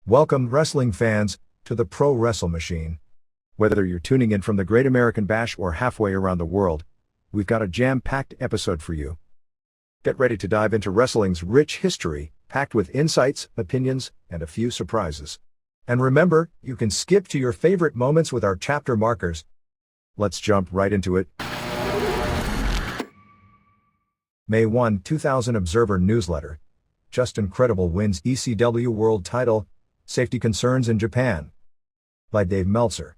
Welcome, wrestling fans, to the Pro Wrestle Machine. Whether you're tuning in from the Great American Bash or halfway around the world, we've got a jam-packed episode for you. Get ready to dive into wrestling's rich history, packed with insights, opinions, and a few surprises. And remember, you can skip to your favorite moments with our chapter markers. Let's jump right into it. May 1, 2000 Observer Newsletter. Just Incredible wins ECW World Title. Safety concerns in Japan. By Dave Meltzer.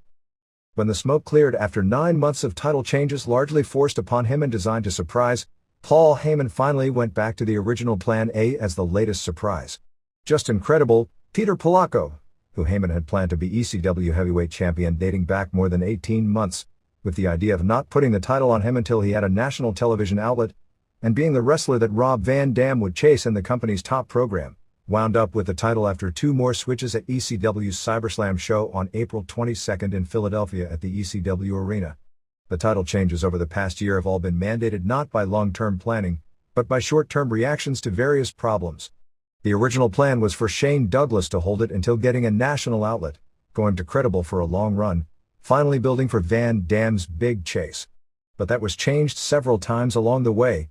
When the smoke cleared after 9 months of title changes largely forced upon him and designed to surprise, Paul Heyman finally went back to the original Plan A as the latest surprise. Just Incredible, Peter Polacco, who Heyman had planned to be ECW Heavyweight Champion dating back more than 18 months, with the idea of not putting the title on him until he had a national television outlet, and being the wrestler that Rob Van Dam would chase in the company's top program, wound up with the title after 2 more switches at ECW's CyberSlam show on April 22nd in Philadelphia at the ECW Arena. The title changes over the past year have all been mandated not by long-term planning, but by short-term reactions to various problems. The original plan was for Shane Douglas to hold it until getting a national outlet, going to Credible for a long run, finally building for Van Dam's big chase. But that was changed several times along the way.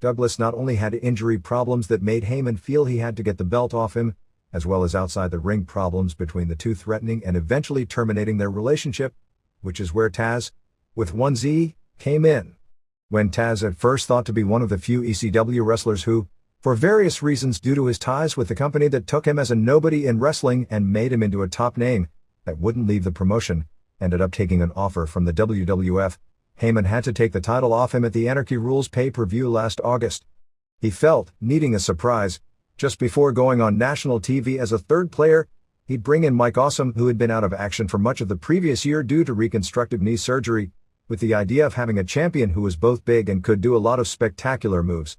Douglas not only had injury problems that made Heyman feel he had to get the belt off him, as well as outside the ring problems between the two threatening and eventually terminating their relationship, which is where Taz, with one Z, came in. When Taz at first thought to be one of the few ECW wrestlers who, for various reasons due to his ties with the company that took him as a nobody in wrestling and made him into a top name, that wouldn't leave the promotion, ended up taking an offer from the WWF, Heyman had to take the title off him at the Anarchy Rules pay-per-view last August. He felt, needing a surprise, just before going on national TV as a third player, he'd bring in Mike Awesome, who had been out of action for much of the previous year due to reconstructive knee surgery, with the idea of having a champion who was both big and could do a lot of spectacular moves.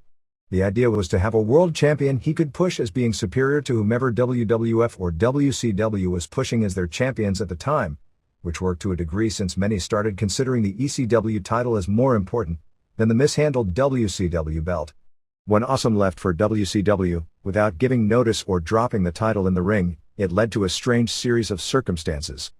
The idea was to have a world champion he could push as being superior to whomever WWF or WCW was pushing as their champions at the time, which worked to a degree since many started considering the ECW title as more important than the mishandled WCW belt. When Awesome left for WCW, without giving notice or dropping the title in the ring, it led to a strange series of circumstances.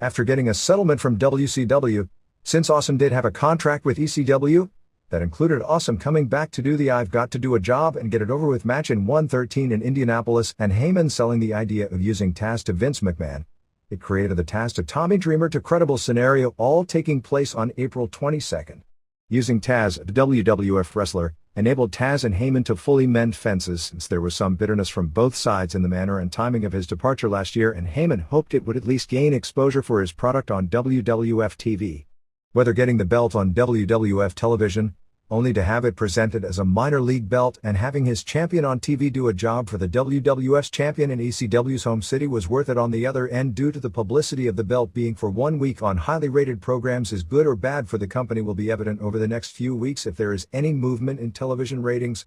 After getting a settlement from WCW, since Awesome did have a contract with ECW, that included Awesome coming back to do the I've got to do a job and get it over with match in 113 in Indianapolis and Heyman selling the idea of using Taz to Vince McMahon, it created the Taz to Tommy Dreamer to Credible scenario, all taking place on April 22nd. Using Taz, the WWF wrestler, enabled Taz and Heyman to fully mend fences since there was some bitterness from both sides in the manner and timing of his departure last year, and Heyman hoped it would at least gain exposure for his product on WWF TV. Whether getting the belt on WWF television, only to have it presented as a minor league belt and having his champion on TV do a job for the WWF's champion in ECW's home city was worth it on the other end due to the publicity of the belt being for 1 week on highly rated programs is good or bad for the company will be evident over the next few weeks if there is any movement in television ratings.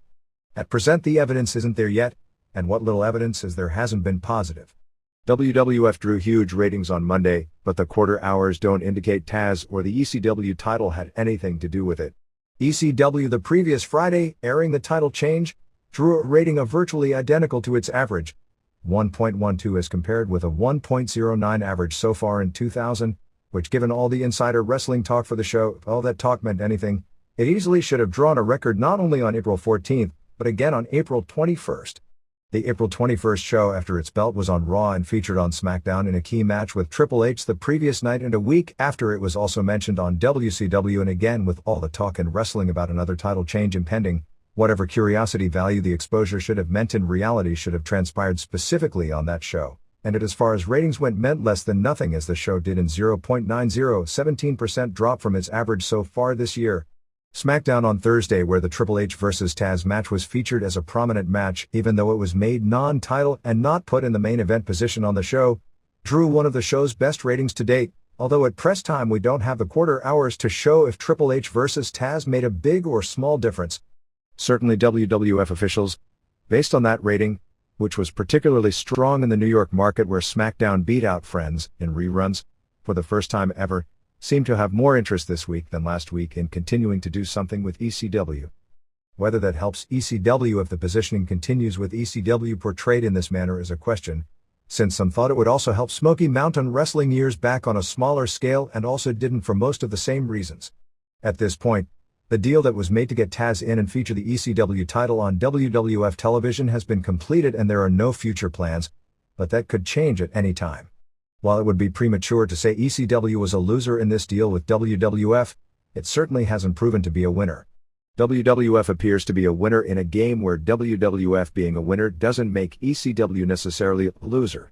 At present the evidence isn't there yet, and what little evidence is there hasn't been positive. WWF drew huge ratings on Monday, but the quarter hours don't indicate Taz or the ECW title had anything to do with it. ECW the previous Friday, airing the title change, drew a rating of virtually identical to its average, 1.12 as compared with a 1.09 average so far in 2000, which given all the insider wrestling talk for the show, if all that talk meant anything, it easily should have drawn a record not only on April 14th, but again on April 21st. The April 21st show after its belt was on Raw and featured on SmackDown in a key match with Triple H the previous night and a week after it was also mentioned on WCW, and again with all the talk in wrestling about another title change impending, whatever curiosity value the exposure should have meant in reality should have transpired specifically on that show, and it as far as ratings went meant less than nothing as the show did in 0.90, 17% drop from its average so far this year. SmackDown on Thursday, where the Triple H vs. Taz match was featured as a prominent match even though it was made non-title and not put in the main event position on the show, drew one of the show's best ratings to date, although at press time we don't have the quarter hours to show if Triple H vs. Taz made a big or small difference. Certainly WWF officials, based on that rating, which was particularly strong in the New York market where SmackDown beat out Friends in reruns, for the first time ever, seem to have more interest this week than last week in continuing to do something with ECW. Whether that helps ECW if the positioning continues with ECW portrayed in this manner is a question, since some thought it would also help Smoky Mountain Wrestling years back on a smaller scale and also didn't for most of the same reasons. At this point, the deal that was made to get Taz in and feature the ECW title on WWF television has been completed and there are no future plans, but that could change at any time. While it would be premature to say ECW was a loser in this deal with WWF, it certainly hasn't proven to be a winner. WWF appears to be a winner in a game where WWF being a winner doesn't make ECW necessarily a loser.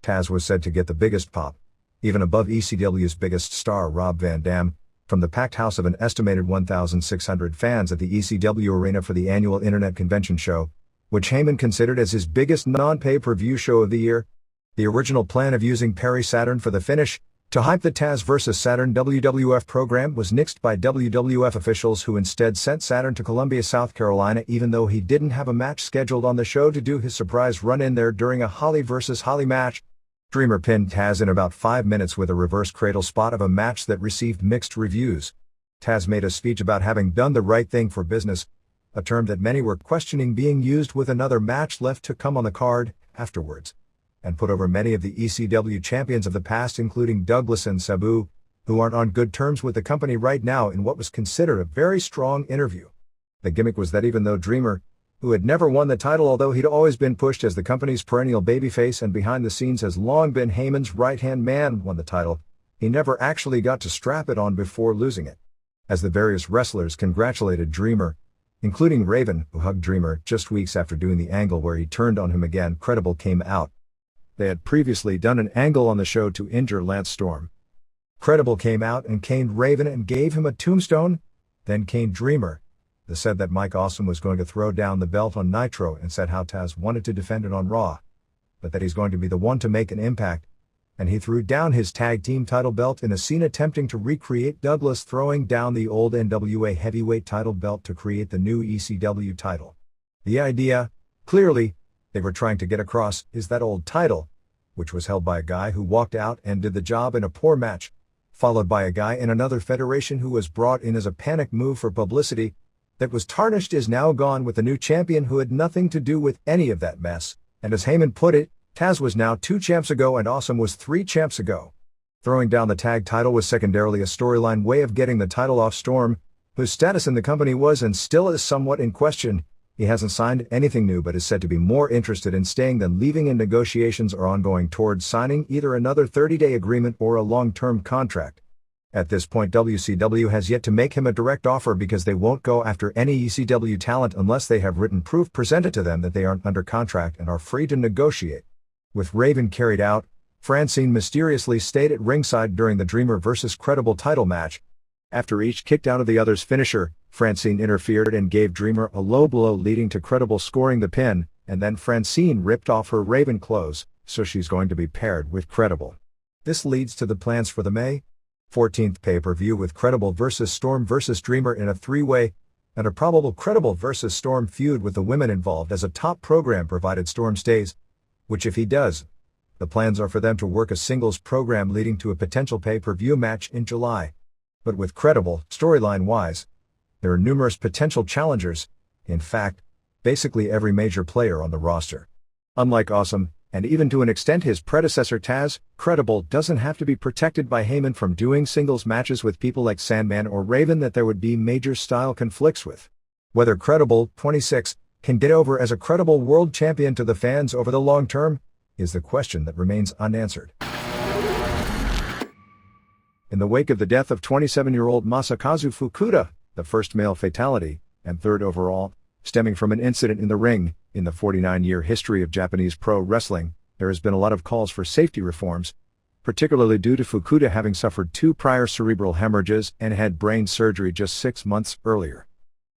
Taz was said to get the biggest pop, even above ECW's biggest star Rob Van Dam, from the packed house of an estimated 1,600 fans at the ECW arena for the annual Internet Convention show, which Heyman considered as his biggest non-pay-per-view show of the year. The original plan of using Perry Saturn for the finish, to hype the Taz vs. Saturn WWF program, was nixed by WWF officials who instead sent Saturn to Columbia, South Carolina, even though he didn't have a match scheduled on the show to do his surprise run-in there during a Holly vs. Holly match. Dreamer pinned Taz in about 5 minutes with a reverse cradle spot of a match that received mixed reviews. Taz made a speech about having done the right thing for business, a term that many were questioning being used with another match left to come on the card afterwards, and put over many of the ECW champions of the past, including Douglas and Sabu, who aren't on good terms with the company right now, in what was considered a very strong interview. The gimmick was that even though Dreamer, who had never won the title although he'd always been pushed as the company's perennial babyface and behind the scenes has long been Heyman's right-hand man, won the title, he never actually got to strap it on before losing it. As the various wrestlers congratulated Dreamer, including Raven, who hugged Dreamer just weeks after doing the angle where he turned on him again, Credible came out. They had previously done an angle on the show to injure Lance Storm. Credible came out and caned Raven and gave him a tombstone, then caned Dreamer. They said that Mike Awesome was going to throw down the belt on Nitro and said how Taz wanted to defend it on Raw, but that he's going to be the one to make an impact, and he threw down his tag team title belt in a scene attempting to recreate Douglas throwing down the old NWA heavyweight title belt to create the new ECW title. The idea, clearly, they were trying to get across, is that old title, which was held by a guy who walked out and did the job in a poor match, followed by a guy in another federation who was brought in as a panic move for publicity, that was tarnished, is now gone with a new champion who had nothing to do with any of that mess, and as Heyman put it, Taz was now 2 champs ago and Awesome was 3 champs ago. Throwing down the tag title was secondarily a storyline way of getting the title off Storm, whose status in the company was and still is somewhat in question. He hasn't signed anything new but is said to be more interested in staying than leaving, and negotiations are ongoing towards signing either another 30-day agreement or a long-term contract. At this point, WCW has yet to make him a direct offer because they won't go after any ECW talent unless they have written proof presented to them that they aren't under contract and are free to negotiate. With Raven carried out, Francine mysteriously stayed at ringside during the Dreamer vs. Credible title match. After each kicked out of the other's finisher, Francine interfered and gave Dreamer a low blow leading to Credible scoring the pin, and then Francine ripped off her Raven clothes, so she's going to be paired with Credible. This leads to the plans for the May 14th pay-per-view with Credible vs. Storm vs. Dreamer in a 3-way, and a probable Credible vs. Storm feud with the women involved as a top program provided Storm stays, which if he does, the plans are for them to work a singles program leading to a potential pay-per-view match in July. But with Credible, storyline-wise, there are numerous potential challengers, in fact, basically every major player on the roster. Unlike Awesome, and even to an extent his predecessor Taz, Credible doesn't have to be protected by Heyman from doing singles matches with people like Sandman or Raven that there would be major style conflicts with. Whether Credible, 26, can get over as a credible world champion to the fans over the long term, is the question that remains unanswered. In the wake of the death of 27-year-old Masakazu Fukuda, the first male fatality, and third overall, stemming from an incident in the ring, in the 49-year history of Japanese pro wrestling, there has been a lot of calls for safety reforms, particularly due to Fukuda having suffered 2 prior cerebral hemorrhages and had brain surgery just 6 months earlier.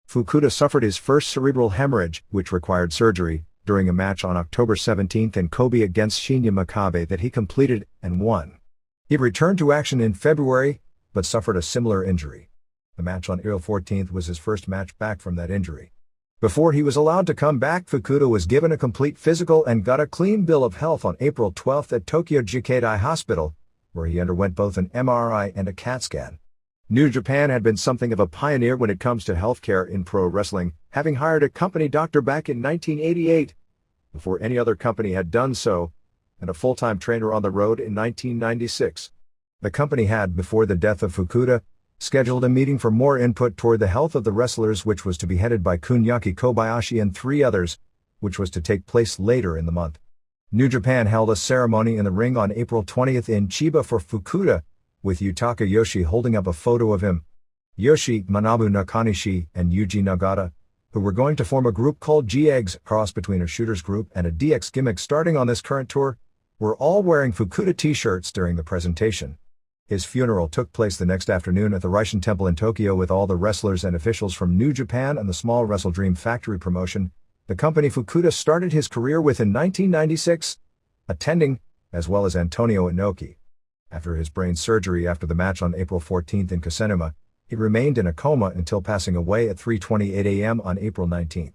Fukuda suffered his first cerebral hemorrhage, which required surgery, during a match on October 17 in Kobe against Shinya Makabe that he completed and won. He returned to action in February, but suffered a similar injury. The match on April 14 was his first match back from that injury. Before he was allowed to come back, Fukuda was given a complete physical and got a clean bill of health on April 12 at Tokyo Jikeitai Hospital, where he underwent both an MRI and a CAT scan. New Japan had been something of a pioneer when it comes to healthcare in pro wrestling, having hired a company doctor back in 1988, before any other company had done so, and a full-time trainer on the road in 1996. The company had, before the death of Fukuda, scheduled a meeting for more input toward the health of the wrestlers, which was to be headed by Kunyaki Kobayashi and 3 others, which was to take place later in the month. New Japan held a ceremony in the ring on April 20th in Chiba for Fukuda, with Yutaka Yoshi holding up a photo of him. Yoshi, Manabu Nakanishi, and Yuji Nagata, who were going to form a group called G-Eggs, a cross between a shooter's group and a DX gimmick starting on this current tour, were all wearing Fukuda t-shirts during the presentation. His funeral took place the next afternoon at the Raishin Temple in Tokyo with all the wrestlers and officials from New Japan and the small Wrestle Dream Factory promotion, the company Fukuda started his career with in 1996, attending, as well as Antonio Inoki. After his brain surgery after the match on April 14 in Kasenuma, he remained in a coma until passing away at 3:28 a.m. on April 19.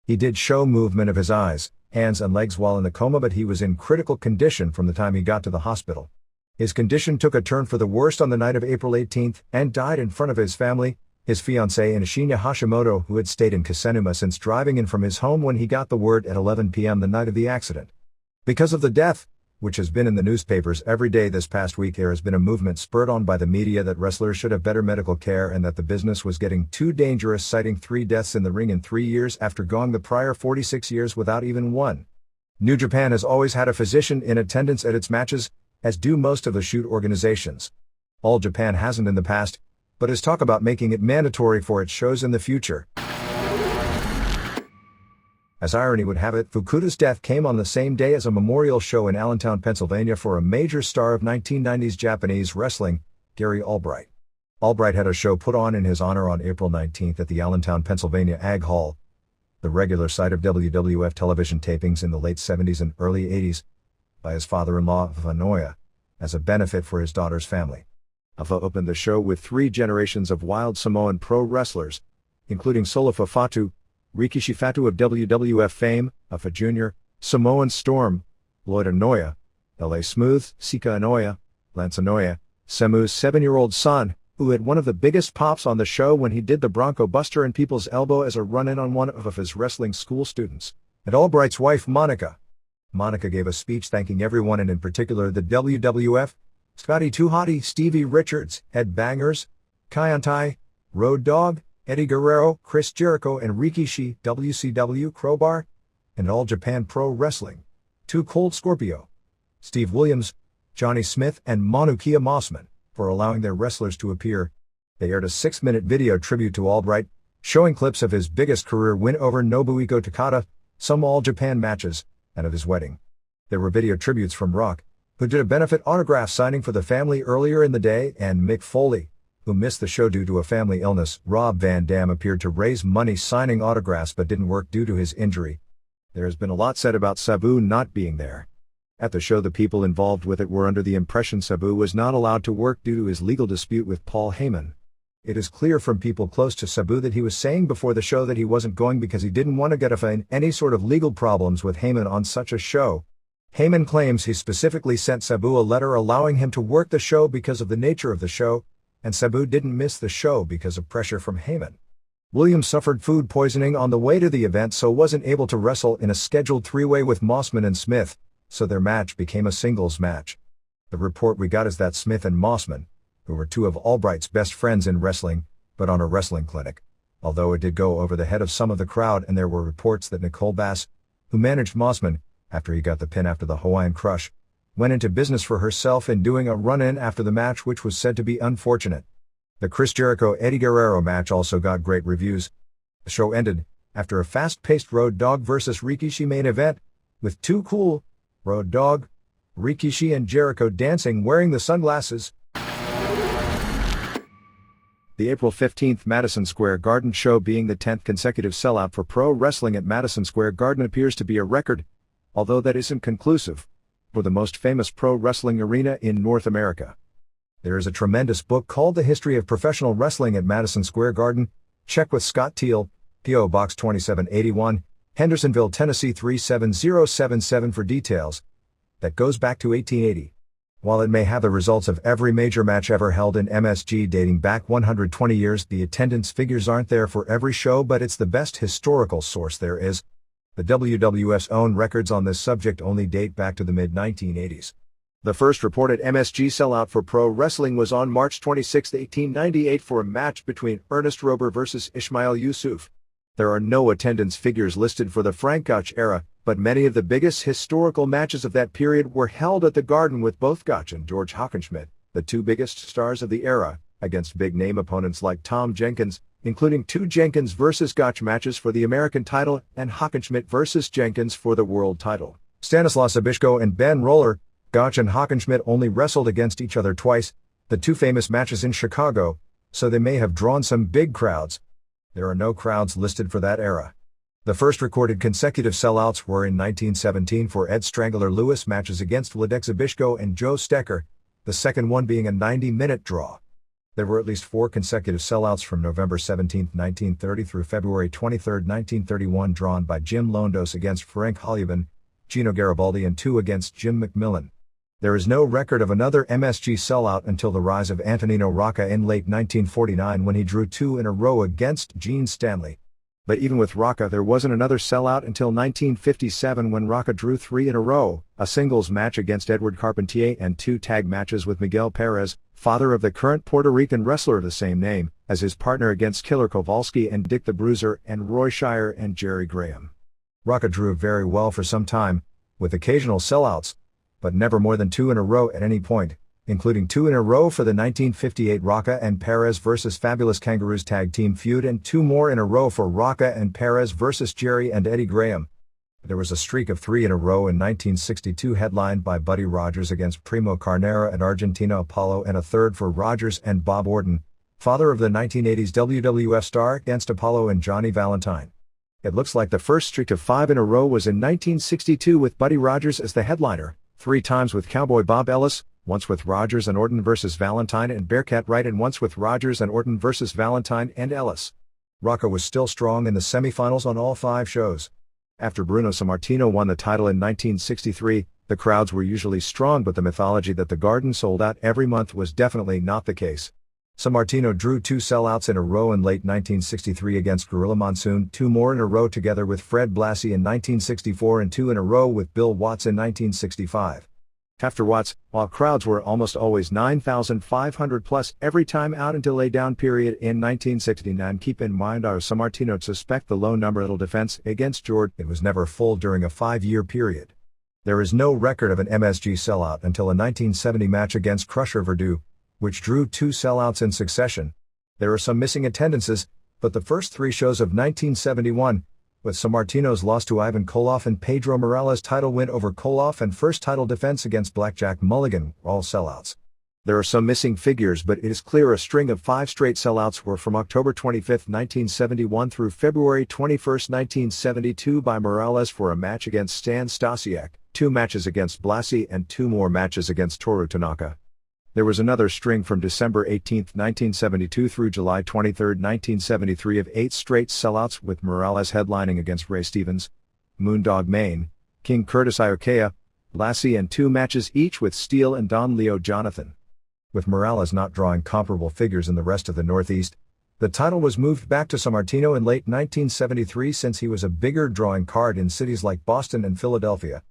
He did show movement of his eyes, hands and legs while in the coma, but he was in critical condition from the time he got to the hospital. His condition took a turn for the worst on the night of April 18 and died in front of his family, his fiancée Shinya Hashimoto, who had stayed in Kasenuma since driving in from his home when he got the word at 11 p.m. the night of the accident. Because of the death, which has been in the newspapers every day this past week, there has been a movement spurred on by the media that wrestlers should have better medical care and that the business was getting too dangerous, citing 3 deaths in the ring in 3 years after going the prior 46 years without even one. New Japan has always had a physician in attendance at its matches, as do most of the shoot organizations. All Japan hasn't in the past, but is talk about making it mandatory for its shows in the future. As irony would have it, Fukuda's death came on the same day as a memorial show in Allentown, Pennsylvania for a major star of 1990s Japanese wrestling, Gary Albright. Albright had a show put on in his honor on April 19 at the Allentown, Pennsylvania Ag Hall, the regular site of WWF television tapings in the late 70s and early 80s, by his father-in-law, Vanoya, as a benefit for his daughter's family. Afa opened the show with 3 generations of wild Samoan pro wrestlers, including Solofa Fatu, Rikishi Fatu of WWF fame, Afa Jr., Samoan Storm, Lloyd Anoya, L.A. Smooth, Sika Anoya, Lance Anoya, Samu's 7-year-old son, who had one of the biggest pops on the show when he did the Bronco Buster in people's elbow as a run-in on one of his wrestling school students, and Albright's wife Monica. Monica gave a speech thanking everyone and in particular the WWF, Scotty 2 Hotty, Stevie Richards, Ed Bangers, Kaientai, Road Dogg, Eddie Guerrero, Chris Jericho and Rikishi, WCW, Crowbar, and All Japan Pro Wrestling, 2 Cold Scorpio, Steve Williams, Johnny Smith and Manukia Mossman, for allowing their wrestlers to appear. They aired a 6-minute video tribute to Albright, showing clips of his biggest career win over Nobuhiko Takada, some All Japan matches, and of his wedding. There were video tributes from Rock, who did a benefit autograph signing for the family earlier in the day, and Mick Foley, who missed the show due to a family illness. Rob Van Dam appeared to raise money signing autographs but didn't work due to his injury. There has been a lot said about Sabu not being there. At the show, the people involved with it were under the impression Sabu was not allowed to work due to his legal dispute with Paul Heyman. It is clear from people close to Sabu that he was saying before the show that he wasn't going because he didn't want to get in any sort of legal problems with Heyman on such a show. Heyman claims he specifically sent Sabu a letter allowing him to work the show because of the nature of the show, and Sabu didn't miss the show because of pressure from Heyman. Williams suffered food poisoning on the way to the event, so wasn't able to wrestle in a scheduled 3-way with Mossman and Smith, so their match became a singles match. The report we got is that Smith and Mossman, who were 2 of Albright's best friends in wrestling, but on a wrestling clinic, although it did go over the head of some of the crowd, and there were reports that Nicole Bass, who managed Mossman, after he got the pin after the Hawaiian Crush, went into business for herself in doing a run-in after the match, which was said to be unfortunate. The Chris Jericho-Eddie Guerrero match also got great reviews. The show ended, after a fast-paced Road Dogg vs. Rikishi main event, with 2 cool, Road Dogg, Rikishi and Jericho dancing wearing the sunglasses. The April 15th Madison Square Garden show, being the 10th consecutive sellout for pro wrestling at Madison Square Garden, appears to be a record, although that isn't conclusive, for the most famous pro wrestling arena in North America. There is a tremendous book called The History of Professional Wrestling at Madison Square Garden. Check with Scott Teal, P.O. Box 2781, Hendersonville, Tennessee 37077 for details. That goes back to 1880. While it may have the results of every major match ever held in MSG dating back 120 years, the attendance figures aren't there for every show, but it's the best historical source there is. The WWF's own records on this subject only date back to the mid-1980s. The first reported MSG sellout for pro wrestling was on March 26, 1898 for a match between Ernest Rober versus Ismail Yusuf. There are no attendance figures listed for the Frank Gotch era, but many of the biggest historical matches of that period were held at the Garden with both Gotch and George Hackenschmidt, the two biggest stars of the era, against big-name opponents like Tom Jenkins, including two Jenkins versus Gotch matches for the American title and Hackenschmidt versus Jenkins for the world title. Stanislaw Zbyszko and Ben Roller, Gotch and Hackenschmidt only wrestled against each other twice, the two famous matches in Chicago, so they may have drawn some big crowds. There are no crowds listed for that era. The first recorded consecutive sellouts were in 1917 for Ed Strangler Lewis matches against Wladek Zbyszko and Joe Stecher, the second one being a 90-minute draw. There were at least 4 consecutive sellouts from November 17, 1930 through February 23, 1931 drawn by Jim Londos against Frank Hollubin, Gino Garibaldi and 2 against Jim McMillan. There is no record of another MSG sellout until the rise of Antonino Rocca in late 1949 when he drew 2 in a row against Gene Stanley. But even with Rocca there wasn't another sellout until 1957 when Rocca drew 3 in a row, a singles match against Edward Carpentier and 2 tag matches with Miguel Perez, father of the current Puerto Rican wrestler of the same name, as his partner against Killer Kowalski and Dick the Bruiser and Roy Shire and Jerry Graham. Rocca drew very well for some time, with occasional sellouts, but never more than 2 in a row at any point, including 2 in a row for the 1958 Rocca and Perez vs. Fabulous Kangaroos tag team feud and 2 more in a row for Rocca and Perez vs. Jerry and Eddie Graham. There was a streak of 3 in a row in 1962 headlined by Buddy Rogers against Primo Carnera and Argentina Apollo and a third for Rogers and Bob Orton, father of the 1980s WWF star, against Apollo and Johnny Valentine. It looks like the first streak of 5 in a row was in 1962 with Buddy Rogers as the headliner, 3 times with Cowboy Bob Ellis, once with Rogers and Orton vs. Valentine and Bearcat Wright and once with Rogers and Orton vs. Valentine and Ellis. Rocca was still strong in the semifinals on all 5 shows. After Bruno Sammartino won the title in 1963, the crowds were usually strong, but the mythology that the Garden sold out every month was definitely not the case. Sammartino drew 2 sellouts in a row in late 1963 against Gorilla Monsoon, 2 more in a row together with Fred Blassie in 1964 and 2 in a row with Bill Watts in 1965. After Watts, while crowds were almost always 9,500 plus every time out until a down period in 1969, keep in mind Sammartino suspect the low number little defense against George. It was never full during a 5-year period. There is no record of an MSG sellout until a 1970 match against Crusher Verdue, which drew 2 sellouts in succession. There are some missing attendances, but the first 3 shows of 1971, with Sammartino's loss to Ivan Koloff and Pedro Morales' title win over Koloff and first title defense against Blackjack Mulligan, were all sellouts. There are some missing figures, but it is clear a string of 5 straight sellouts were from October 25, 1971 through February 21, 1972 by Morales for a match against Stan Stasiak, 2 matches against Blassie and 2 more matches against Toru Tanaka. There was another string from December 18, 1972 through July 23, 1973 of 8 straight sellouts with Morales headlining against Ray Stevens, Moondog Mayne, King Curtis Iokea, Lassie and 2 matches each with Steele and Don Leo Jonathan. With Morales not drawing comparable figures in the rest of the Northeast, the title was moved back to Sammartino in late 1973 since he was a bigger drawing card in cities like Boston and Philadelphia.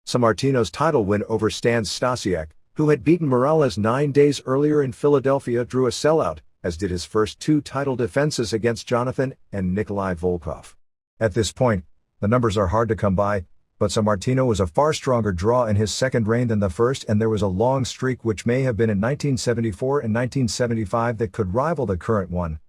Sammartino's title win over Stan Stasiak, who had beaten Morales 9 days earlier in Philadelphia, drew a sellout, as did his first 2 title defenses against Jonathan and Nikolai Volkov. At this point, the numbers are hard to come by, but Sammartino was a far stronger draw in his second reign than the first, and there was a long streak which may have been in 1974 and 1975 that could rival the current one.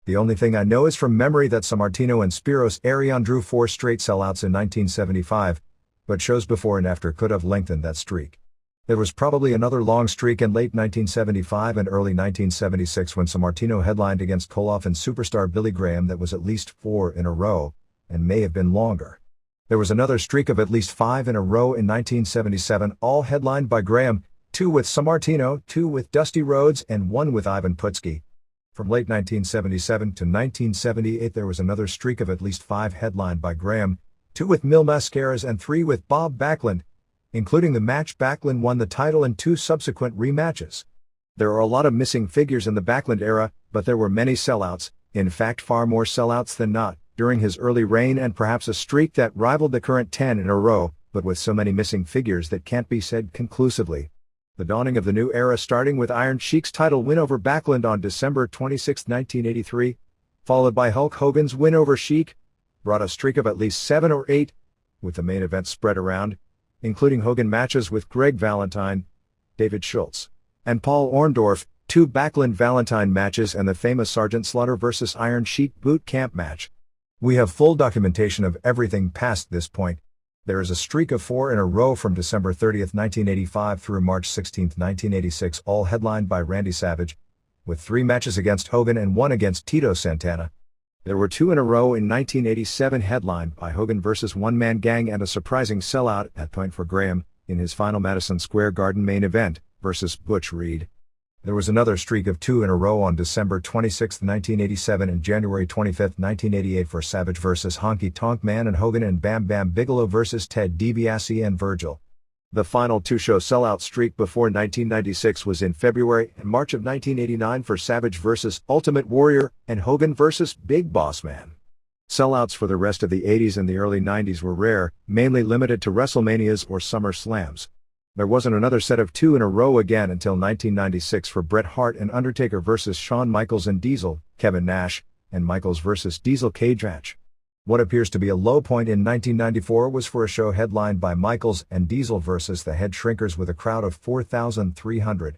The only thing I know is from memory that Sammartino and Spiros Arion drew 4 straight sellouts in 1975, but shows before and after could have lengthened that streak. There was probably another long streak in late 1975 and early 1976 when Sammartino headlined against Koloff and superstar Billy Graham that was at least 4 in a row, and may have been longer. There was another streak of at least 5 in a row in 1977, all headlined by Graham, 2 with Sammartino, 2 with Dusty Rhodes and 1 with Ivan Putski. From late 1977 to 1978 there was another streak of at least 5 headlined by Graham, 2 with Mil Mascaras and 3 with Bob Backlund, including the match Backlund won the title and 2 subsequent rematches. There are a lot of missing figures in the Backlund era, but there were many sellouts, in fact far more sellouts than not, during his early reign and perhaps a streak that rivaled the current 10 in a row, but with so many missing figures that can't be said conclusively. The dawning of the new era starting with Iron Sheik's title win over Backlund on December 26, 1983, followed by Hulk Hogan's win over Sheik, brought a streak of at least 7 or 8, with the main event spread around, including Hogan matches with Greg Valentine, David Schultz, and Paul Orndorff, 2 Backlund-Valentine matches and the famous Sergeant Slaughter vs. Iron Sheik boot camp match. We have full documentation of everything past this point. There is a streak of 4 in a row from December 30, 1985 through March 16, 1986, all headlined by Randy Savage, with 3 matches against Hogan and 1 against Tito Santana. There were 2 in a row in 1987 headlined by Hogan vs. One Man Gang and a surprising sellout at that point for Graham, in his final Madison Square Garden main event, versus Butch Reed. There was another streak of 2 in a row on December 26, 1987 and January 25, 1988 for Savage vs. Honky Tonk Man and Hogan and Bam Bam Bigelow vs. Ted DiBiase and Virgil. The final 2-show sellout streak before 1996 was in February and March of 1989 for Savage vs. Ultimate Warrior and Hogan vs. Big Boss Man. Sellouts for the rest of the 80s and the early 90s were rare, mainly limited to WrestleManias or Summer Slams. There wasn't another set of 2 in a row again until 1996 for Bret Hart and Undertaker vs. Shawn Michaels and Diesel, Kevin Nash, and Michaels vs. Diesel cage match. What appears to be a low point in 1994 was for a show headlined by Michaels and Diesel vs. the Head Shrinkers with a crowd of 4,300.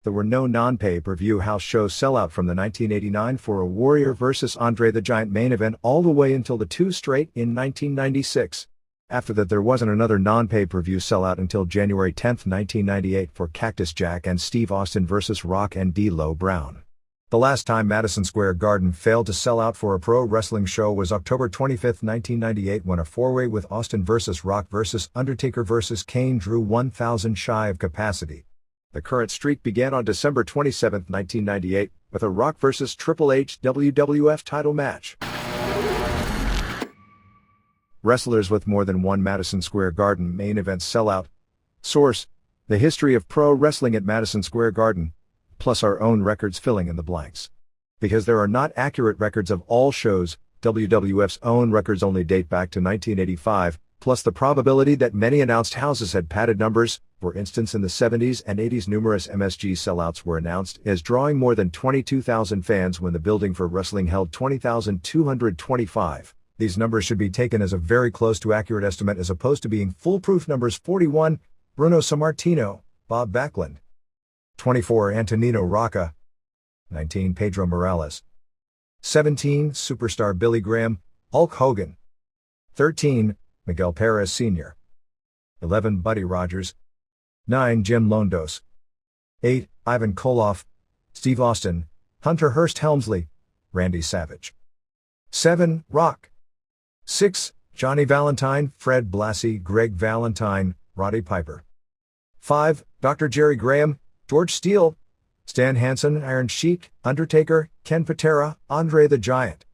There were no non-pay-per-view house show sellout from the 1989 for a Warrior vs. Andre the Giant main event all the way until the 2 straight in 1996. After that there wasn't another non-pay-per-view sellout until January 10, 1998 for Cactus Jack and Steve Austin vs. Rock and D'Lo Brown. The last time Madison Square Garden failed to sell out for a pro wrestling show was October 25, 1998 when a 4-way with Austin vs. Rock vs. Undertaker vs. Kane drew 1,000 shy of capacity. The current streak began on December 27, 1998 with a Rock vs. Triple H WWF title match. Wrestlers with more than one Madison Square Garden main event sellout. Source: The History of Pro Wrestling at Madison Square Garden, plus our own records filling in the blanks. Because there are not accurate records of all shows, WWF's own records only date back to 1985, plus the probability that many announced houses had padded numbers. For instance, in the 70s and 80s numerous MSG sellouts were announced as drawing more than 22,000 fans when the building for wrestling held 20,225. These numbers should be taken as a very close to accurate estimate as opposed to being foolproof numbers. 41, Bruno Sammartino, Bob Backlund. 24, Antonino Rocca. 19, Pedro Morales. 17, Superstar Billy Graham, Hulk Hogan. 13, Miguel Perez Sr. 11, Buddy Rogers. 9, Jim Londos. 8, Ivan Koloff, Steve Austin, Hunter Hearst Helmsley, Randy Savage. 7, Rock. 6, Johnny Valentine, Fred Blassie, Greg Valentine, Roddy Piper. 5, Dr. Jerry Graham, George Steele, Stan Hansen, Iron Sheik, Undertaker, Ken Patera, Andre the Giant.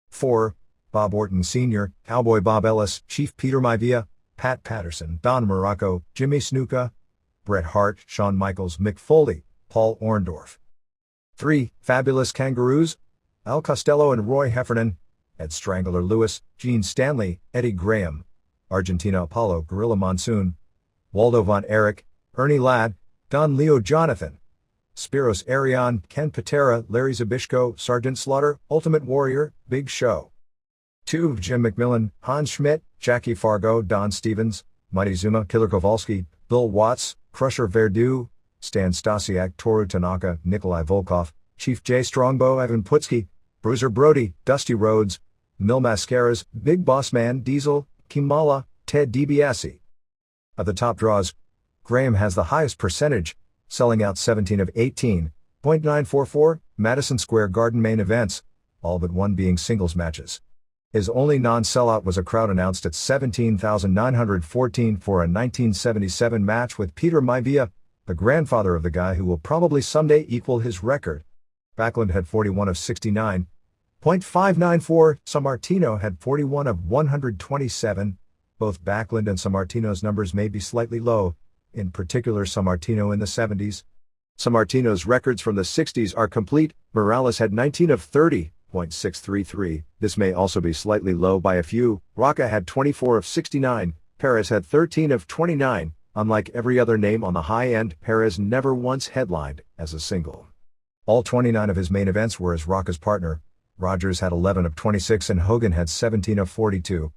4, Bob Orton Sr., Cowboy Bob Ellis, Chief Peter Maivia, Pat Patterson, Don Morocco, Jimmy Snuka, Bret Hart, Shawn Michaels, Mick Foley, Paul Orndorff. 3, Fabulous Kangaroos, Al Costello and Roy Heffernan, Ed Strangler Lewis, Gene Stanley, Eddie Graham, Argentina Apollo, Gorilla Monsoon, Waldo Von Erich, Ernie Ladd, Don Leo Jonathan, Spiros Arion, Ken Patera, Larry Zbyszko, Sergeant Slaughter, Ultimate Warrior, Big Show. 2, Jim McMillan, Hans Schmidt, Jackie Fargo, Don Stevens, Mighty Zuma, Killer Kowalski, Bill Watts, Crusher Verdu, Stan Stasiak, Toru Tanaka, Nikolai Volkov, Chief J. Strongbow, Evan Putski, Bruiser Brody, Dusty Rhodes, Mil Mascaras, Big Boss Man, Diesel, Kimala, Ted DiBiase. Of the top draws, Graham has the highest percentage, selling out 17 of 18.944 Madison Square Garden main events, all but one being singles matches. His only non-sellout was a crowd announced at 17,914 for a 1977 match with Peter Maivia, the grandfather of the guy who will probably someday equal his record. Backlund had 41 of 69.594, Sammartino had 41 of 127. Both Backlund and Sammartino's numbers may be slightly low, in particular Sammartino in the 70s. Sammartino's records from the 60s are complete. Morales had 19 of 30.9 .633. This may also be slightly low by a few. Rocca had 24 of 69, Perez had 13 of 29. Unlike every other name on the high end, Perez never once headlined as a single. All 29 of his main events were as Rocca's partner. Rogers had 11 of 26 and Hogan had 17 of 42.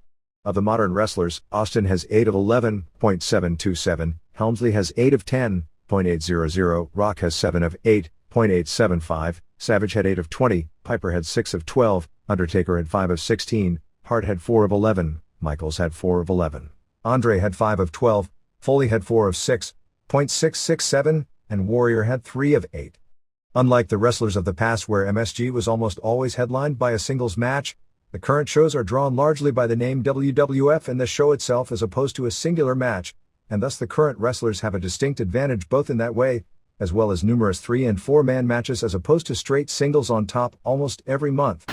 Of the modern wrestlers, Austin has 8 of 11.727, Helmsley has 8 of 10.800, Rock has 7 of 8.875, Savage had 8 of 20, Piper had 6 of 12, Undertaker had 5 of 16, Hart had 4 of 11, Michaels had 4 of 11. Andre had 5 of 12, Foley had 4 of 6.667, and Warrior had 3 of 8. Unlike the wrestlers of the past where MSG was almost always headlined by a singles match, the current shows are drawn largely by the name WWF and the show itself as opposed to a singular match, and thus the current wrestlers have a distinct advantage both in that way, as well as numerous 3- and 4-man matches as opposed to straight singles on top almost every month.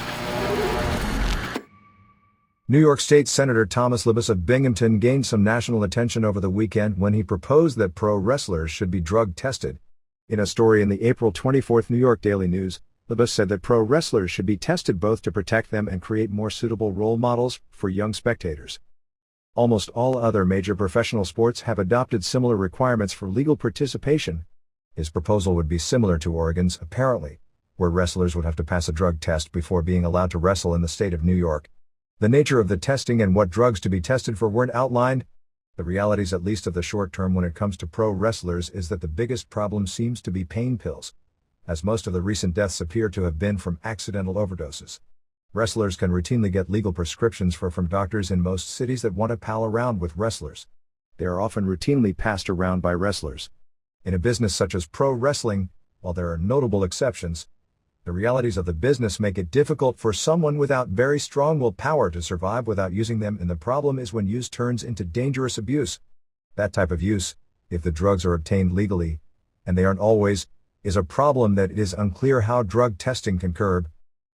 New York State Senator Thomas Libous of Binghamton gained some national attention over the weekend when he proposed that pro wrestlers should be drug tested. In a story in the April 24 New York Daily News, Libous said that pro wrestlers should be tested both to protect them and create more suitable role models for young spectators. Almost all other major professional sports have adopted similar requirements for legal participation. His proposal would be similar to Oregon's, apparently, where wrestlers would have to pass a drug test before being allowed to wrestle in the state of New York. The nature of the testing and what drugs to be tested for weren't outlined. The realities, at least of the short term when it comes to pro wrestlers, is that the biggest problem seems to be pain pills, as most of the recent deaths appear to have been from accidental overdoses. Wrestlers can routinely get legal prescriptions from doctors in most cities that want to pal around with wrestlers. They are often routinely passed around by wrestlers. In a business such as pro wrestling, while there are notable exceptions, the realities of the business make it difficult for someone without very strong willpower to survive without using them, and the problem is when use turns into dangerous abuse. That type of use, if the drugs are obtained legally, and they aren't always, is a problem that it is unclear how drug testing can curb.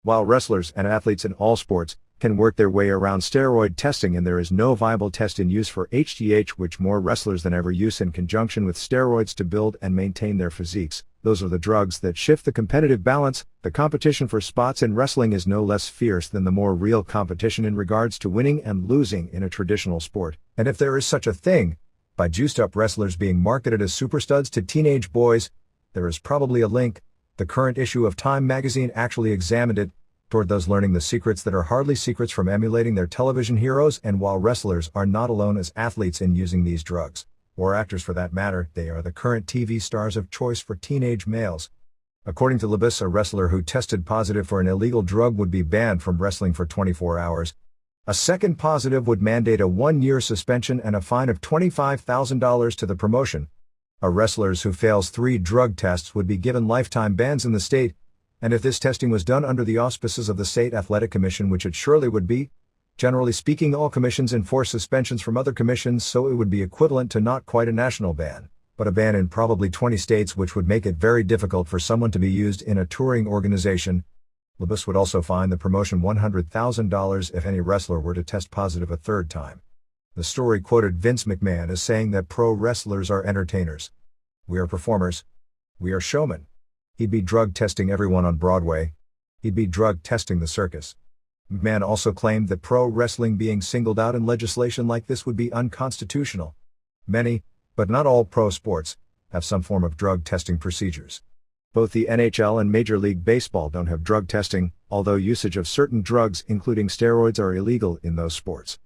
While wrestlers and athletes in all sports can work their way around steroid testing, and there is no viable test in use for HGH, which more wrestlers than ever use in conjunction with steroids to build and maintain their physiques. Those are the drugs that shift the competitive balance. The competition for spots in wrestling is no less fierce than the more real competition in regards to winning and losing in a traditional sport. And if there is such a thing, by juiced-up wrestlers being marketed as superstuds to teenage boys, there is probably a link. The current issue of Time magazine actually examined it, toward those learning the secrets that are hardly secrets from emulating their television heroes. And while wrestlers are not alone as athletes in using these drugs, or actors for that matter, they are the current TV stars of choice for teenage males. According to Libous, a wrestler who tested positive for an illegal drug would be banned from wrestling for 24 hours. A second positive would mandate a 1-year suspension and a fine of $25,000 to the promotion. A wrestler who fails 3 drug tests would be given lifetime bans in the state, and if this testing was done under the auspices of the State Athletic Commission, which it surely would be, generally speaking all commissions enforce suspensions from other commissions, so it would be equivalent to not quite a national ban, but a ban in probably 20 states, which would make it very difficult for someone to be used in a touring organization. Libous would also fine the promotion $100,000 if any wrestler were to test positive a third time. The story quoted Vince McMahon as saying that pro wrestlers are entertainers. We are performers. We are showmen. He'd be drug testing everyone on Broadway. He'd be drug testing the circus. McMahon also claimed that pro wrestling being singled out in legislation like this would be unconstitutional. Many, but not all pro sports, have some form of drug testing procedures. Both the NHL and Major League Baseball don't have drug testing, although usage of certain drugs including steroids are illegal in those sports.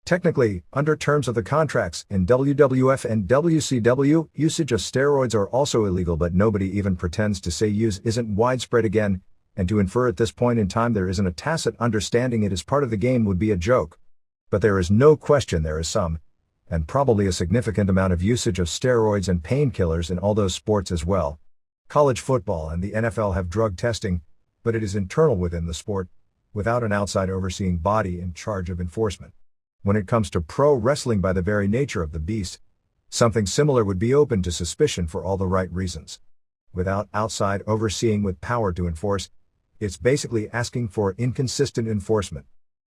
Technically, under terms of the contracts in WWF and WCW, usage of steroids are also illegal, but nobody even pretends to say use isn't widespread again, and to infer at this point in time there isn't a tacit understanding it is part of the game would be a joke. But there is no question there is some, and probably a significant amount of usage of steroids and painkillers in all those sports as well. College football and the NFL have drug testing, but it is internal within the sport, without an outside overseeing body in charge of enforcement. When it comes to pro wrestling, by the very nature of the beast, something similar would be open to suspicion for all the right reasons. Without outside overseeing with power to enforce, it's basically asking for inconsistent enforcement.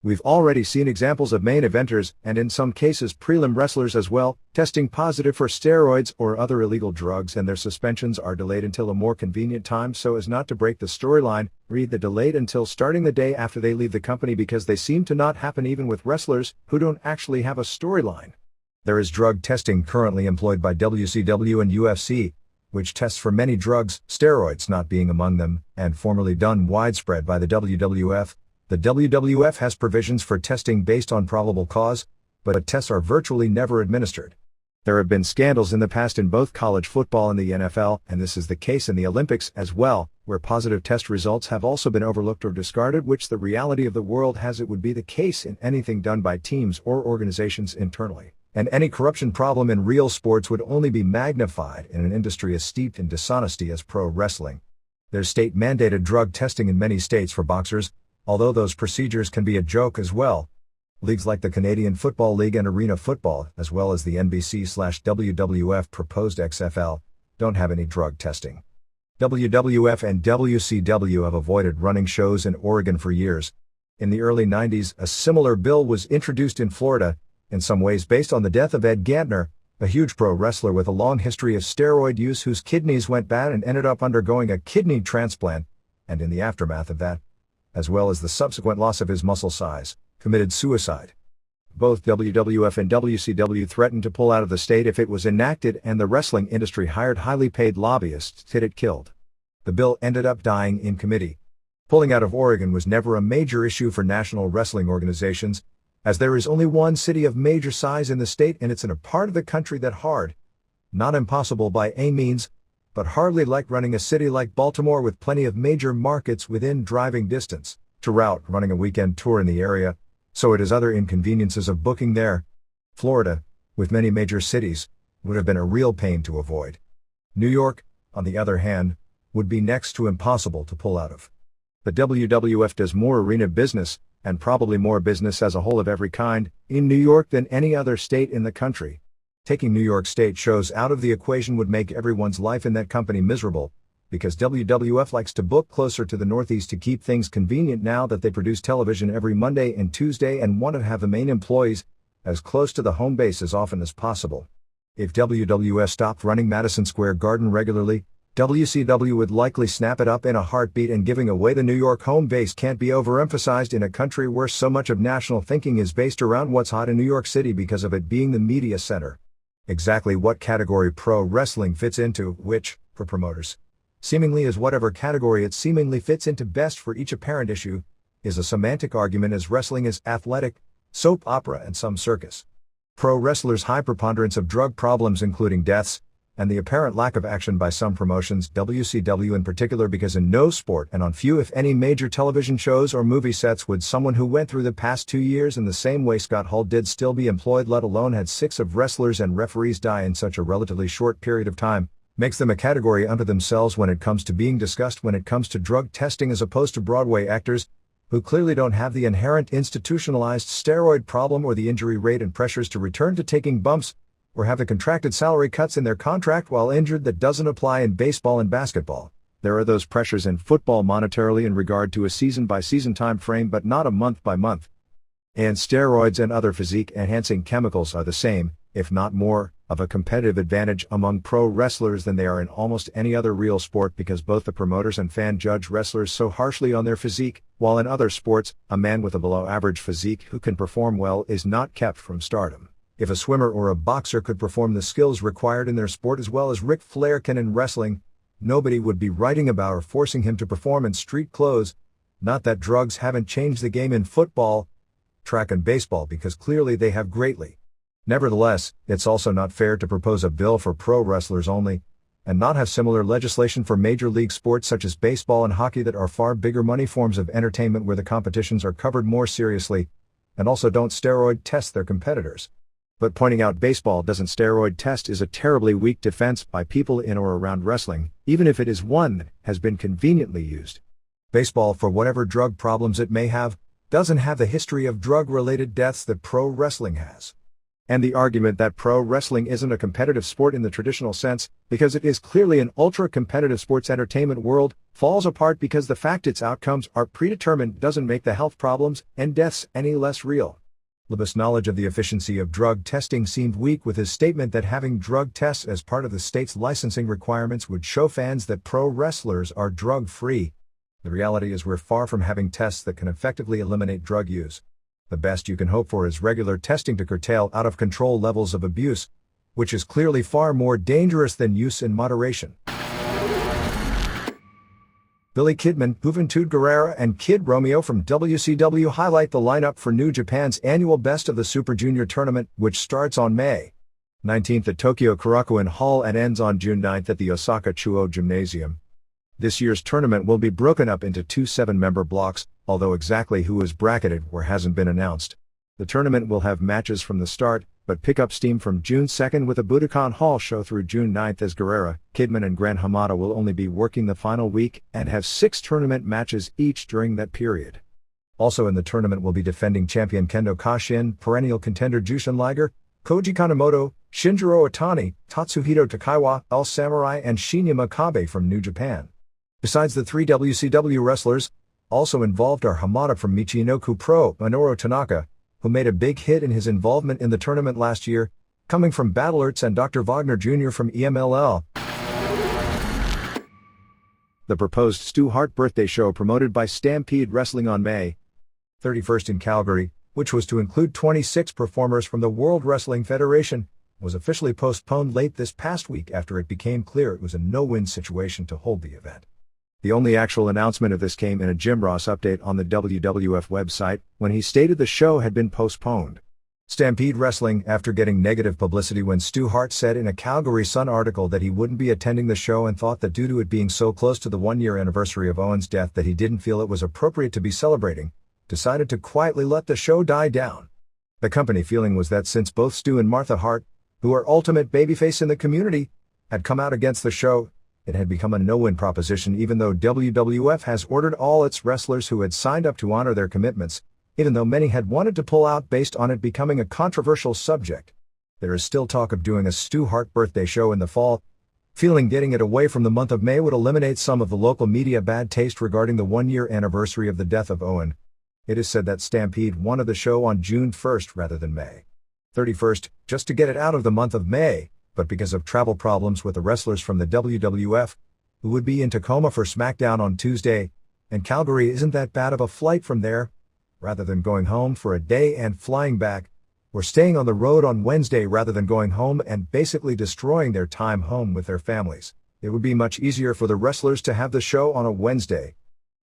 We've already seen examples of main eventers, and in some cases prelim wrestlers as well, testing positive for steroids or other illegal drugs, and their suspensions are delayed until a more convenient time so as not to break the storyline. Read the delayed until starting the day after they leave the company, because they seem to not happen even with wrestlers who don't actually have a storyline. There is drug testing currently employed by WCW and UFC, which tests for many drugs, steroids not being among them, and formerly done widespread by the WWF. The WWF has provisions for testing based on probable cause, but tests are virtually never administered. There have been scandals in the past in both college football and the NFL, and this is the case in the Olympics as well, where positive test results have also been overlooked or discarded, which the reality of the world has it would be the case in anything done by teams or organizations internally. And any corruption problem in real sports would only be magnified in an industry as steeped in dishonesty as pro wrestling. There's state-mandated drug testing in many states for boxers, although those procedures can be a joke as well. Leagues like the Canadian Football League and Arena Football, as well as the NBC/WWF proposed XFL, don't have any drug testing. WWF and WCW have avoided running shows in Oregon for years. In the early 90s, a similar bill was introduced in Florida, in some ways based on the death of Ed Gantner, a huge pro wrestler with a long history of steroid use whose kidneys went bad and ended up undergoing a kidney transplant, and in the aftermath of that, as well as the subsequent loss of his muscle size, committed suicide. Both WWF and WCW threatened to pull out of the state if it was enacted, and the wrestling industry hired highly paid lobbyists to get it killed. The bill ended up dying in committee. Pulling out of Oregon was never a major issue for national wrestling organizations, as there is only one city of major size in the state, and it's in a part of the country that hard, not impossible by any means, but hardly like running a city like Baltimore with plenty of major markets within driving distance, to route running a weekend tour in the area, so it is other inconveniences of booking there. Florida, with many major cities, would have been a real pain to avoid. New York, on the other hand, would be next to impossible to pull out of. The WWF does more arena business, and probably more business as a whole of every kind, in New York than any other state in the country. Taking New York State shows out of the equation would make everyone's life in that company miserable, because WWF likes to book closer to the Northeast to keep things convenient now that they produce television every Monday and Tuesday and want to have the main employees as close to the home base as often as possible. If WWF stopped running Madison Square Garden regularly, WCW would likely snap it up in a heartbeat, and giving away the New York home base can't be overemphasized in a country where so much of national thinking is based around what's hot in New York City because of it being the media center. Exactly what category pro wrestling fits into, which, for promoters, seemingly is whatever category it seemingly fits into best for each apparent issue, is a semantic argument, as wrestling is athletic, soap opera, and some circus. Pro wrestlers' high preponderance of drug problems, including deaths, and the apparent lack of action by some promotions, WCW in particular, because in no sport and on few if any major television shows or movie sets would someone who went through the past 2 years in the same way Scott Hall did still be employed, let alone had 6 of wrestlers and referees die in such a relatively short period of time. Makes them a category unto themselves when it comes to being discussed when it comes to drug testing, as opposed to Broadway actors, who clearly don't have the inherent institutionalized steroid problem or the injury rate and pressures to return to taking bumps, or have the contracted salary cuts in their contract while injured that doesn't apply in baseball and basketball. There are those pressures in football monetarily in regard to a season-by-season time frame, but not a month-by-month. And steroids and other physique-enhancing chemicals are the same, if not more, of a competitive advantage among pro wrestlers than they are in almost any other real sport, because both the promoters and fan judge wrestlers so harshly on their physique, while in other sports, a man with a below-average physique who can perform well is not kept from stardom. If a swimmer or a boxer could perform the skills required in their sport as well as Ric Flair can in wrestling, nobody would be writing about or forcing him to perform in street clothes. Not that drugs haven't changed the game in football, track and baseball, because clearly they have greatly. Nevertheless, it's also not fair to propose a bill for pro wrestlers only, and not have similar legislation for major league sports such as baseball and hockey that are far bigger money forms of entertainment where the competitions are covered more seriously, and also don't steroid test their competitors. But pointing out baseball doesn't steroid test is a terribly weak defense by people in or around wrestling, even if it is one that has been conveniently used. Baseball, for whatever drug problems it may have, doesn't have the history of drug-related deaths that pro wrestling has. And the argument that pro wrestling isn't a competitive sport in the traditional sense, because it is clearly an ultra-competitive sports entertainment world, falls apart because the fact its outcomes are predetermined doesn't make the health problems and deaths any less real. Libas' knowledge of the efficiency of drug testing seemed weak with his statement that having drug tests as part of the state's licensing requirements would show fans that pro wrestlers are drug-free. The reality is we're far from having tests that can effectively eliminate drug use. The best you can hope for is regular testing to curtail out-of-control levels of abuse, which is clearly far more dangerous than use in moderation. Billy Kidman, Juventud Guerrera and Kid Romeo from WCW highlight the lineup for New Japan's annual Best of the Super Junior tournament, which starts on May 19th at Tokyo Korakuen Hall and ends on June 9th at the Osaka Chuo Gymnasium. This year's tournament will be broken up into two 7-member blocks, although exactly who is bracketed or hasn't been announced. The tournament will have matches from the start, but pick up steam from June 2nd with a Budokan Hall show through June 9th as Guerrera, Kidman and Gran Hamada will only be working the final week and have 6 tournament matches each during that period. Also in the tournament will be defending champion Kendo Kashin, perennial contender Jushin Liger, Koji Kanemoto, Shinjiro Otani, Tatsuhito Takaiwa, El Samurai and Shinya Makabe from New Japan. Besides the 3 WCW wrestlers, also involved are Hamada from Michinoku Pro, Minoru Tanaka, who made a big hit in his involvement in the tournament last year, coming from Battlerts, and Dr. Wagner Jr. from EMLL. The proposed Stu Hart birthday show promoted by Stampede Wrestling on May 31st in Calgary, which was to include 26 performers from the World Wrestling Federation, was officially postponed late this past week after it became clear it was a no-win situation to hold the event. The only actual announcement of this came in a Jim Ross update on the WWF website, when he stated the show had been postponed. Stampede Wrestling, after getting negative publicity when Stu Hart said in a Calgary Sun article that he wouldn't be attending the show and thought that due to it being so close to the 1-year anniversary of Owen's death that he didn't feel it was appropriate to be celebrating, decided to quietly let the show die down. The company feeling was that since both Stu and Martha Hart, who are ultimate babyface in the community, had come out against the show, it had become a no-win proposition even though WWF has ordered all its wrestlers who had signed up to honor their commitments, even though many had wanted to pull out based on it becoming a controversial subject. There is still talk of doing a Stu Hart birthday show in the fall, feeling getting it away from the month of May would eliminate some of the local media bad taste regarding the 1-year anniversary of the death of Owen. It is said that Stampede wanted the show on June 1st rather than May 31st, just to get it out of the month of May, but because of travel problems with the wrestlers from the WWF, who would be in Tacoma for SmackDown on Tuesday, and Calgary isn't that bad of a flight from there, rather than going home for a day and flying back, or staying on the road on Wednesday rather than going home and basically destroying their time home with their families, it would be much easier for the wrestlers to have the show on a Wednesday.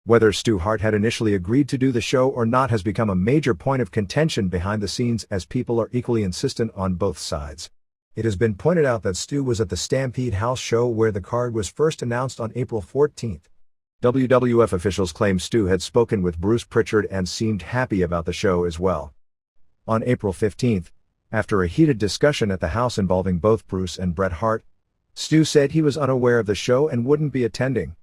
Whether Stu Hart had initially agreed to do the show or not has become a major point of contention behind the scenes as people are equally insistent on both sides. It has been pointed out that Stu was at the Stampede House show where the card was first announced on April 14th. WWF officials claim Stu had spoken with Bruce Pritchard and seemed happy about the show as well. On April 15th, after a heated discussion at the house involving both Bruce and Bret Hart, Stu said he was unaware of the show and wouldn't be attending.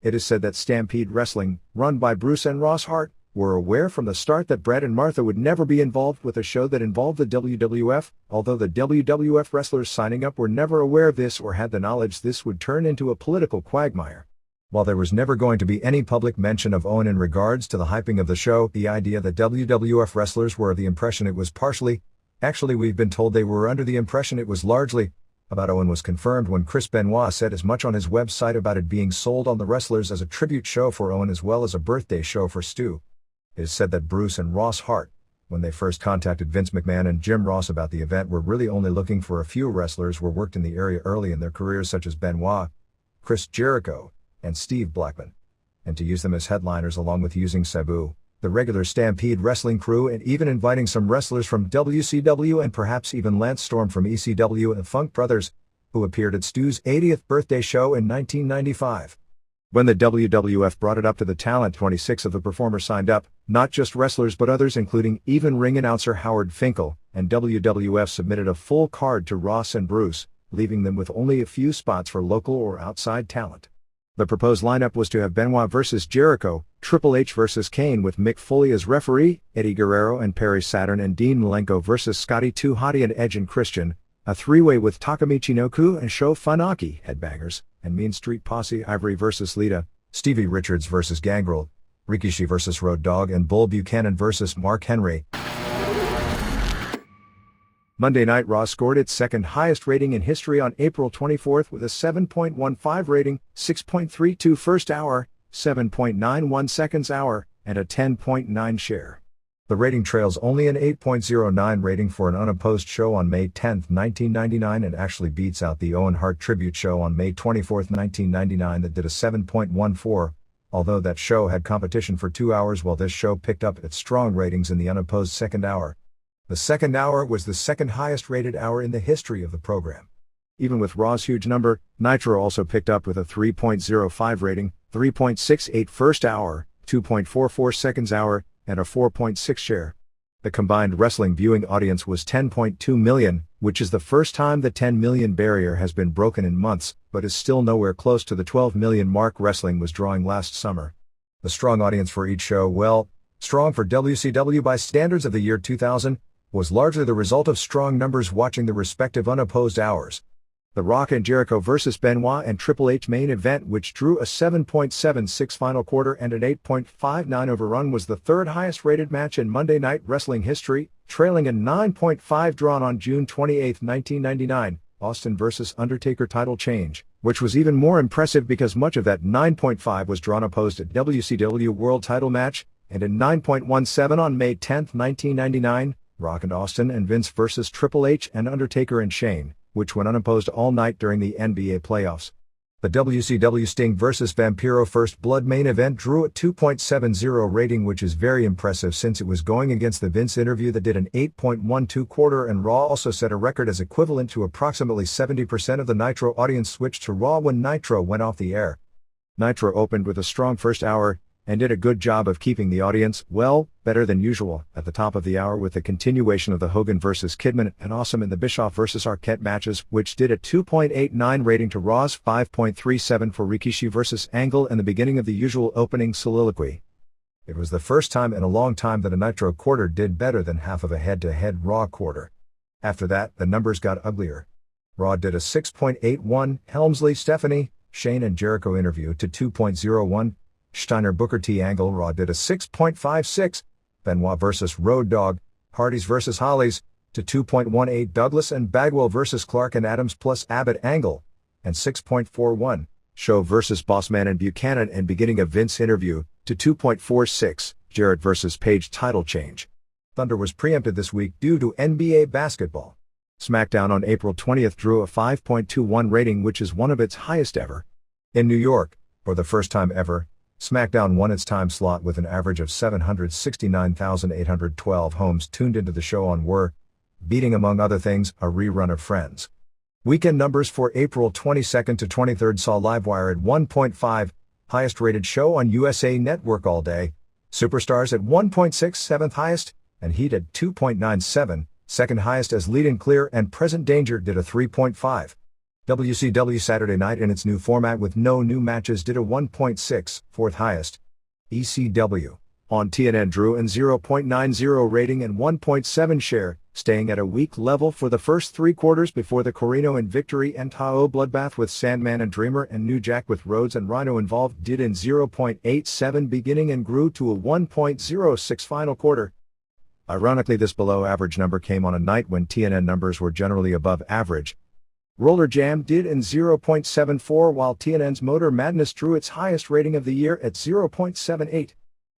It is said that Stampede Wrestling, run by Bruce and Ross Hart, were aware from the start that Bret and Martha would never be involved with a show that involved the WWF, although the WWF wrestlers signing up were never aware of this or had the knowledge this would turn into a political quagmire. While there was never going to be any public mention of Owen in regards to the hyping of the show, the idea that WWF wrestlers were of the impression it was partially, actually we've been told they were under the impression it was largely, about Owen was confirmed when Chris Benoit said as much on his website about it being sold on the wrestlers as a tribute show for Owen as well as a birthday show for Stu. It is said that Bruce and Ross Hart, when they first contacted Vince McMahon and Jim Ross about the event, were really only looking for a few wrestlers who worked in the area early in their careers such as Benoit, Chris Jericho, and Steve Blackman, and to use them as headliners along with using Sabu, the regular Stampede Wrestling crew, and even inviting some wrestlers from WCW and perhaps even Lance Storm from ECW and the Funk Brothers, who appeared at Stu's 80th birthday show in 1995. When the WWF brought it up to the talent, 26 of the performers signed up, not just wrestlers but others including even ring announcer Howard Finkel, and WWF submitted a full card to Ross and Bruce, leaving them with only a few spots for local or outside talent. The proposed lineup was to have Benoit vs. Jericho, Triple H vs. Kane with Mick Foley as referee, Eddie Guerrero and Perry Saturn and Dean Malenko vs. Scotty 2 Hottie and Edge and Christian, a three-way with Takamichi Noku and Sho Funaki, headbangers, and Mean Street Posse Ivory vs. Lita, Stevie Richards vs. Gangrel, Rikishi vs. Road Dogg and Bull Buchanan vs. Mark Henry. Monday Night Raw scored its second highest rating in history on April 24 with a 7.15 rating, 6.32 first hour, 7.91 seconds hour, and a 10.9 share. The rating trails only an 8.09 rating for an unopposed show on May 10, 1999 and actually beats out the Owen Hart tribute show on May 24, 1999 that did a 7.14, although that show had competition for 2 hours while this show picked up its strong ratings in the unopposed second hour. The second hour was the second highest rated hour in the history of the program. Even with Raw's huge number, Nitro also picked up with a 3.05 rating, 3.68 first hour, 2.44 seconds hour, and a 4.6 share. The combined wrestling viewing audience was 10.2 million, which is the first time the 10 million barrier has been broken in months, but is still nowhere close to the 12 million mark wrestling was drawing last summer. The strong audience for each show, well, strong for WCW by standards of the year 2000, was largely the result of strong numbers watching the respective unopposed hours. The Rock and Jericho vs. Benoit and Triple H main event, which drew a 7.76 final quarter and an 8.59 overrun, was the third highest rated match in Monday Night Wrestling history, trailing a 9.5 drawn on June 28, 1999, Austin vs. Undertaker title change, which was even more impressive because much of that 9.5 was drawn opposed at WCW World Title match, and in 9.17 on May 10, 1999, Rock and Austin and Vince vs. Triple H and Undertaker and Shane, which went unopposed all night during the NBA playoffs. The WCW Sting vs. Vampiro First Blood main event drew a 2.70 rating, which is very impressive since it was going against the Vince interview that did an 8.12 quarter, and Raw also set a record as equivalent to approximately 70% of the Nitro audience switched to Raw when Nitro went off the air. Nitro opened with a strong first hour, and did a good job of keeping the audience, well, better than usual, at the top of the hour with the continuation of the Hogan vs. Kidman and Awesome in the Bischoff vs. Arquette matches, which did a 2.89 rating to Raw's 5.37 for Rikishi vs. Angle and the beginning of the usual opening soliloquy. It was the first time in a long time that a Nitro quarter did better than half of a head-to-head Raw quarter. After that, the numbers got uglier. Raw did a 6.81 Helmsley Stephanie, Shane and Jericho interview to 2.01, Steiner Booker T Angle. Raw did a 6.56, Benoit vs. Road Dogg, Hardys vs. Hollies, to 2.18 Douglas and Bagwell vs. Clark and Adams plus Abbott Angle, and 6.41, Show vs. Bossman and Buchanan and beginning of Vince interview, to 2.46, Jarrett vs. Page title change. Thunder was preempted this week due to NBA basketball. SmackDown on April 20 drew a 5.21 rating, which is one of its highest ever. In New York, for the first time ever, SmackDown won its time slot with an average of 769,812 homes tuned into the show on were, beating among other things, a rerun of Friends. Weekend numbers for April 22 to 23 saw Livewire at 1.5, highest rated show on USA Network all day, Superstars at 1.6, 7th highest, and Heat at 2.97, second highest, as Lead and Clear and Present Danger did a 3.5. WCW Saturday Night in its new format with no new matches did a 1.6, fourth highest. ECW on TNN drew an 0.90 rating and 1.7 share, staying at a weak level for the first three quarters before the Corino and Victory and Tao bloodbath with Sandman and Dreamer and New Jack with Rhodes and Rhino involved did in 0.87 beginning and grew to a 1.06 final quarter. Ironically, this below average number came on a night when TNN numbers were generally above average. Roller Jam did in 0.74 while TNN's Motor Madness drew its highest rating of the year at 0.78.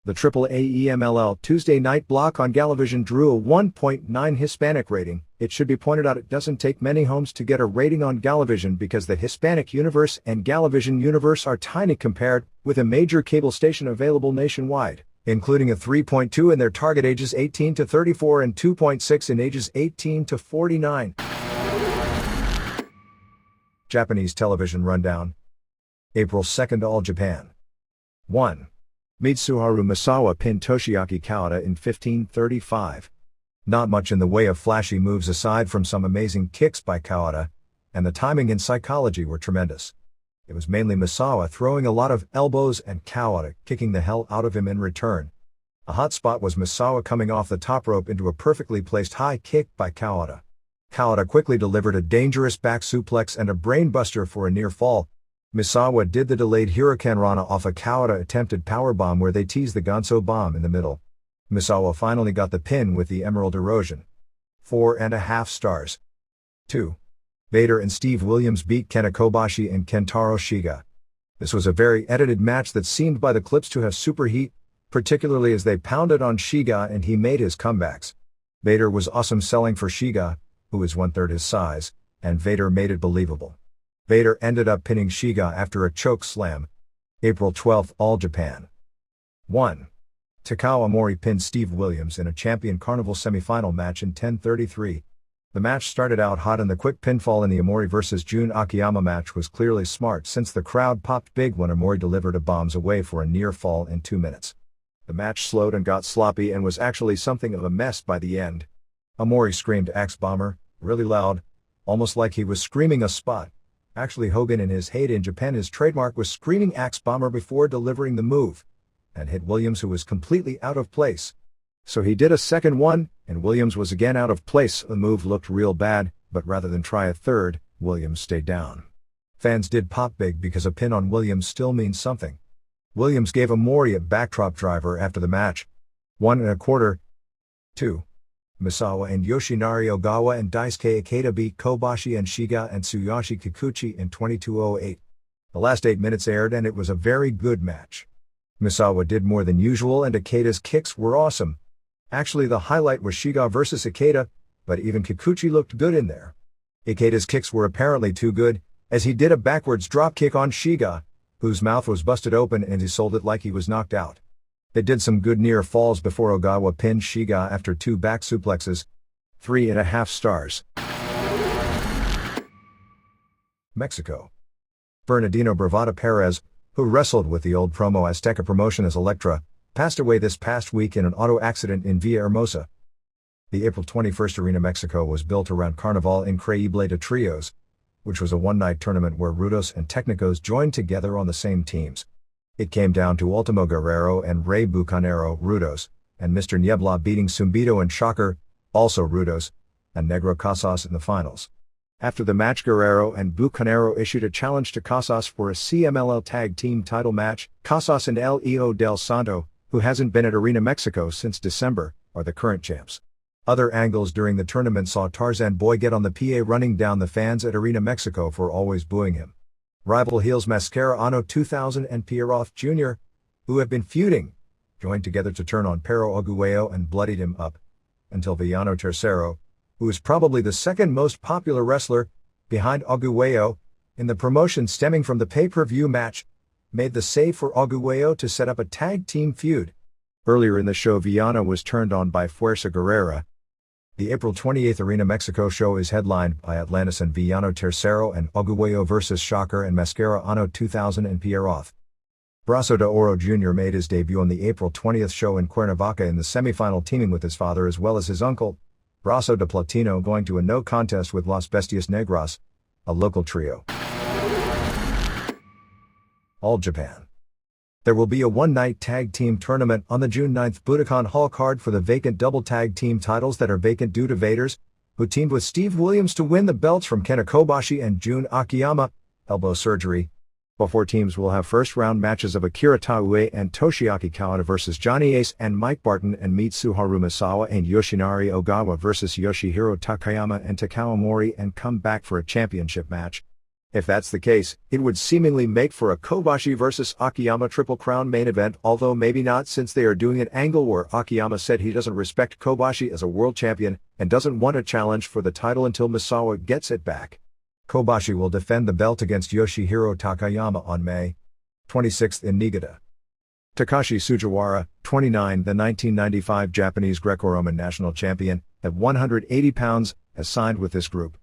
The AAA EMLL Tuesday night block on Galavision drew a 1.9 Hispanic rating. It should be pointed out it doesn't take many homes to get a rating on Galavision because the Hispanic universe and Galavision universe are tiny compared, with a major cable station available nationwide, including a 3.2 in their target ages 18 to 34 and 2.6 in ages 18 to 49. Japanese television rundown. April 2nd All Japan. 1. Mitsuharu Misawa pinned Toshiaki Kawada in 1535. Not much in the way of flashy moves aside from some amazing kicks by Kawada, and the timing and psychology were tremendous. It was mainly Misawa throwing a lot of elbows and Kawada kicking the hell out of him in return. A hot spot was Misawa coming off the top rope into a perfectly placed high kick by Kawada. Kawada quickly delivered a dangerous back suplex and a brainbuster for a near fall. Misawa did the delayed Hurricane Rana off a Kawada attempted powerbomb where they teased the Gonzo bomb in the middle. Misawa finally got the pin with the Emerald Erosion. 4.5 stars. 2. Vader and Steve Williams beat Kenta Kobashi and Kentaro Shiga. This was a very edited match that seemed by the clips to have super heat, particularly as they pounded on Shiga and he made his comebacks. Vader was awesome selling for Shiga, who is 1/3 his size, and Vader made it believable. Vader ended up pinning Shiga after a choke slam. April 12, All Japan. 1. Takao Omori pinned Steve Williams in a Champion Carnival semifinal match in 10:33. The match started out hot and the quick pinfall in the Omori vs Jun Akiyama match was clearly smart since the crowd popped big when Omori delivered a bombs away for a near fall in 2 minutes. The match slowed and got sloppy and was actually something of a mess by the end. Omori screamed Axe Bomber, really loud, almost like he was screaming a spot. Actually Hogan in his heyday in Japan his trademark was screaming Axe Bomber before delivering the move, and hit Williams who was completely out of place. So he did a second one, and Williams was again out of place. The move looked real bad, but rather than try a third, Williams stayed down. Fans did pop big because a pin on Williams still means something. Williams gave Omori a backdrop driver after the match. 1.25. 2. Misawa and Yoshinari Ogawa and Daisuke Ikeda beat Kobashi and Shiga and Tsuyoshi Kikuchi in 22:08. The last 8 minutes aired and it was a very good match. Misawa did more than usual and Ikeda's kicks were awesome. Actually the highlight was Shiga vs Ikeda, but even Kikuchi looked good in there. Ikeda's kicks were apparently too good, as he did a backwards drop kick on Shiga, whose mouth was busted open and he sold it like he was knocked out. They did some good near falls before Ogawa pinned Shiga after 2 back suplexes. 3.5 stars. Mexico. Bernardino Bravada Perez, who wrestled with the old Promo Azteca promotion as Electra, passed away this past week in an auto accident in Villahermosa. The April 21st Arena Mexico was built around Carnival Increíble de Trios, which was a one-night tournament where Rudos and Technicos joined together on the same teams. It came down to Ultimo Guerrero and Rey Bucanero, Rudos, and Mr. Niebla beating Zumbido and Shocker, also Rudos, and Negro Casas in the finals. After the match Guerrero and Bucanero issued a challenge to Casas for a CMLL Tag Team title match. Casas and Leo del Santo, who hasn't been at Arena Mexico since December, are the current champs. Other angles during the tournament saw Tarzan Boy get on the PA running down the fans at Arena Mexico for always booing him. Rival heels Mascara Ano 2000 and Pierroth Jr., who have been feuding, joined together to turn on Pero Aguayo and bloodied him up, until Villano Tercero, who is probably the second most popular wrestler, behind Aguayo, in the promotion stemming from the pay-per-view match, made the save for Aguayo to set up a tag team feud. Earlier in the show Villano was turned on by Fuerza Guerrera. The April 28th Arena Mexico show is headlined by Atlantis and Villano Tercero and Aguayo vs Shocker and Mascara Ano 2000 and Pierroth. Brazo de Oro Jr. made his debut on the April 20th show in Cuernavaca in the semifinal teaming with his father as well as his uncle, Brazo de Platino, going to a no contest with Las Bestias Negras, a local trio. All Japan. There will be a one-night tag team tournament on the June 9th Budokan Hall card for the vacant double tag team titles that are vacant due to Vaders, who teamed with Steve Williams to win the belts from Kenta Kobashi and Jun Akiyama, elbow surgery. All 4 teams will have first-round matches of Akira Taue and Toshiaki Kawada vs Johnny Ace and Mike Barton and Mitsuharu Misawa and Yoshinari Ogawa vs Yoshihiro Takayama and Takao Omori and come back for a championship match. If that's the case, it would seemingly make for a Kobashi vs Akiyama Triple Crown main event, although maybe not since they are doing an angle where Akiyama said he doesn't respect Kobashi as a world champion and doesn't want a challenge for the title until Misawa gets it back. Kobashi will defend the belt against Yoshihiro Takayama on May 26th in Niigata. Takashi Sugiwara, 29, the 1995 Japanese Greco-Roman national champion, at 180 pounds, has signed with this group.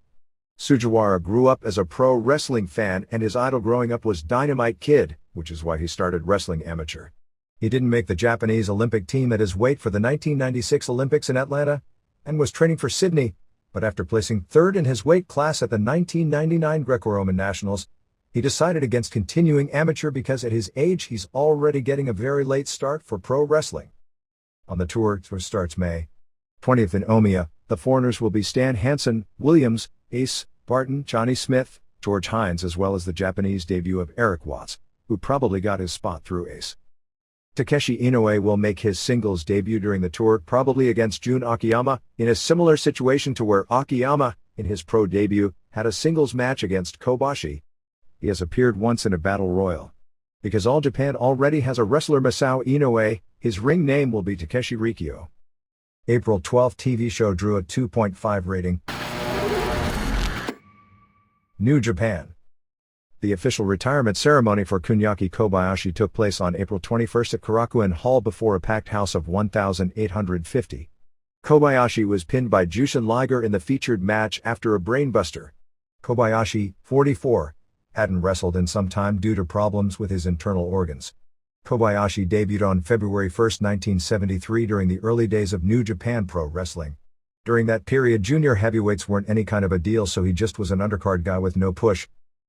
Sugiwara grew up as a pro wrestling fan and his idol growing up was Dynamite Kid, which is why he started wrestling amateur. He didn't make the Japanese Olympic team at his weight for the 1996 Olympics in Atlanta, and was training for Sydney, but after placing 3rd in his weight class at the 1999 Greco-Roman Nationals, He decided against continuing amateur because at his age he's already getting a very late start for pro wrestling. On the tour, which starts May 20th in Omiya, the foreigners will be Stan Hansen, Williams, Ace, Barton, Johnny Smith, George Hines, as well as the Japanese debut of Eric Watts, who probably got his spot through Ace. Takeshi Inoue will make his singles debut during the tour, probably against Jun Akiyama, in a similar situation to where Akiyama, in his pro debut, had a singles match against Kobashi. He has appeared once in a battle royal. Because All Japan already has a wrestler, Masao Inoue, his ring name will be Takeshi Rikyo. April 12 TV show drew a 2.5 rating. New Japan. The official retirement ceremony for Kunyaki Kobayashi took place on April 21 at Korakuen Hall before a packed house of 1,850. Kobayashi was pinned by Jushin Liger in the featured match after a brainbuster. Kobayashi, 44, hadn't wrestled in some time due to problems with his internal organs. Kobayashi debuted on February 1, 1973 during the early days of New Japan Pro Wrestling. During that period, junior heavyweights weren't any kind of a deal, so he just was an undercard guy with no push.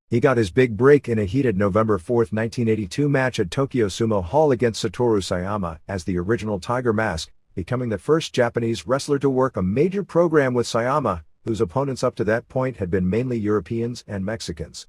He got his big break in a heated November 4, 1982 match at Tokyo Sumo Hall against Satoru Sayama as the original Tiger Mask, becoming the first Japanese wrestler to work a major program with Sayama, whose opponents up to that point had been mainly Europeans and Mexicans.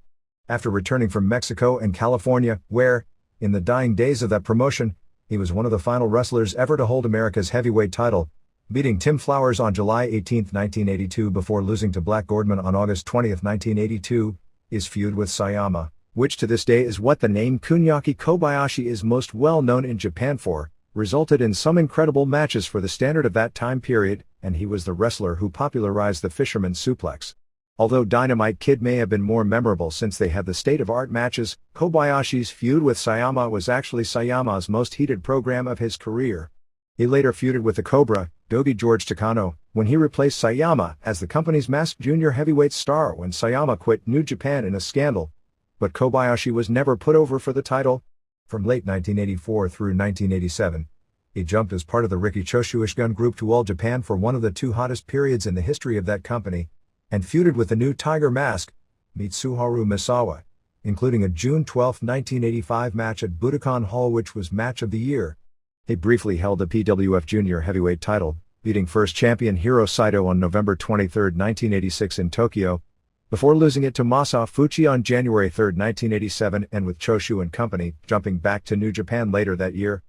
After returning from Mexico and California, where, in the dying days of that promotion, he was one of the final wrestlers ever to hold America's heavyweight title, beating Tim Flowers on July 18, 1982 before losing to Black Gordman on August 20, 1982, his feud with Sayama, which to this day is what the name Kunyaki Kobayashi is most well known in Japan for, resulted in some incredible matches for the standard of that time period, and he was the wrestler who popularized the fisherman suplex. Although Dynamite Kid may have been more memorable since they had the state-of-art matches, Kobayashi's feud with Sayama was actually Sayama's most heated program of his career. He later feuded with the Cobra, Dogi George Takano, when he replaced Sayama as the company's masked junior heavyweight star when Sayama quit New Japan in a scandal. But Kobayashi was never put over for the title. From late 1984 through 1987, he jumped as part of the Riki Choshu Gun group to All Japan for one of the two hottest periods in the history of that company, and feuded with the new Tiger Mask, Mitsuharu Misawa, including a June 12, 1985 match at Budokan Hall, which was Match of the Year. He briefly held the PWF Junior Heavyweight title, beating first champion Hiro Saito on November 23, 1986 in Tokyo, before losing it to Masa Fuchi on January 3, 1987 and with Choshu and Company, jumping back to New Japan later that year.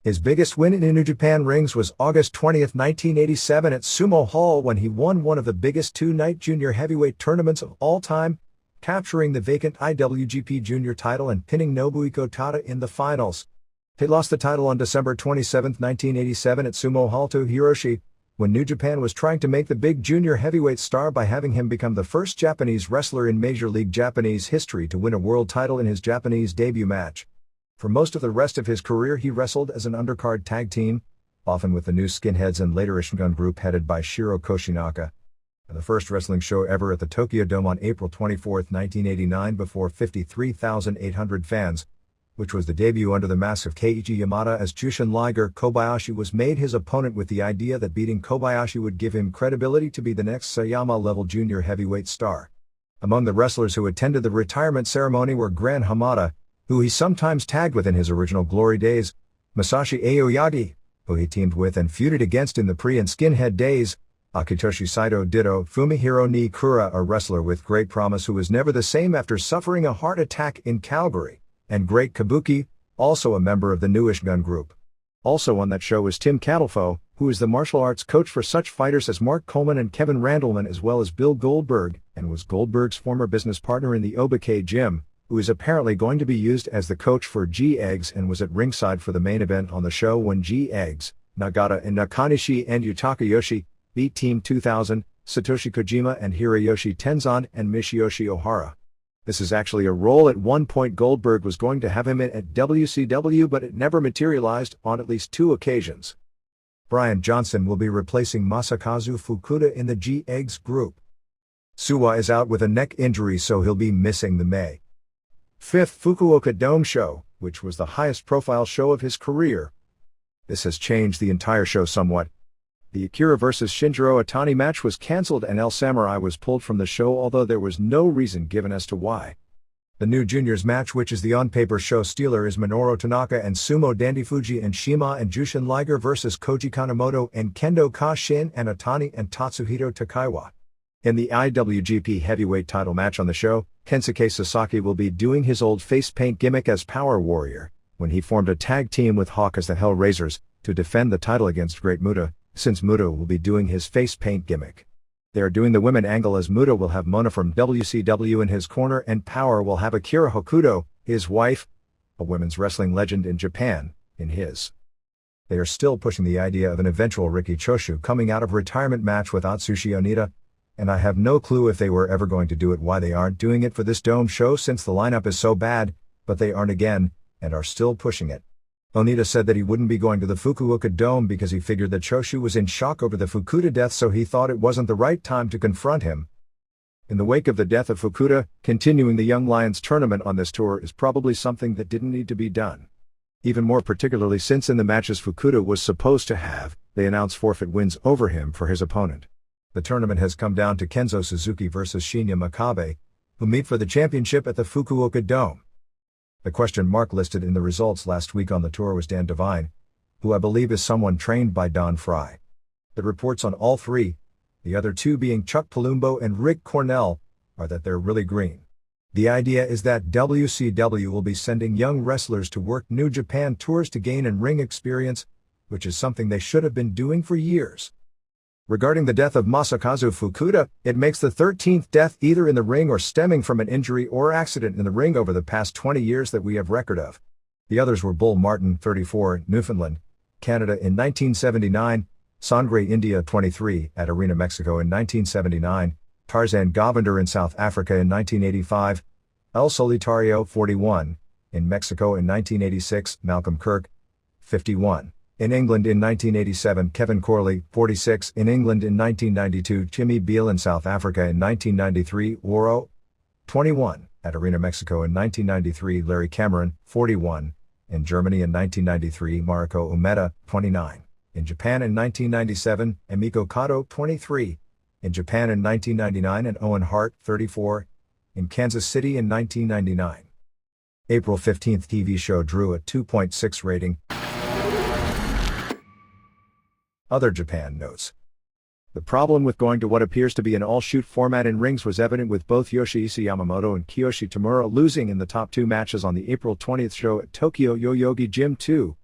His biggest win in New Japan rings was August 20, 1987 at Sumo Hall when he won one of the biggest two-night junior heavyweight tournaments of all time, capturing the vacant IWGP Junior title and pinning Nobuhiko Tada in the finals. He lost the title on December 27, 1987 at Sumo Hall to Hiroshi, when New Japan was trying to make the big junior heavyweight star by having him become the first Japanese wrestler in Major League Japanese history to win a world title in his Japanese debut match. For most of the rest of his career he wrestled as an undercard tag team, often with the new Skinheads and later Ishingun group headed by Shiro Koshinaka. And the first wrestling show ever at the Tokyo Dome on April 24, 1989 before 53,800 fans, which was the debut under the mask of Keiichi Yamada as Jushin Liger. Kobayashi was made his opponent with the idea that beating Kobayashi would give him credibility to be the next Sayama-level junior heavyweight star. Among the wrestlers who attended the retirement ceremony were Gran Hamada, who he sometimes tagged with in his original glory days, Masashi Aoyagi, who he teamed with and feuded against in the pre- and skinhead days, Akitoshi Saito ditto, Fumihiro Nikura, a wrestler with great promise who was never the same after suffering a heart attack in Calgary, and Great Kabuki, also a member of the new Ishingun group. Also on that show was Tim Catalfo, who is the martial arts coach for such fighters as Mark Coleman and Kevin Randleman, as well as Bill Goldberg, and was Goldberg's former business partner in the Obake gym, who is apparently going to be used as the coach for G-Eggs and was at ringside for the main event on the show when G-Eggs, Nagata and Nakanishi and Yutaka Yoshi, beat Team 2000, Satoshi Kojima and Hiroyoshi Tenzan and Michiyoshi Ohara. This is actually a role at one point Goldberg was going to have him in at WCW, but it never materialized on at least two occasions. Brian Johnson will be replacing Masakazu Fukuda in the G-Eggs group. Suwa is out with a neck injury, so he'll be missing the May 5th Fukuoka Dome show, which was the highest profile show of his career. This has changed the entire show somewhat. The Akira vs. Shinjiro Otani match was cancelled and El Samurai was pulled from the show, although there was no reason given as to why. The new juniors match, which is the on-paper show stealer, is Minoru Tanaka and Sumo Dandifuji and Shima and Jushin Liger versus Koji Kanemoto and Kendo Kashin and Otani and Tatsuhito Takaiwa. In the IWGP Heavyweight title match on the show, Kensuke Sasaki will be doing his old face paint gimmick as Power Warrior, when he formed a tag team with Hawk as the Hellraisers, to defend the title against Great Muta, since Muta will be doing his face paint gimmick. They are doing the women angle as Muta will have Mona from WCW in his corner and Power will have Akira Hokuto, his wife, a women's wrestling legend in Japan, in his. They are still pushing the idea of an eventual Riki Choshu coming out of retirement match with Atsushi Onita, and I have no clue if they were ever going to do it, why they aren't doing it for this Dome show since the lineup is so bad, but they aren't again, and are still pushing it. Onita said that he wouldn't be going to the Fukuoka Dome because he figured that Choshu was in shock over the Fukuda death, so he thought it wasn't the right time to confront him. In the wake of the death of Fukuda, continuing the Young Lions tournament on this tour is probably something that didn't need to be done. Even more particularly since in the matches Fukuda was supposed to have, they announced forfeit wins over him for his opponent. The tournament has come down to Kenzo Suzuki versus Shinya Makabe, who meet for the championship at the Fukuoka Dome. The question mark listed in the results last week on the tour was Dan Devine, who I believe is someone trained by Don Fry. The reports on all three, the other two being Chuck Palumbo and Rick Cornell, are that they're really green. The idea is that WCW will be sending young wrestlers to work New Japan tours to gain in-ring experience, which is something they should have been doing for years. Regarding the death of Masakazu Fukuda, it makes the 13th death either in the ring or stemming from an injury or accident in the ring over the past 20 years that we have record of. The others were Bull Martin, 34, Newfoundland, Canada in 1979, Sangre India, 23, at Arena Mexico in 1979, Tarzan Govinder in South Africa in 1985, El Solitario, 41, in Mexico in 1986, Malcolm Kirk, 51. In England in 1987, Kevin Corley, 46, in England in 1992, Jimmy Beale in South Africa in 1993, Waro, 21, at Arena Mexico in 1993, Larry Cameron, 41, in Germany in 1993, Mariko Umeda, 29, in Japan in 1997, Emiko Kato, 23, in Japan in 1999, and Owen Hart, 34, in Kansas City in 1999. April 15th TV show drew a 2.6 rating. Other Japan notes. The problem with going to what appears to be an all-shoot format in rings was evident with both Yoshihisa Yamamoto and Kiyoshi Tamura losing in the top two matches on the April 20th show at Tokyo Yoyogi Gym 2.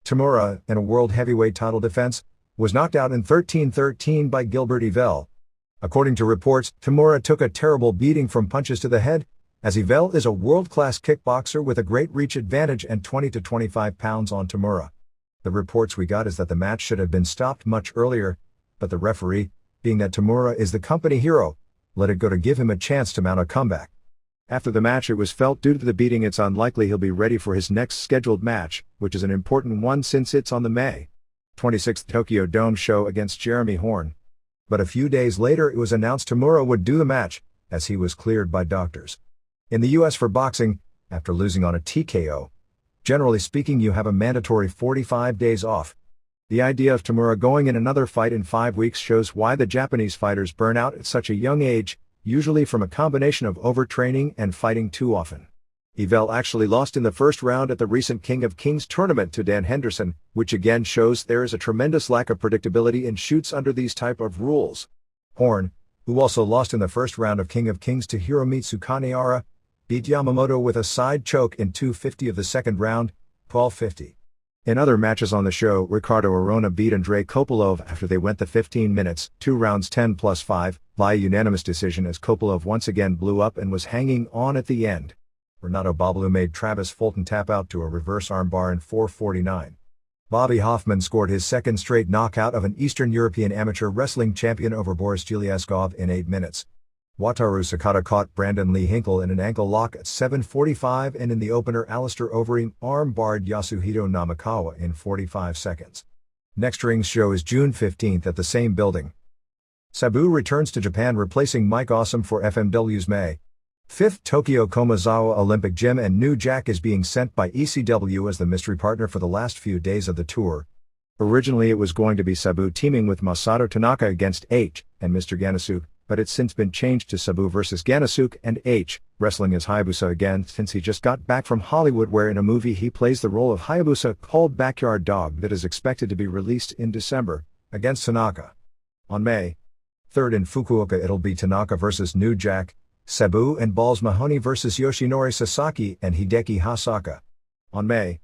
Tamura, in a world heavyweight title defense, was knocked out in 13-13 by Gilbert Yvel. According to reports, Tamura took a terrible beating from punches to the head, as Yvel is a world-class kickboxer with a great reach advantage and 20 to 25 pounds on Tamura. The reports we got is that the match should have been stopped much earlier, but the referee, being that Tamura is the company hero, let it go to give him a chance to mount a comeback. After the match, it was felt due to the beating it's unlikely he'll be ready for his next scheduled match, which is an important one since it's on the May 26th Tokyo Dome show against Jeremy Horn. But a few days later it was announced Tamura would do the match, as he was cleared by doctors. In the US for boxing, after losing on a TKO, generally speaking you have a mandatory 45 days off. The idea of Tamura going in another fight in 5 weeks shows why the Japanese fighters burn out at such a young age, usually from a combination of overtraining and fighting too often. Yvel actually lost in the first round at the recent King of Kings tournament to Dan Henderson, which again shows there is a tremendous lack of predictability in shoots under these type of rules. Horn, who also lost in the first round of King of Kings to Hiromitsu Kanehara, beat Yamamoto with a side choke in 2:50 of the second round, 12:50. In other matches on the show, Ricardo Arona beat Andrei Kopylov after they went the 15 minutes, 2 rounds 10+5, via unanimous decision as Kopylov once again blew up and was hanging on at the end. Renato Babalu made Travis Fulton tap out to a reverse armbar in 4:49. Bobby Hoffman scored his second straight knockout of an Eastern European amateur wrestling champion over Boris Gilyaskov in 8 minutes. Wataru Sakata caught Brandon Lee Hinkle in an ankle lock at 7:45, and in the opener Alistair Overeem arm-barred Yasuhito Namikawa in 45 seconds. Next ring's show is June 15th at the same building. Sabu returns to Japan replacing Mike Awesome for FMW's May 5th Tokyo Komazawa Olympic Gym, and New Jack is being sent by ECW as the mystery partner for the last few days of the tour. Originally it was going to be Sabu teaming with Masato Tanaka against H and Mr. Ganasuke, but it's since been changed to Sabu vs. Ganasuke and H, Wrestling as Hayabusa again since he just got back from Hollywood, where in a movie he plays the role of Hayabusa called Backyard Dog that is expected to be released in December, against Tanaka. On May 3rd in Fukuoka it'll be Tanaka vs New Jack, Sabu and Balls Mahoney vs Yoshinori Sasaki and Hideki Hasaka. On May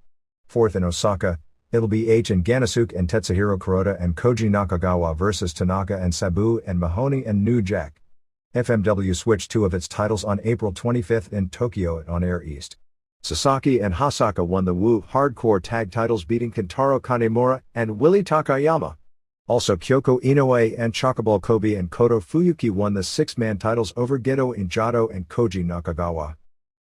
4th in Osaka, it'll be H and Ganasuke and Tetsuhiro Kuroda and Koji Nakagawa vs Tanaka and Sabu and Mahoney and New Jack. FMW switched 2 of its titles on April 25th in Tokyo at On Air East. Sasaki and Hasaka won the Wu Hardcore Tag titles, beating Kentaro Kanemura and Willie Takayama. Also Kyoko Inoue and Chocobo Kobe and Koto Fuyuki won the 6-man titles over Gedo Injado and Koji Nakagawa.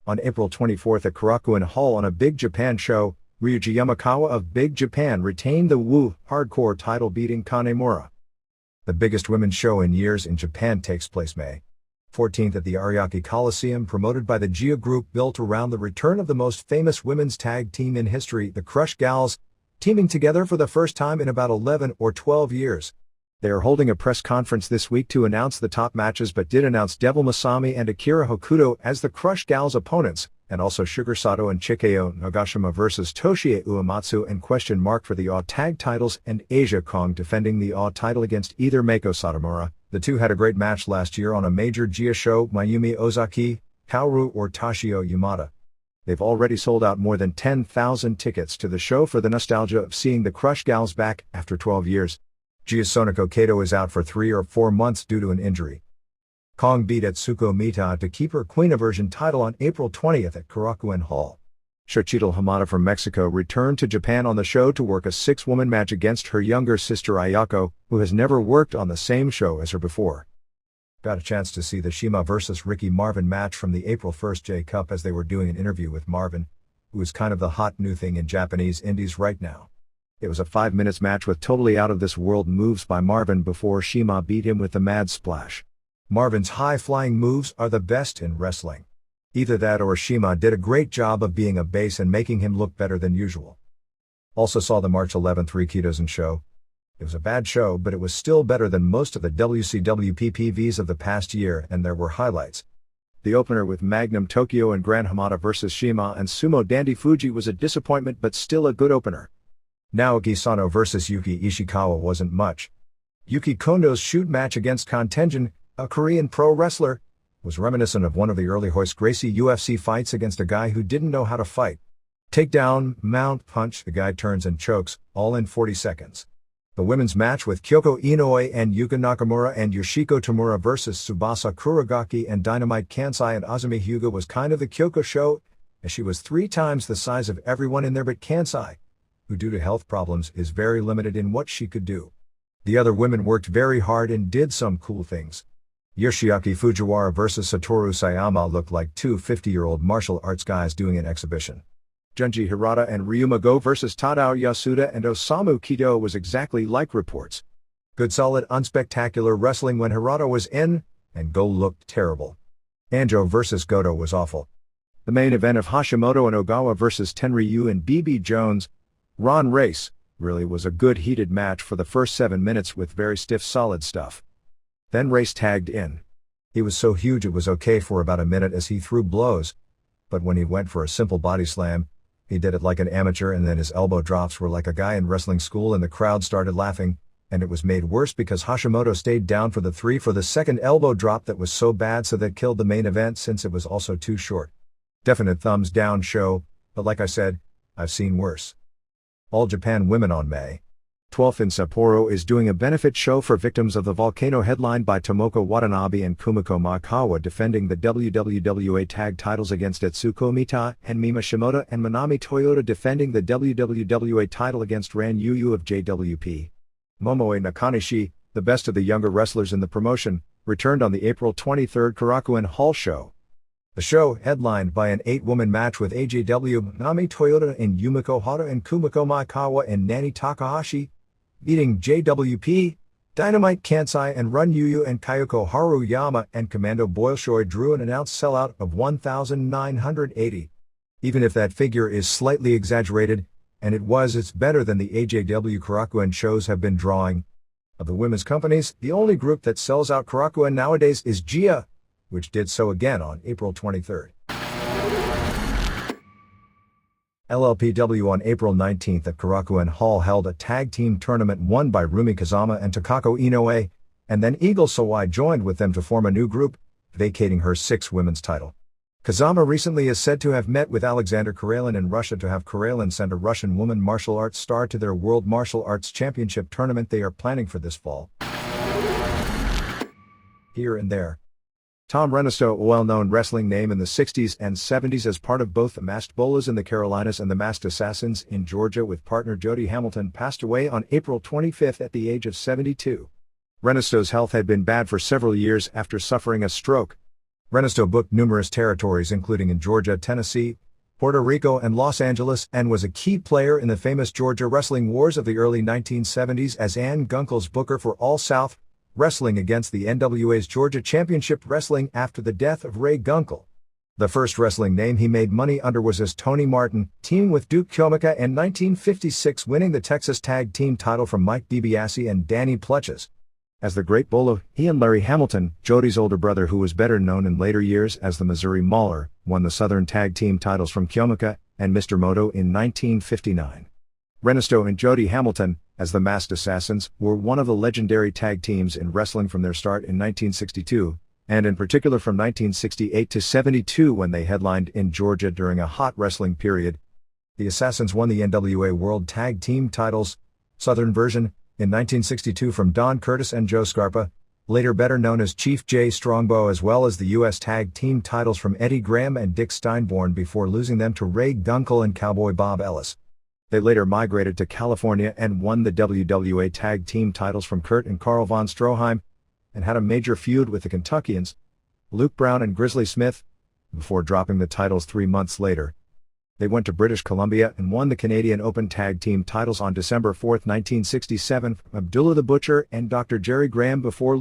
On April 24th at Korakuen Hall on a Big Japan show, Ryuji Yamakawa of Big Japan retained the Wu Hardcore title, beating Kanemura. The biggest women's show in years in Japan takes place May 14th at the Ariake Coliseum, promoted by the Gia Group, built around the return of the most famous women's tag team in history, the Crush Gals, teaming together for the first time in about 11 or 12 years. They are holding a press conference this week to announce the top matches, but did announce Devil Masami and Akira Hokuto as the Crush Gals' opponents, and also Sugar Sato and Chikeo Nagashima vs Toshie Uematsu, and question mark for the AW tag titles, and Asia Kong defending the AW title against either Meiko Satomura. The two had a great match last year on a major Gia show, Mayumi Ozaki, Kaoru or Tashio Yamada. They've already sold out more than 10,000 tickets to the show for the nostalgia of seeing the Crush Gals back after 12 years. Gia's Sonoko Kato is out for 3 or 4 months due to an injury. Kong beat Atsuko Mita to keep her Queen Aversion title on April 20th at Korakuen Hall. Xochitl Hamada from Mexico returned to Japan on the show to work a 6-woman match against her younger sister Ayako, who has never worked on the same show as her before. Got a chance to see the Shima vs Ricky Marvin match from the April 1st J Cup as they were doing an interview with Marvin, who is kind of the hot new thing in Japanese indies right now. It was a 5-minute match with totally out of this world moves by Marvin before Shima beat him with the Mad Splash. Marvin's high-flying moves are the best in wrestling. Either that or Shima did a great job of being a base and making him look better than usual. Also saw the March 11th Rikidozen show. It was a bad show, but it was still better than most of the WCW PPVs of the past year, and there were highlights. The opener with Magnum Tokyo and Gran Hamada vs Shima and Sumo Dandy Fuji was a disappointment, but still a good opener. Naoki Sano vs Yuki Ishikawa wasn't much. Yuki Kondo's shoot match against Kontenjin, a Korean pro wrestler, was reminiscent of one of the early Hoist Gracie UFC fights against a guy who didn't know how to fight. Takedown, mount, punch, the guy turns and chokes, all in 40 seconds. The women's match with Kyoko Inoue and Yuka Nakamura and Yoshiko Tamura vs Tsubasa Kurogaki and Dynamite Kansai and Azumi Hyuga was kind of the Kyoko show, as she was 3 times the size of everyone in there but Kansai, who due to health problems is very limited in what she could do. The other women worked very hard and did some cool things. Yoshiaki Fujiwara vs Satoru Sayama looked like 2 50-year-old martial arts guys doing an exhibition. Junji Hirata and Ryuma Go vs Tadao Yasuda and Osamu Kido was exactly like reports. Good solid unspectacular wrestling when Hirata was in, and Go looked terrible. Anjo vs Goto was awful. The main event of Hashimoto and Ogawa vs Tenryu and BB Jones, Ron Race, really was a good heated match for the first 7 minutes with very stiff solid stuff. Then Race tagged in. He was so huge it was okay for about a minute as he threw blows, but when he went for a simple body slam, he did it like an amateur, and then his elbow drops were like a guy in wrestling school, and the crowd started laughing, and it was made worse because Hashimoto stayed down for the 3 for the second elbow drop that was so bad so that killed the main event since it was also too short. Definite thumbs down show, but like I said, I've seen worse. All Japan Women on May 12th in Sapporo is doing a benefit show for victims of the volcano, headlined by Tomoko Watanabe and Kumiko Makawa defending the WWWA tag titles against Atsuko Mita and Mima Shimoda, and Manami Toyota defending the WWWA title against Ran Yu of JWP. Momoe Nakanishi, the best of the younger wrestlers in the promotion, returned on the April 23rd Korakuen Hall show. The show, headlined by an 8-woman match with AJW, Manami Toyota and Yumiko Hara and Kumiko Maekawa and Nani Takahashi, beating JWP, Dynamite Kansai and Run Yu and Kayoko Haruyama, and Commando Bolshoi drew an announced sellout of 1,980. Even if that figure is slightly exaggerated, and it's better than the AJW Korakuen shows have been drawing. Of the women's companies, the only group that sells out Korakuen nowadays is Gia, which did so again on April 23. LLPW on April 19 at Korakuen Hall held a tag team tournament won by Rumi Kazama and Takako Inoue, and then Eagle Sawai joined with them to form a new group, vacating her sixth women's title. Kazama recently is said to have met with Alexander Karelin in Russia to have Karelin send a Russian woman martial arts star to their World Martial Arts Championship tournament they are planning for this fall. Here and there. Tom Renisto, a well-known wrestling name in the 60s and 70s as part of both the Masked Bolas in the Carolinas and the Masked Assassins in Georgia with partner Jody Hamilton, passed away on April 25 at the age of 72. Renisto's health had been bad for several years after suffering a stroke. Renisto booked numerous territories including in Georgia, Tennessee, Puerto Rico and Los Angeles, and was a key player in the famous Georgia wrestling wars of the early 1970s as Ann Gunkel's booker for All South Wrestling against the NWA's Georgia Championship Wrestling after the death of Ray Gunkel. The first wrestling name he made money under was as Tony Martin, teaming with Duke Kyomika in 1956, winning the Texas Tag Team title from Mike DiBiase and Danny Pletches. As the Great Bolo, he and Larry Hamilton, Jody's older brother who was better known in later years as the Missouri Mauler, won the Southern Tag Team titles from Kyomika and Mr. Moto in 1959. Renisto and Jody Hamilton, as the Masked Assassins, were one of the legendary tag teams in wrestling from their start in 1962, and in particular from 1968 to 72 when they headlined in Georgia during a hot wrestling period. The Assassins won the NWA World Tag Team titles, Southern version, in 1962 from Don Curtis and Joe Scarpa, later better known as Chief Jay Strongbow, as well as the U.S. Tag Team titles from Eddie Graham and Dick Steinborn before losing them to Ray Gunkel and Cowboy Bob Ellis. They later migrated to California and won the WWA Tag Team titles from Kurt and Carl von Stroheim, and had a major feud with the Kentuckians, Luke Brown and Grizzly Smith, before dropping the titles 3 months later. They went to British Columbia and won the Canadian Open Tag Team titles on December 4, 1967 from Abdullah the Butcher and Dr. Jerry Graham before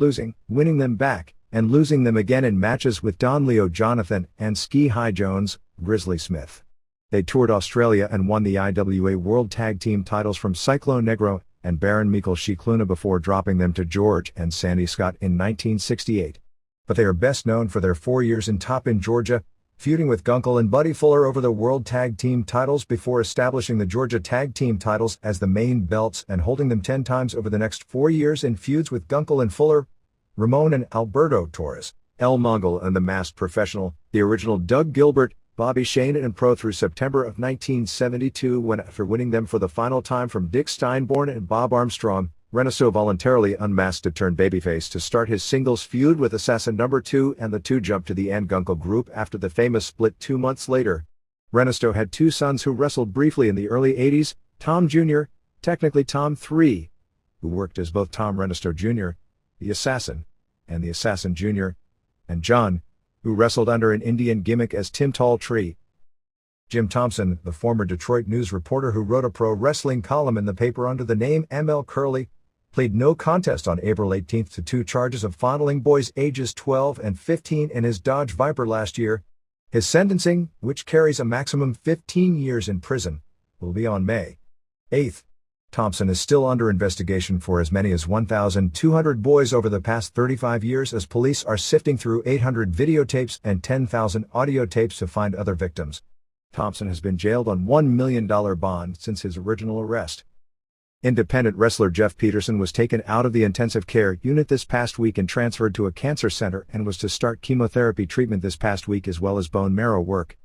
winning them back, and losing them again in matches with Don Leo Jonathan and Ski High Jones, Grizzly Smith. They toured Australia and won the IWA World Tag Team titles from Cyclone Negro and Baron Mikkel Shikluna before dropping them to George and Sandy Scott in 1968. But they are best known for their 4 years in top in Georgia, feuding with Gunkel and Buddy Fuller over the World Tag Team titles before establishing the Georgia Tag Team titles as the main belts and holding them 10 times over the next 4 years in feuds with Gunkel and Fuller, Ramon and Alberto Torres, El Mongol and the Masked Professional, the original Doug Gilbert, Bobby Shane and Pro through September of 1972 when, after winning them for the final time from Dick Steinborn and Bob Armstrong, Renisto voluntarily unmasked to turn babyface to start his singles feud with Assassin No. 2, and the two jumped to the Ann Gunkel group after the famous split 2 months later. Renisto had 2 sons who wrestled briefly in the early 80s, Tom Jr., technically Tom III, who worked as both Tom Renisto Jr., the Assassin, and the Assassin Jr., and John, who wrestled under an Indian gimmick as Tim Tall Tree. Jim Thompson, the former Detroit News reporter who wrote a pro wrestling column in the paper under the name M.L. Curley, pleaded no contest on April 18 to 2 charges of fondling boys ages 12 and 15 in his Dodge Viper last year. His sentencing, which carries a maximum 15 years in prison, will be on May 8. Thompson is still under investigation for as many as 1,200 boys over the past 35 years as police are sifting through 800 videotapes and 10,000 audio tapes to find other victims. Thompson has been jailed on $1 million bond since his original arrest. Independent wrestler Jeff Peterson was taken out of the intensive care unit this past week and transferred to a cancer center and was to start chemotherapy treatment this past week as well as bone marrow work.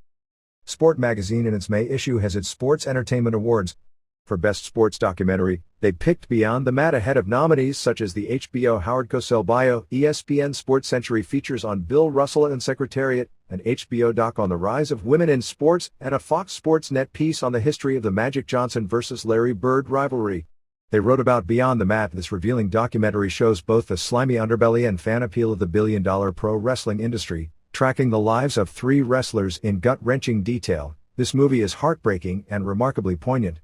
Sport magazine in its May issue has its Sports Entertainment Awards. For Best Sports Documentary, they picked Beyond the Mat ahead of nominees such as the HBO Howard Cosell bio, ESPN Sports Century features on Bill Russell and Secretariat, an HBO doc on the rise of women in sports, and a Fox Sports Net piece on the history of the Magic Johnson vs. Larry Bird rivalry. They wrote about Beyond the Mat. This revealing documentary shows both the slimy underbelly and fan appeal of the billion-dollar pro wrestling industry, tracking the lives of 3 wrestlers in gut-wrenching detail. This movie is heartbreaking and remarkably poignant.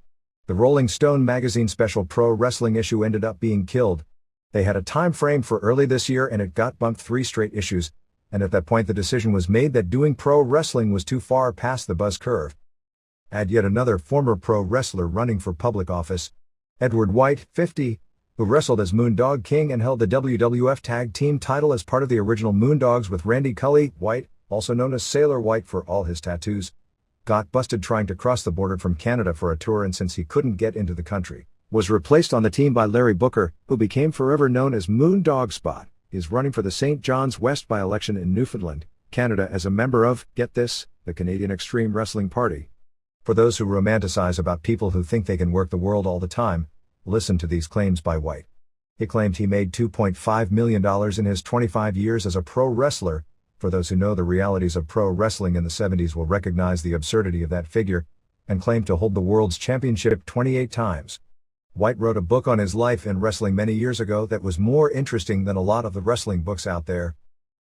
The Rolling Stone magazine special pro wrestling issue ended up being killed. They had a time frame for early this year and it got bumped 3 straight issues, and at that point the decision was made that doing pro wrestling was too far past the buzz curve. Add yet another former pro wrestler running for public office. Edward White, 50, who wrestled as Moondog King and held the WWF Tag Team title as part of the original Moondogs with Randy Cully. White, also known as Sailor White for all his tattoos, got busted trying to cross the border from Canada for a tour, and since he couldn't get into the country, was replaced on the team by Larry Booker, who became forever known as Moondog Spot. He is running for the St. John's West by-election in Newfoundland, Canada as a member of, get this, the Canadian Extreme Wrestling Party. For those who romanticize about people who think they can work the world all the time, listen to these claims by White. He claimed he made $2.5 million in his 25 years as a pro wrestler. For those who know the realities of pro wrestling in the 70s will recognize the absurdity of that figure, and claimed to hold the world's championship 28 times. White wrote a book on his life in wrestling many years ago that was more interesting than a lot of the wrestling books out there.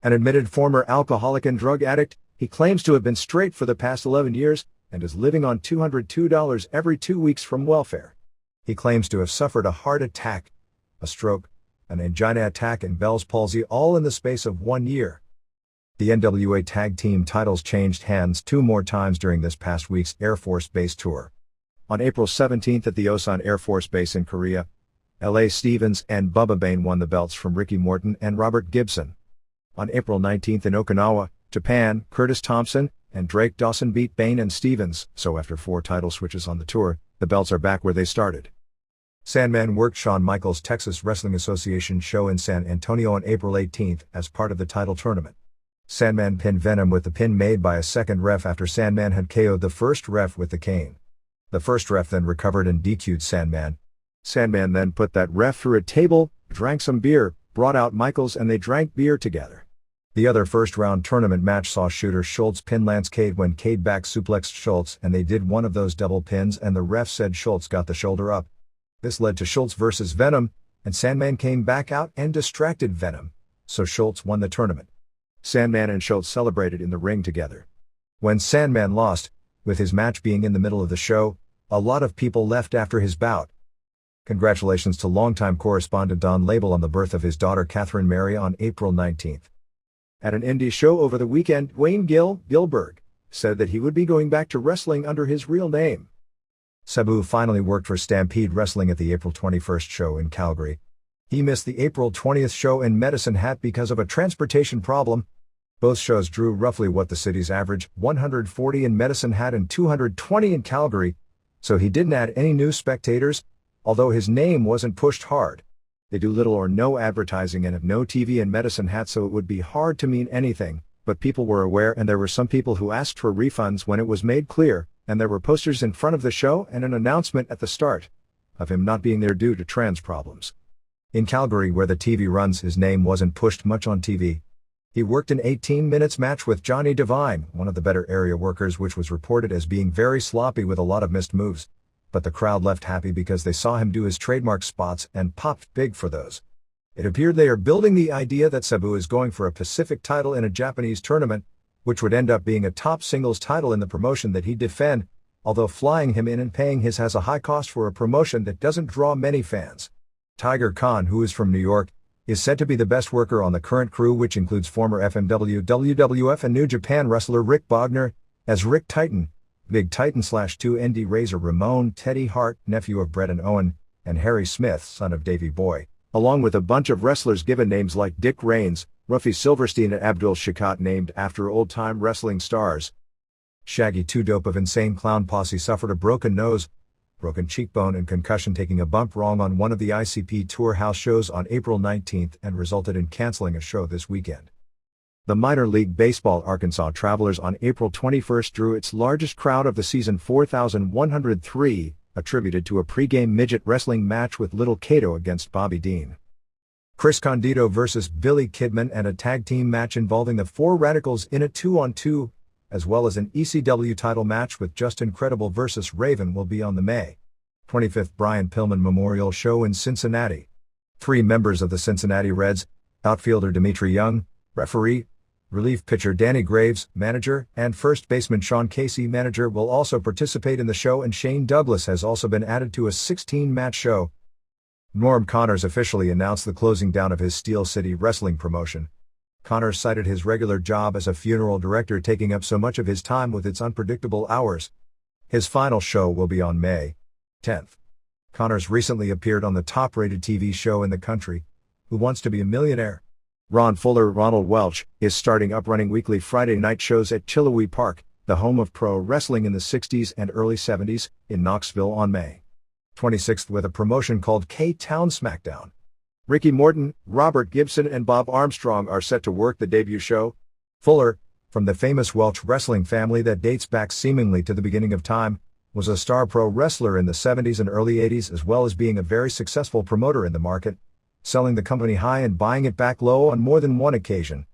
An admitted former alcoholic and drug addict, he claims to have been straight for the past 11 years, and is living on $202 every 2 weeks from welfare. He claims to have suffered a heart attack, a stroke, an angina attack and Bell's palsy all in the space of 1 year. The NWA Tag Team titles changed hands 2 more times during this past week's Air Force Base tour. On April 17th at the Osan Air Force Base in Korea, L.A. Stevens and Bubba Bane won the belts from Ricky Morton and Robert Gibson. On April 19th in Okinawa, Japan, Curtis Thompson and Drake Dawson beat Bane and Stevens, so after 4 title switches on the tour, the belts are back where they started. Sandman worked Shawn Michaels' Texas Wrestling Association show in San Antonio on April 18th as part of the title tournament. Sandman pinned Venom with the pin made by a second ref after Sandman had KO'd the first ref with the cane. The first ref then recovered and DQ'd Sandman. Sandman then put that ref through a table, drank some beer, brought out Michaels and they drank beer together. The other first-round tournament match saw Shooter Schultz pin Lance Cade when Cade back suplexed Schultz, and they did one of those double pins and the ref said Schultz got the shoulder up. This led to Schultz versus Venom, and Sandman came back out and distracted Venom, so Schultz won the tournament. Sandman and Schultz celebrated in the ring together. When Sandman lost, with his match being in the middle of the show, a lot of people left after his bout. Congratulations to longtime correspondent Don Label on the birth of his daughter Catherine Mary on April 19th. At an indie show over the weekend, Wayne Gilberg, said that he would be going back to wrestling under his real name. Sabu finally worked for Stampede Wrestling at the April 21st show in Calgary. He missed the April 20th show in Medicine Hat because of a transportation problem. Both shows drew roughly what the city's average, 140 in Medicine Hat and 220 in Calgary, so he didn't add any new spectators, although his name wasn't pushed hard. They do little or no advertising and have no TV in Medicine Hat, so it would be hard to mean anything, but people were aware and there were some people who asked for refunds when it was made clear, and there were posters in front of the show and an announcement at the start of him not being there due to trans problems. In Calgary, where the TV runs, his name wasn't pushed much on TV. He worked an 18 minutes match with Johnny Devine, one of the better area workers, which was reported as being very sloppy with a lot of missed moves. But the crowd left happy because they saw him do his trademark spots and popped big for those. It appeared they are building the idea that Sabu is going for a Pacific title in a Japanese tournament, which would end up being a top singles title in the promotion that he'd defend, although flying him in and paying his has a high cost for a promotion that doesn't draw many fans. Tiger Khan, who is from New York, is said to be the best worker on the current crew, which includes former FMW, WWF and New Japan wrestler Rick Bogner, as Rick Titan, Big Titan / 2ND Razor Ramon, Teddy Hart, nephew of Bret and Owen, and Harry Smith, son of Davey Boy, along with a bunch of wrestlers given names like Dick Reigns, Ruffy Silverstein and Abdul Shakat, named after old-time wrestling stars. Shaggy 2 Dope of Insane Clown Posse suffered a broken nose, broken cheekbone and concussion taking a bump wrong on one of the ICP Tour House shows on April 19th and resulted in canceling a show this weekend. The minor league baseball Arkansas Travelers on April 21st drew its largest crowd of the season, 4,103, attributed to a pregame midget wrestling match with Little Cato against Bobby Dean. Chris Condito versus Billy Kidman and a tag team match involving the Four Radicals in a 2-on-2, as well as an ECW title match with Just Incredible versus Raven, will be on the May 25th Brian Pillman Memorial Show in Cincinnati. 3 members of the Cincinnati Reds, outfielder Dimitri Young, referee, relief pitcher Danny Graves, manager, and first baseman Sean Casey, manager, will also participate in the show, and Shane Douglas has also been added to a 16-match show. Norm Connors officially announced the closing down of his Steel City wrestling promotion. Connors cited his regular job as a funeral director taking up so much of his time with its unpredictable hours. His final show will be on May 10th. Connors recently appeared on the top-rated TV show in the country, Who Wants to Be a Millionaire? Ron Fuller Ronald Welch is starting up running weekly Friday night shows at Chilhowee Park, the home of pro wrestling in the 60s and early 70s, in Knoxville on May 26th with a promotion called K-Town SmackDown. Ricky Morton, Robert Gibson and Bob Armstrong are set to work the debut show. Fuller, from the famous Welch wrestling family that dates back seemingly to the beginning of time, was a star pro wrestler in the 70s and early 80s as well as being a very successful promoter in the market, selling the company high and buying it back low on more than one occasion.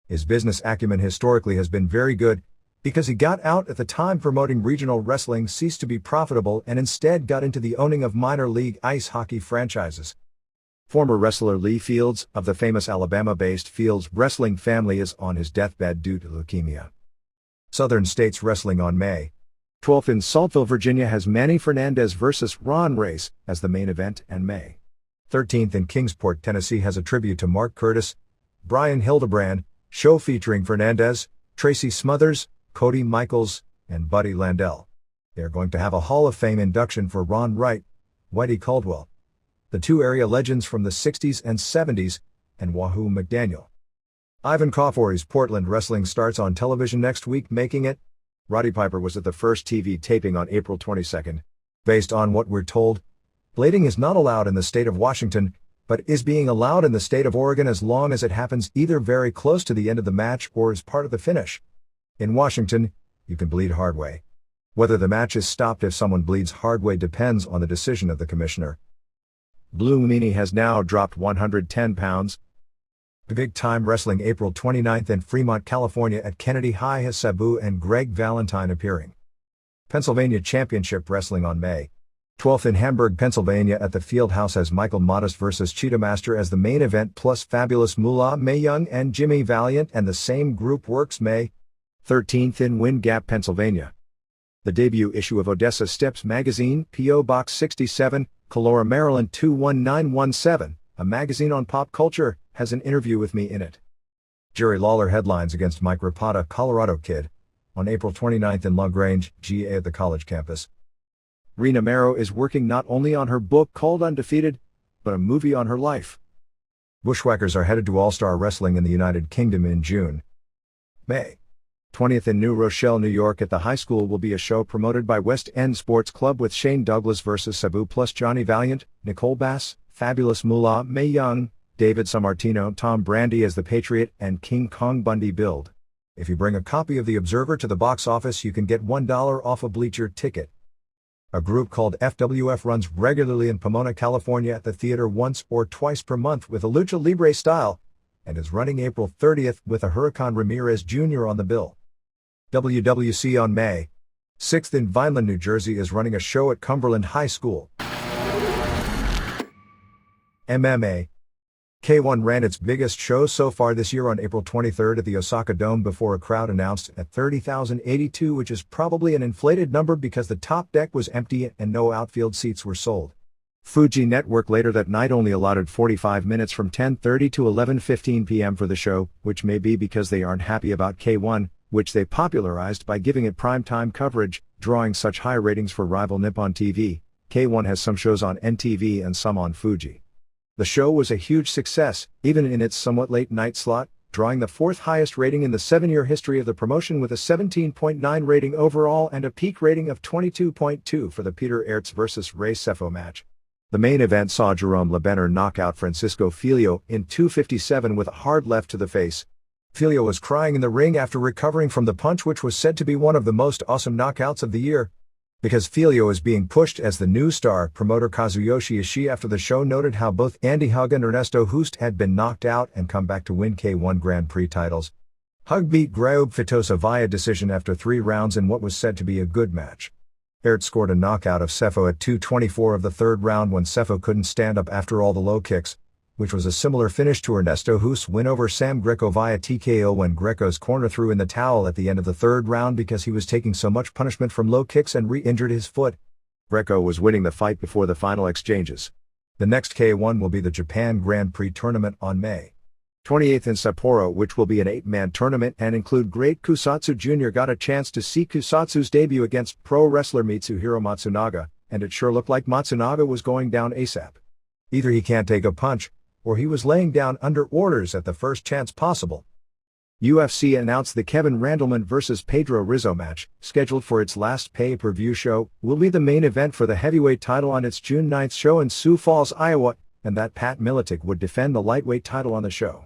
His business acumen historically has been very good, because he got out at the time promoting regional wrestling ceased to be profitable and instead got into the owning of minor league ice hockey franchises. Former wrestler Lee Fields, of the famous Alabama-based Fields wrestling family, is on his deathbed due to leukemia. Southern States Wrestling on May 12th in Saltville, Virginia has Manny Fernandez vs. Ron Race as the main event, and May 13th in Kingsport, Tennessee has a tribute to Mark Curtis, Brian Hildebrand, show featuring Fernandez, Tracy Smothers, Cody Michaels, and Buddy Landell. They are going to have a Hall of Fame induction for Ron Wright, Whitey Caldwell, the two area legends from the 60s and 70s, and Wahoo McDaniel. Ivan Kafoury's Portland Wrestling starts on television next week, making it. Roddy Piper was at the first TV taping on April 22nd. Based on what we're told, blading is not allowed in the state of Washington, but is being allowed in the state of Oregon as long as it happens either very close to the end of the match or as part of the finish. In Washington, you can bleed hard way. Whether the match is stopped if someone bleeds hard way depends on the decision of the commissioner. Blue Meanie has now dropped 110 pounds. The Big Time Wrestling April 29th in Fremont, California at Kennedy High has Sabu and Greg Valentine appearing. Pennsylvania Championship Wrestling on May 12th in Hamburg, Pennsylvania at the Fieldhouse has Michael Modest vs. Cheetah Master as the main event, plus Fabulous Moolah Mae Young and Jimmy Valiant, and the same group works May 13th in Wind Gap, Pennsylvania. The debut issue of Odessa Steps magazine, P.O. Box 67, Calora, Maryland 21917, a magazine on pop culture, has an interview with me in it. Jerry Lawler headlines against Mike Rapata, Colorado Kid, on April 29th in La Grange, GA at the college campus. Rena Mero is working not only on her book called Undefeated, but a movie on her life. Bushwhackers are headed to All-Star Wrestling in the United Kingdom in June. May 20th in New Rochelle, New York at the high school will be a show promoted by West End Sports Club with Shane Douglas vs. Sabu plus Johnny Valiant, Nicole Bass, Fabulous Moolah Mae Young, David Sammartino, Tom Brandy as the Patriot, and King Kong Bundy build. If you bring a copy of The Observer to the box office, you can get $1 off a bleacher ticket. A group called FWF runs regularly in Pomona, California at the theater once or twice per month with a lucha libre style, and is running April 30th with a Huracan Ramirez Jr. on the bill. WWC on May 6th in Vineland, New Jersey is running a show at Cumberland High School. MMA. K1 ran its biggest show so far this year on April 23rd at the Osaka Dome before a crowd announced at 30,082, which is probably an inflated number because the top deck was empty and no outfield seats were sold. Fuji Network later that night only allotted 45 minutes from 10:30 to 11:15 p.m. for the show, which may be because they aren't happy about K1, which they popularized by giving it primetime coverage, drawing such high ratings for rival Nippon TV. K1 has some shows on NTV and some on Fuji. The show was a huge success, even in its somewhat late night slot, drawing the fourth highest rating in the 7-year history of the promotion with a 17.9 rating overall and a peak rating of 22.2 for the Peter Aerts vs. Ray Sefo match. The main event saw Jerome LeBenner knock out Francisco Filio in 2:57 with a hard left to the face. Filio was crying in the ring after recovering from the punch, which was said to be one of the most awesome knockouts of the year. Because Filio is being pushed as the new star, promoter Kazuyoshi Ishii after the show noted how both Andy Hug and Ernesto Hoost had been knocked out and come back to win K1 Grand Prix titles. Hug beat Graub Fitosa via decision after 3 rounds in what was said to be a good match. Aerts scored a knockout of Sefo at 2:24 of the 3rd round when Sefo couldn't stand up after all the low kicks, which was a similar finish to Ernesto Hoost's win over Sam Greco via TKO when Greco's corner threw in the towel at the end of the 3rd round because he was taking so much punishment from low kicks and re-injured his foot. Greco was winning the fight before the final exchanges. The next K1 will be the Japan Grand Prix tournament on May 28th in Sapporo, which will be an 8-man tournament and include Great Kusatsu Jr. got a chance to see Kusatsu's debut against pro wrestler Mitsuhiro Matsunaga, and it sure looked like Matsunaga was going down ASAP. Either he can't take a punch, or he was laying down under orders at the first chance possible. UFC announced the Kevin Randleman vs. Pedro Rizzo match, scheduled for its last pay-per-view show, will be the main event for the heavyweight title on its June 9th show in Sioux Falls, Iowa, and that Pat Miletic would defend the lightweight title on the show.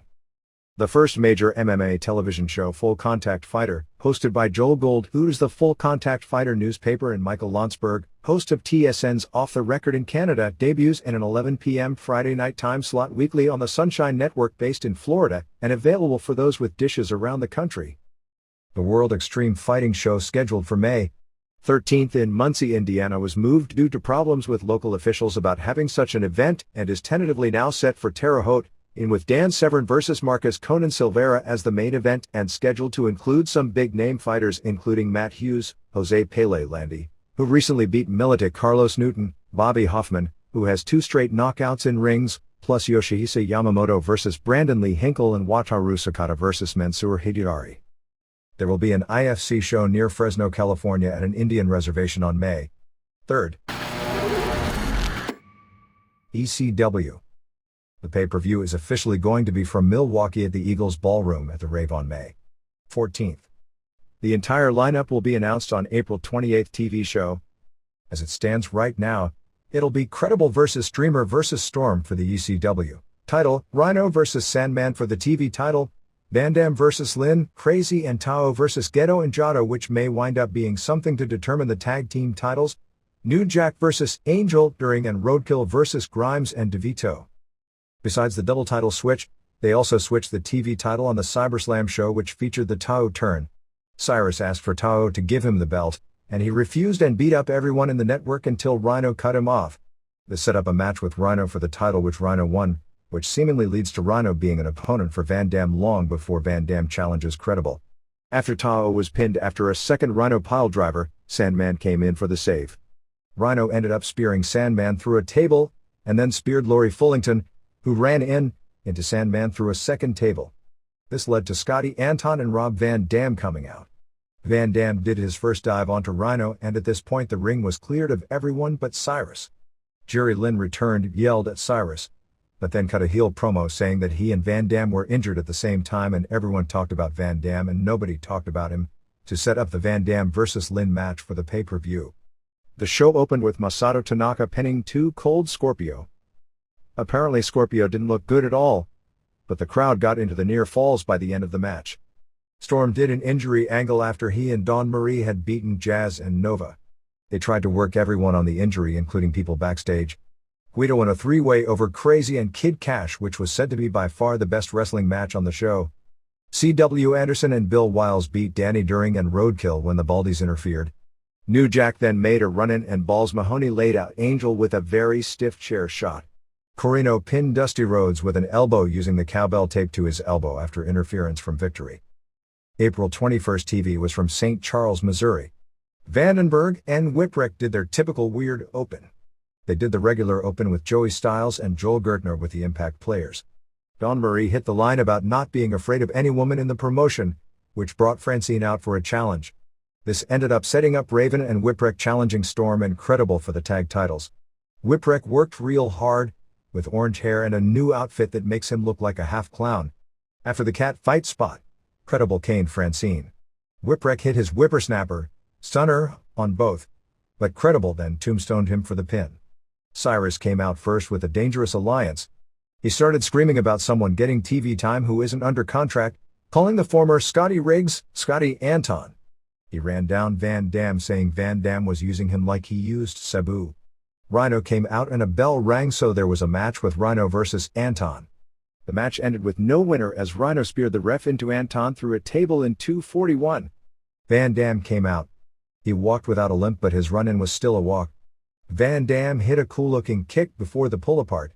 The first major MMA television show, Full Contact Fighter, hosted by Joel Gold, who is the Full Contact Fighter newspaper, and Michael Landsberg, host of TSN's Off the Record in Canada, debuts in an 11 p.m. Friday night time slot weekly on the Sunshine Network based in Florida, and available for those with dishes around the country. The World Extreme Fighting show, scheduled for May 13th in Muncie, Indiana, was moved due to problems with local officials about having such an event, and is tentatively now set for Terre Haute, with Dan Severn vs. Marcus Conan Silveira as the main event, and scheduled to include some big-name fighters including Matt Hughes, Jose Pele Landi, who recently beat Miletic, Carlos Newton, Bobby Hoffman, who has 2 straight knockouts in rings, plus Yoshihisa Yamamoto vs. Brandon Lee Hinkle, and Wataru Sakata vs. Mansoor Hideyari. There will be an IFC show near Fresno, California at an Indian reservation on May 3rd. ECW. The pay-per-view is officially going to be from Milwaukee at the Eagles Ballroom at the Rave on May 14th. The entire lineup will be announced on April 28th TV show. As it stands right now, it'll be Credible vs. Streamer vs. Storm for the ECW title, Rhino vs. Sandman for the TV title, Van Dam vs. Lynn, Crazy, and Tao vs. Gedo and Jado, which may wind up being something to determine the tag team titles, New Jack vs. Angel, During, and Roadkill vs. Grimes and DeVito. Besides the double title switch, they also switched the TV title on the CyberSlam show, which featured the Tao turn. Cyrus asked for Tao to give him the belt, and he refused and beat up everyone in the network until Rhino cut him off. This set up a match with Rhino for the title, which Rhino won, which seemingly leads to Rhino being an opponent for Van Dam long before Van Dam challenges Credible. After Tao was pinned after a second Rhino piledriver, Sandman came in for the save. Rhino ended up spearing Sandman through a table, and then speared Lori Fullington, who ran into Sandman through a second table. This led to Scotty Anton and Rob Van Dam coming out. Van Dam did his first dive onto Rhino, and at this point the ring was cleared of everyone but Cyrus. Jerry Lynn returned, yelled at Cyrus, but then cut a heel promo saying that he and Van Dam were injured at the same time, and everyone talked about Van Dam and nobody talked about him, to set up the Van Dam vs. Lynn match for the pay-per-view. The show opened with Masato Tanaka pinning Too Cold Scorpio. Apparently Scorpio didn't look good at all, but the crowd got into the near falls by the end of the match. Storm did an injury angle after he and Dawn Marie had beaten Jazz and Nova. They tried to work everyone on the injury, including people backstage. Guido in a 3-way over Crazy and Kid Cash, which was said to be by far the best wrestling match on the show. C.W. Anderson and Bill Wiles beat Danny During and Roadkill when the Baldies interfered. New Jack then made a run-in, and Balls Mahoney laid out Angel with a very stiff chair shot. Corino pinned Dusty Rhodes with an elbow using the cowbell tape to his elbow after interference from Victory. April 21st TV was from St. Charles, Missouri. Vandenberg and Whipwreck did their typical weird open. They did the regular open with Joey Styles and Joel Gertner with the Impact players. Dawn Marie hit the line about not being afraid of any woman in the promotion, which brought Francine out for a challenge. This ended up setting up Raven and Whipwreck challenging Storm and Credible for the tag titles. Whipwreck worked real hard, with orange hair and a new outfit that makes him look like a half-clown. After the cat fight spot, Credible caned Francine. Whipwreck hit his whippersnapper, stunner, on both, but Credible then tombstoned him for the pin. Cyrus came out first with a Dangerous Alliance. He started screaming about someone getting TV time who isn't under contract, calling the former Scotty Riggs, Scotty Anton. He ran down Van Dam, saying Van Dam was using him like he used Sabu. Rhino came out and a bell rang, so there was a match with Rhino vs. Anton. The match ended with no winner as Rhino speared the ref into Anton through a table in 2:41. Van Dam came out. He walked without a limp, but his run-in was still a walk. Van Dam hit a cool-looking kick before the pull-apart.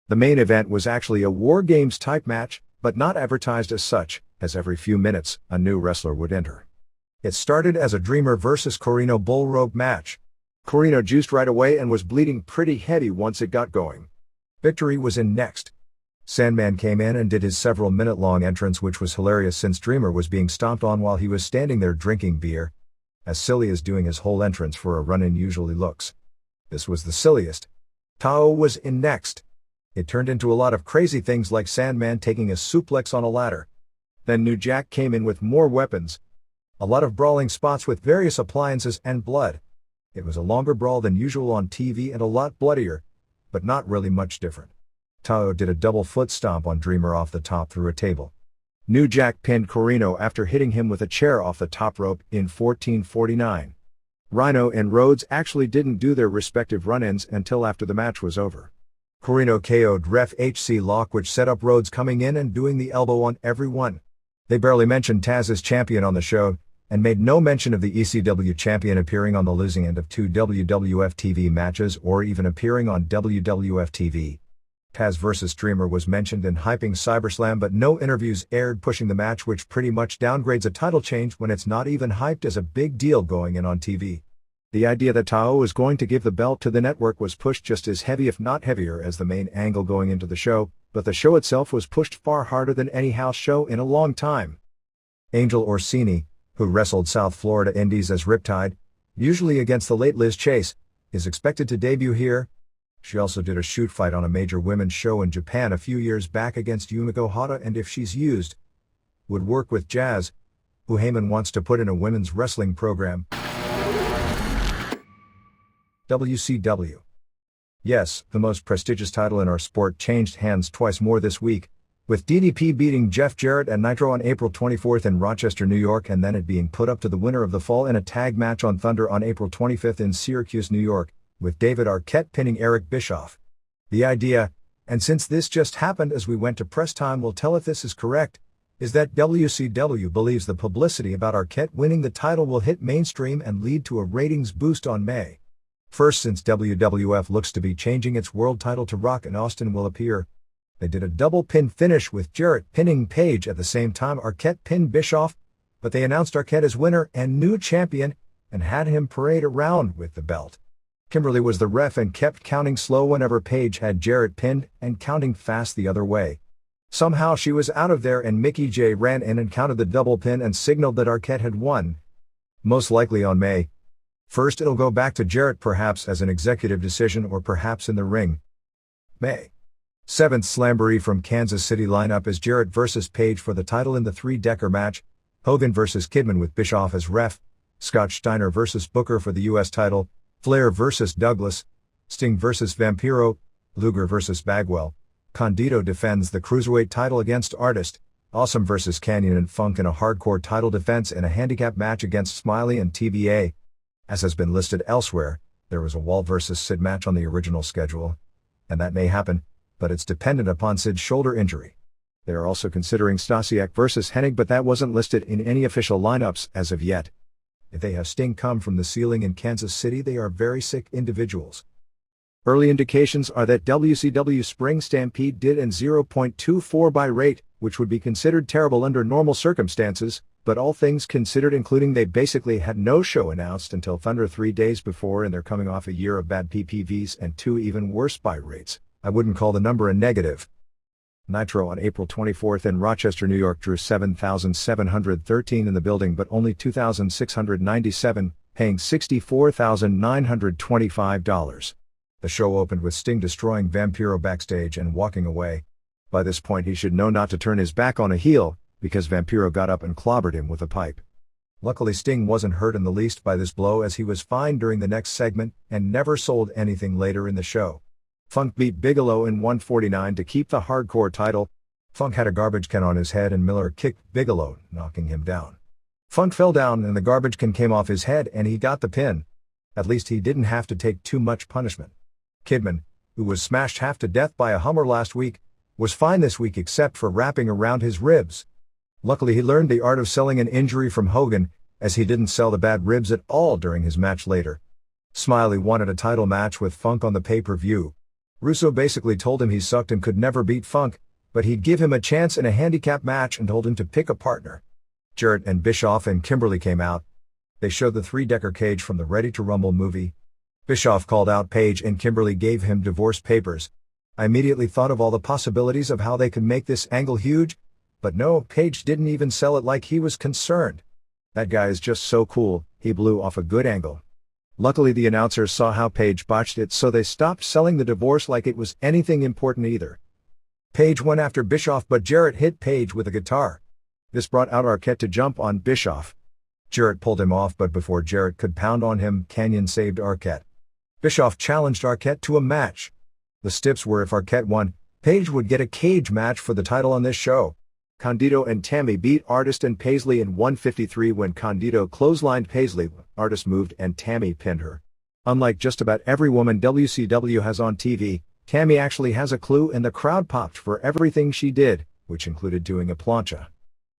The main event was actually a War Games type match, but not advertised as such, as every few minutes a new wrestler would enter. It started as a Dreamer vs. Corino bull rope match. Corino juiced right away and was bleeding pretty heavy once it got going. Victory was in next. Sandman came in and did his several-minute-long entrance, which was hilarious since Dreamer was being stomped on while he was standing there drinking beer. As silly as doing his whole entrance for a run-in usually looks. This was the silliest. Tao was in next. It turned into a lot of crazy things like Sandman taking a suplex on a ladder. Then New Jack came in with more weapons. A lot of brawling spots with various appliances and blood. It was a longer brawl than usual on TV and a lot bloodier, but not really much different. Tao did a double foot stomp on Dreamer off the top through a table. New Jack pinned Corino after hitting him with a chair off the top rope in 14:49. Rhino and Rhodes actually didn't do their respective run-ins until after the match was over. Corino KO'd ref HC Locke, which set up Rhodes coming in and doing the elbow on everyone. They barely mentioned Taz as champion on the show, and made no mention of the ECW champion appearing on the losing end of 2 WWF TV matches or even appearing on WWF TV. Taz vs. Dreamer was mentioned in hyping CyberSlam, but no interviews aired pushing the match, which pretty much downgrades a title change when it's not even hyped as a big deal going in on TV. The idea that Tao was going to give the belt to the network was pushed just as heavy if not heavier as the main angle going into the show, but the show itself was pushed far harder than any house show in a long time. Angel Orsini, who wrestled South Florida Indies as Riptide, usually against the late Liz Chase, is expected to debut here. She also did a shoot fight on a major women's show in Japan a few years back against Yumiko Hata, and if she's used, would work with Jazz, who Heyman wants to put in a women's wrestling program. WCW. Yes, the most prestigious title in our sport changed hands twice more this week, with DDP beating Jeff Jarrett and Nitro on April 24th in Rochester, New York, and then it being put up to the winner of the fall in a tag match on Thunder on April 25th in Syracuse, New York, with David Arquette pinning Eric Bischoff. The idea, and since this just happened as we went to press time will tell if this is correct, is that WCW believes the publicity about Arquette winning the title will hit mainstream and lead to a ratings boost on May 1st, since WWF looks to be changing its world title to Rock and Austin will appear. They did a double pin finish with Jarrett pinning Page at the same time Arquette pinned Bischoff, but they announced Arquette as winner and new champion and had him parade around with the belt. Kimberly was the ref and kept counting slow whenever Page had Jarrett pinned and counting fast the other way. Somehow she was out of there and Mickey J ran in and counted the double pin and signaled that Arquette had won. Most likely on May 1st it'll go back to Jarrett, perhaps as an executive decision or perhaps in the ring. May 7th Slamboree from Kansas City lineup is Jarrett vs. Page for the title in the three-decker match, Hogan vs. Kidman with Bischoff as ref, Scott Steiner vs. Booker for the US title, Flair vs. Douglas, Sting vs. Vampiro, Luger vs. Bagwell, Condito defends the Cruiserweight title against Artist, Awesome vs. Canyon and Funk in a hardcore title defense in a handicap match against Smiley and TBA. As has been listed elsewhere, there was a Wall vs. Sid match on the original schedule, and that may happen, but it's dependent upon Sid's shoulder injury. They are also considering Stasiak vs. Hennig, but that wasn't listed in any official lineups as of yet. If they have Sting come from the ceiling in Kansas City, they are very sick individuals. Early indications are that WCW Spring Stampede did an 0.24 buy rate, which would be considered terrible under normal circumstances, but all things considered, including they basically had no show announced until Thunder 3 days before, and they're coming off a year of bad PPVs and 2 even worse buy rates. I wouldn't call the number a negative. Nitro on April 24th in Rochester, New York drew 7,713 in the building but only 2,697, paying $64,925. The show opened with Sting destroying Vampiro backstage and walking away. By this point he should know not to turn his back on a heel, because Vampiro got up and clobbered him with a pipe. Luckily Sting wasn't hurt in the least by this blow, as he was fine during the next segment and never sold anything later in the show. Funk beat Bigelow in 149 to keep the hardcore title. Funk had a garbage can on his head and Miller kicked Bigelow, knocking him down. Funk fell down and the garbage can came off his head and he got the pin. At least he didn't have to take too much punishment. Kidman, who was smashed half to death by a Hummer last week, was fine this week except for wrapping around his ribs. Luckily he learned the art of selling an injury from Hogan, as he didn't sell the bad ribs at all during his match later. Smiley wanted a title match with Funk on the pay-per-view. Russo basically told him he sucked and could never beat Funk, but he'd give him a chance in a handicap match and told him to pick a partner. Jarrett and Bischoff and Kimberly came out. They showed the three-decker cage from the Ready to Rumble movie. Bischoff called out Page and Kimberly gave him divorce papers. I immediately thought of all the possibilities of how they could make this angle huge, but no, Page didn't even sell it like he was concerned. That guy is just so cool, he blew off a good angle. Luckily the announcers saw how Paige botched it, so they stopped selling the divorce like it was anything important either. Paige went after Bischoff, but Jarrett hit Paige with a guitar. This brought out Arquette to jump on Bischoff. Jarrett pulled him off, but before Jarrett could pound on him, Kanyon saved Arquette. Bischoff challenged Arquette to a match. The steps were if Arquette won, Paige would get a cage match for the title on this show. Condito and Tammy beat Artist and Paisley in 153 when Condito clotheslined Paisley. Artist moved and Tammy pinned her. Unlike just about every woman WCW has on TV, Tammy actually has a clue, and the crowd popped for everything she did, which included doing a plancha.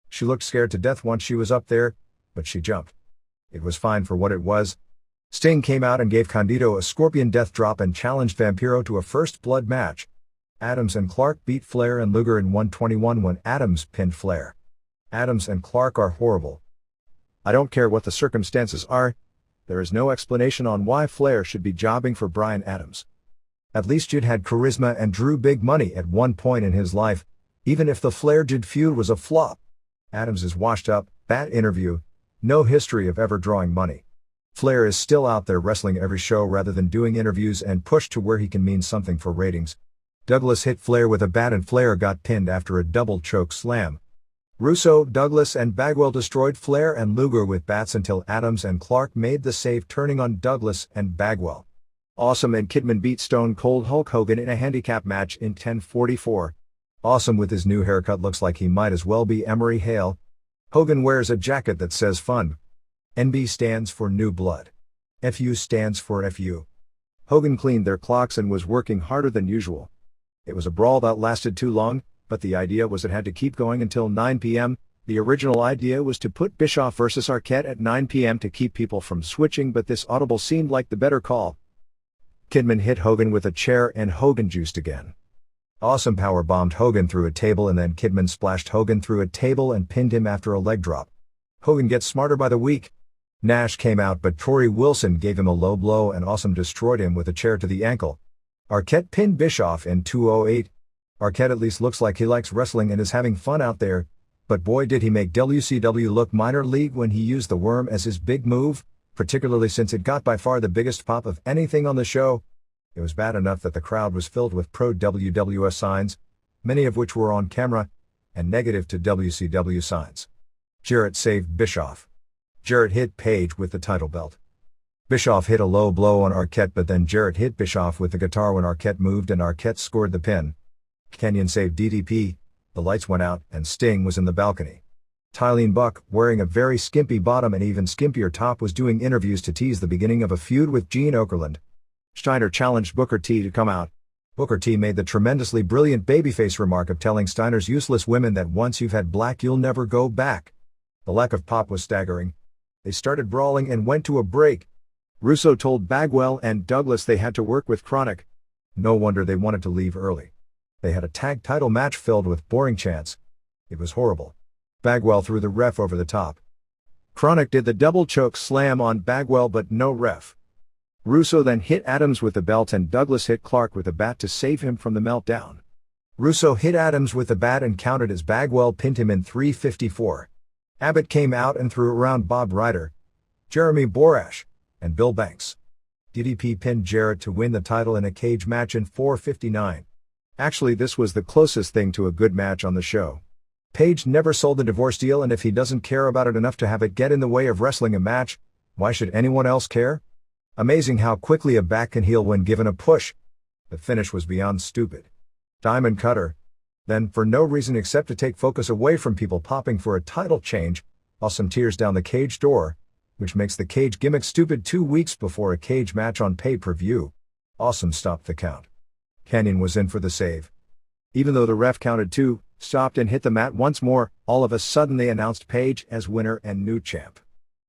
She looked scared to death once she was up there, but she jumped. It was fine for what it was. Sting came out and gave Condito a scorpion death drop and challenged Vampiro to a first blood match. Adams and Clark beat Flair and Luger in 121 when Adams pinned Flair. Adams and Clark are horrible. I don't care what the circumstances are, there is no explanation on why Flair should be jobbing for Bryan Adams. At least Jid had charisma and drew big money at one point in his life, even if the Flair-Jid feud was a flop. Adams is washed up, bad interview, no history of ever drawing money. Flair is still out there wrestling every show rather than doing interviews and pushed to where he can mean something for ratings. Douglas hit Flair with a bat and Flair got pinned after a double choke slam. Russo, Douglas and Bagwell destroyed Flair and Luger with bats until Adams and Clark made the save, turning on Douglas and Bagwell. Awesome and Kidman beat Stone Cold Hulk Hogan in a handicap match in 1044. Awesome with his new haircut looks like he might as well be Emery Hale. Hogan wears a jacket that says fun. NB stands for New Blood. FU stands for FU. Hogan cleaned their clocks and was working harder than usual. It was a brawl that lasted too long, but the idea was it had to keep going until 9 p.m. The original idea was to put Bischoff versus Arquette at 9 p.m. to keep people from switching, but this audible seemed like the better call. Kidman hit Hogan with a chair and Hogan juiced again. Awesome powerbombed Hogan through a table and then Kidman splashed Hogan through a table and pinned him after a leg drop. Hogan gets smarter by the week. Nash came out but Torrie Wilson gave him a low blow and Awesome destroyed him with a chair to the ankle. Arquette pinned Bischoff in 208. Arquette at least looks like he likes wrestling and is having fun out there, but boy did he make WCW look minor league when he used the worm as his big move, particularly since it got by far the biggest pop of anything on the show. It was bad enough that the crowd was filled with pro-WWS signs, many of which were on camera, and negative to WCW signs. Jarrett saved Bischoff. Jarrett hit Paige with the title belt. Bischoff hit a low blow on Arquette, but then Jarrett hit Bischoff with the guitar when Arquette moved and Arquette scored the pin. Kanyon saved DDP, the lights went out, and Sting was in the balcony. Tylene Buck, wearing a very skimpy bottom and even skimpier top, was doing interviews to tease the beginning of a feud with Gene Okerlund. Steiner challenged Booker T to come out. Booker T made the tremendously brilliant babyface remark of telling Steiner's useless women that once you've had black you'll never go back. The lack of pop was staggering. They started brawling and went to a break. Russo told Bagwell and Douglas they had to work with Chronic. No wonder they wanted to leave early. They had a tag title match filled with boring chants. It was horrible. Bagwell threw the ref over the top. Chronic did the double choke slam on Bagwell but no ref. Russo then hit Adams with the belt and Douglas hit Clark with a bat to save him from the meltdown. Russo hit Adams with the bat and counted as Bagwell pinned him in 354. Abbott came out and threw around Bob Ryder, Jeremy Borash, and Bill Banks. DDP pinned Jarrett to win the title in a cage match in 459. Actually, this was the closest thing to a good match on the show. Page never sold the divorce deal, and if he doesn't care about it enough to have it get in the way of wrestling a match, why should anyone else care? Amazing how quickly a back can heal when given a push. The finish was beyond stupid. Diamond Cutter. Then, for no reason except to take focus away from people popping for a title change, Awesome tears down the cage door, which makes the cage gimmick stupid 2 weeks before a cage match on pay-per-view. Awesome stopped the count. Kanyon was in for the save. Even though the ref counted 2, stopped and hit the mat once more, all of a sudden they announced Page as winner and new champ.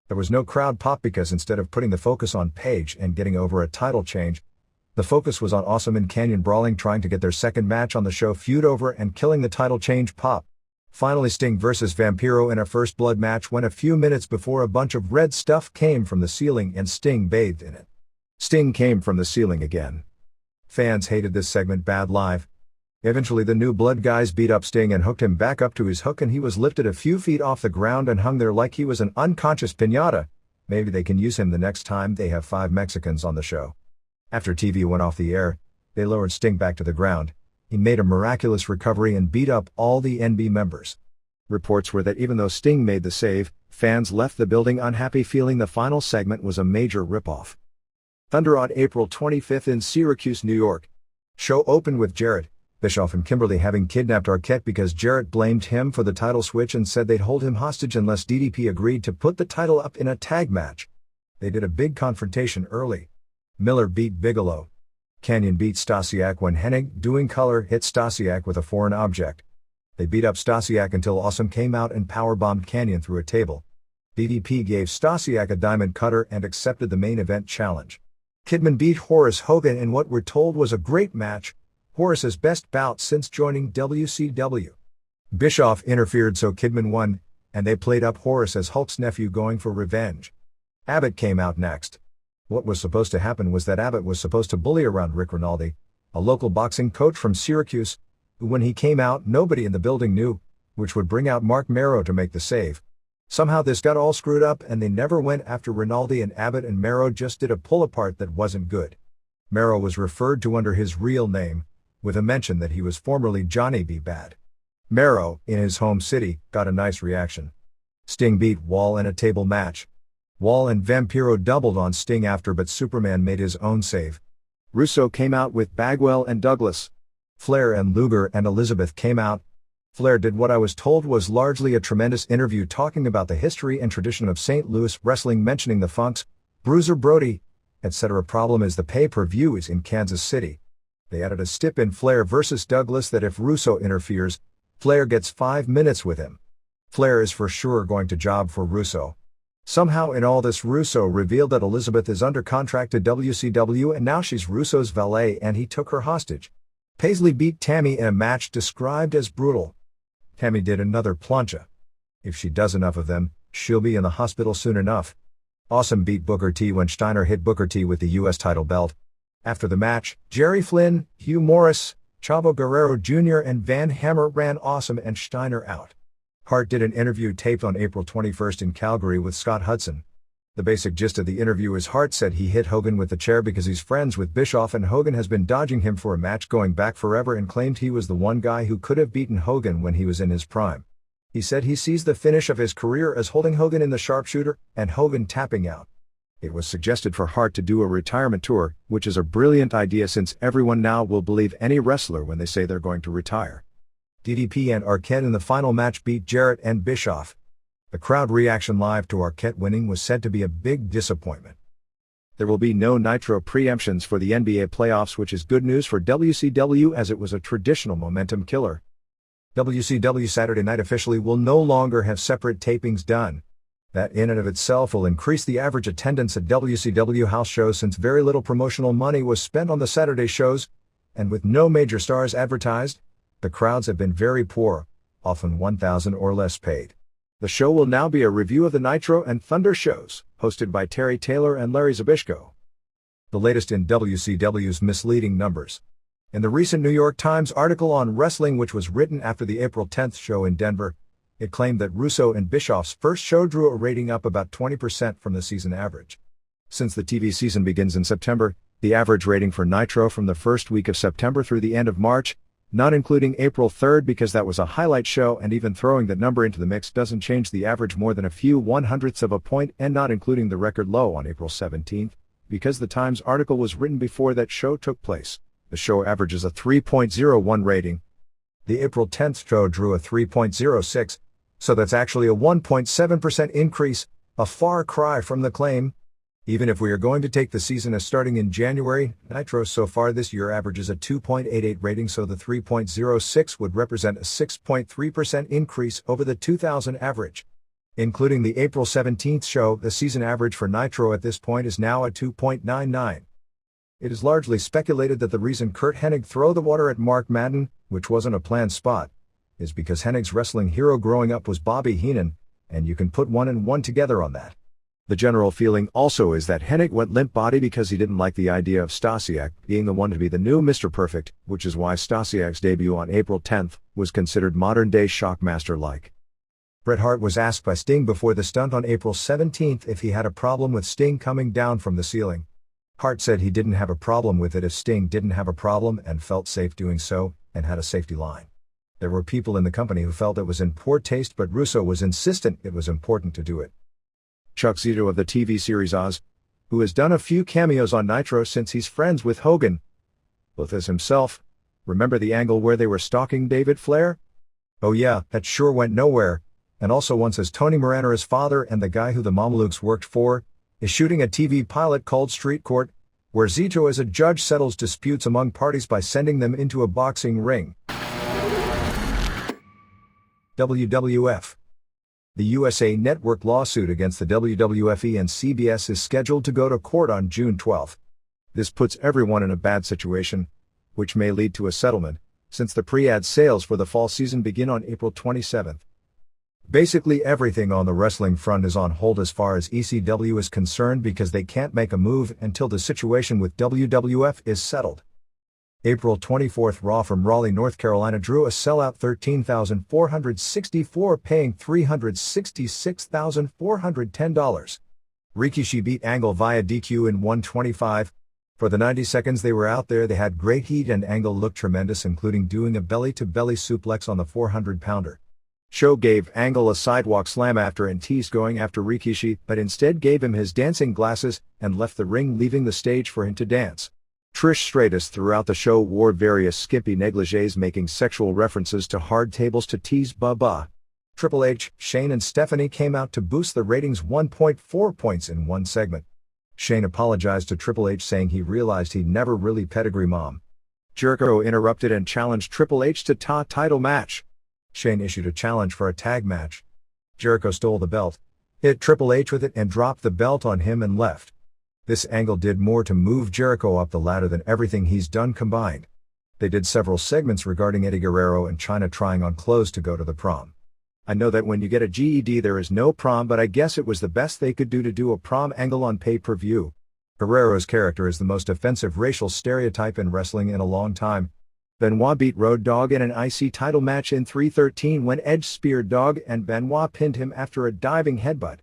There was no crowd pop because instead of putting the focus on Page and getting over a title change, the focus was on Awesome and Kanyon brawling, trying to get their second match on the show feud over and killing the title change pop. Finally, Sting versus Vampiro in a first blood match went a few minutes before a bunch of red stuff came from the ceiling and Sting bathed in it. Sting came from the ceiling again. Fans hated this segment bad live. Eventually the New Blood guys beat up Sting and hooked him back up to his hook, and he was lifted a few feet off the ground and hung there like he was an unconscious piñata, Maybe they can use him the next time they have 5 Mexicans on the show. After TV went off the air, they lowered Sting back to the ground. He made a miraculous recovery and beat up all the NB members. Reports were that even though Sting made the save, fans left the building unhappy, feeling the final segment was a major ripoff. Thunder on April 25 in Syracuse, New York. Show opened with Jarrett, Bischoff and Kimberly having kidnapped Arquette because Jarrett blamed him for the title switch and said they'd hold him hostage unless DDP agreed to put the title up in a tag match. They did a big confrontation early. Miller beat Bigelow. Kanyon beat Stasiak when Hennig, doing color, hit Stasiak with a foreign object. They beat up Stasiak until Awesome came out and powerbombed Kanyon through a table. DDP gave Stasiak a diamond cutter and accepted the main event challenge. Kidman beat Horace Hogan in what we're told was a great match, Horace's best bout since joining WCW. Bischoff interfered so Kidman won, and they played up Horace as Hulk's nephew going for revenge. Abbott came out next. What was supposed to happen was that Abbott was supposed to bully around Rick Rinaldi, a local boxing coach from Syracuse, who when he came out nobody in the building knew, which would bring out Mark Marrow to make the save. Somehow this got all screwed up and they never went after Rinaldi, and Abbott and Marrow just did a pull-apart that wasn't good. Marrow was referred to under his real name, with a mention that he was formerly Johnny B. Bad. Marrow, in his home city, got a nice reaction. Sting beat Wall in a table match. Wall and Vampiro doubled on Sting after, but Superman made his own save. Russo came out with Bagwell and Douglas. Flair and Luger and Elizabeth came out. Flair did what I was told was largely a tremendous interview talking about the history and tradition of St. Louis wrestling, mentioning the Funks, Bruiser Brody, etc. Problem is the pay-per-view is in Kansas City. They added a stip in Flair versus Douglas that if Russo interferes, Flair gets 5 minutes with him. Flair is for sure going to job for Russo. Somehow in all this, Russo revealed that Elizabeth is under contract to WCW and now she's Russo's valet and he took her hostage. Paisley beat Tammy in a match described as brutal. Tammy did another plancha. If she does enough of them, she'll be in the hospital soon enough. Awesome beat Booker T when Steiner hit Booker T with the U.S. title belt. After the match, Jerry Flynn, Hugh Morris, Chavo Guerrero Jr. and Van Hammer ran Awesome and Steiner out. Hart did an interview taped on April 21 in Calgary with Scott Hudson. The basic gist of the interview is Hart said he hit Hogan with the chair because he's friends with Bischoff and Hogan has been dodging him for a match going back forever and claimed he was the one guy who could have beaten Hogan when he was in his prime. He said he sees the finish of his career as holding Hogan in the sharpshooter and Hogan tapping out. It was suggested for Hart to do a retirement tour, which is a brilliant idea since everyone now will believe any wrestler when they say they're going to retire. DDP and Arquette in the final match beat Jarrett and Bischoff. The crowd reaction live to Arquette winning was said to be a big disappointment. There will be no Nitro preemptions for the NBA playoffs, which is good news for WCW as it was a traditional momentum killer. WCW Saturday Night officially will no longer have separate tapings done. That in and of itself will increase the average attendance at WCW house shows since very little promotional money was spent on the Saturday shows, and with no major stars advertised, the crowds have been very poor, often 1,000 or less paid. The show will now be a review of the Nitro and Thunder shows, hosted by Terry Taylor and Larry Zbyszko. The latest in WCW's misleading numbers. In the recent New York Times article on wrestling, which was written after the April 10th show in Denver, it claimed that Russo and Bischoff's first show drew a rating up about 20% from the season average. Since the TV season begins in September, the average rating for Nitro from the first week of September through the end of March, not including April 3rd because that was a highlight show, and even throwing that number into the mix doesn't change the average more than a few 100ths of a point, and not including the record low on April 17th, because the Times article was written before that show took place. The show averages a 3.01 rating. The April 10th show drew a 3.06, so that's actually a 1.7% increase, a far cry from the claim. Even if we are going to take the season as starting in January, Nitro so far this year averages a 2.88 rating, so the 3.06 would represent a 6.3% increase over the 2000 average. Including the April 17th show, the season average for Nitro at this point is now a 2.99. It is largely speculated that the reason Curt Hennig threw the water at Mark Madden, which wasn't a planned spot, is because Hennig's wrestling hero growing up was Bobby Heenan, and you can put one and one together on that. The general feeling also is that Hennig went limp body because he didn't like the idea of Stasiak being the one to be the new Mr. Perfect, which is why Stasiak's debut on April 10th was considered modern-day Shockmaster-like. Bret Hart was asked by Sting before the stunt on April 17 if he had a problem with Sting coming down from the ceiling. Hart said he didn't have a problem with it if Sting didn't have a problem and felt safe doing so, and had a safety line. There were people in the company who felt it was in poor taste, but Russo was insistent it was important to do it. Chuck Zito of the TV series Oz, who has done a few cameos on Nitro since he's friends with Hogan, both as himself. Remember the angle where they were stalking David Flair? Oh yeah, that sure went nowhere. And also once as Tony Morano's father and the guy who the Mamalukes worked for, is shooting a TV pilot called Street Court, where Zito as a judge settles disputes among parties by sending them into a boxing ring. WWF. The USA Network lawsuit against the WWFE and CBS is scheduled to go to court on June 12. This puts everyone in a bad situation, which may lead to a settlement, since the pre-ad sales for the fall season begin on April 27. Basically everything on the wrestling front is on hold as far as ECW is concerned because they can't make a move until the situation with WWF is settled. April 24, Raw from Raleigh, North Carolina drew a sellout 13,464, paying $366,410. Rikishi beat Angle via DQ in 125. For the 90 seconds they were out there they had great heat and Angle looked tremendous, including doing a belly-to-belly suplex on the 400-pounder. Show gave Angle a sidewalk slam after and teased going after Rikishi, but instead gave him his dancing glasses and left the ring, leaving the stage for him to dance. Trish Stratus throughout the show wore various skimpy negligees making sexual references to hard tables to tease Bubba. Triple H, Shane and Stephanie came out to boost the ratings 1.4 points in one segment. Shane apologized to Triple H saying he realized he'd never really pedigree mom. Jericho interrupted and challenged Triple H to a title match. Shane issued a challenge for a tag match. Jericho stole the belt, hit Triple H with it and dropped the belt on him and left. This angle did more to move Jericho up the ladder than everything he's done combined. They did several segments regarding Eddie Guerrero and Chyna trying on clothes to go to the prom. I know that when you get a GED there is no prom, but I guess it was the best they could do to do a prom angle on pay-per-view. Guerrero's character is the most offensive racial stereotype in wrestling in a long time. Benoit beat Road Dogg in an IC title match in 3:13 when Edge speared Dogg and Benoit pinned him after a diving headbutt.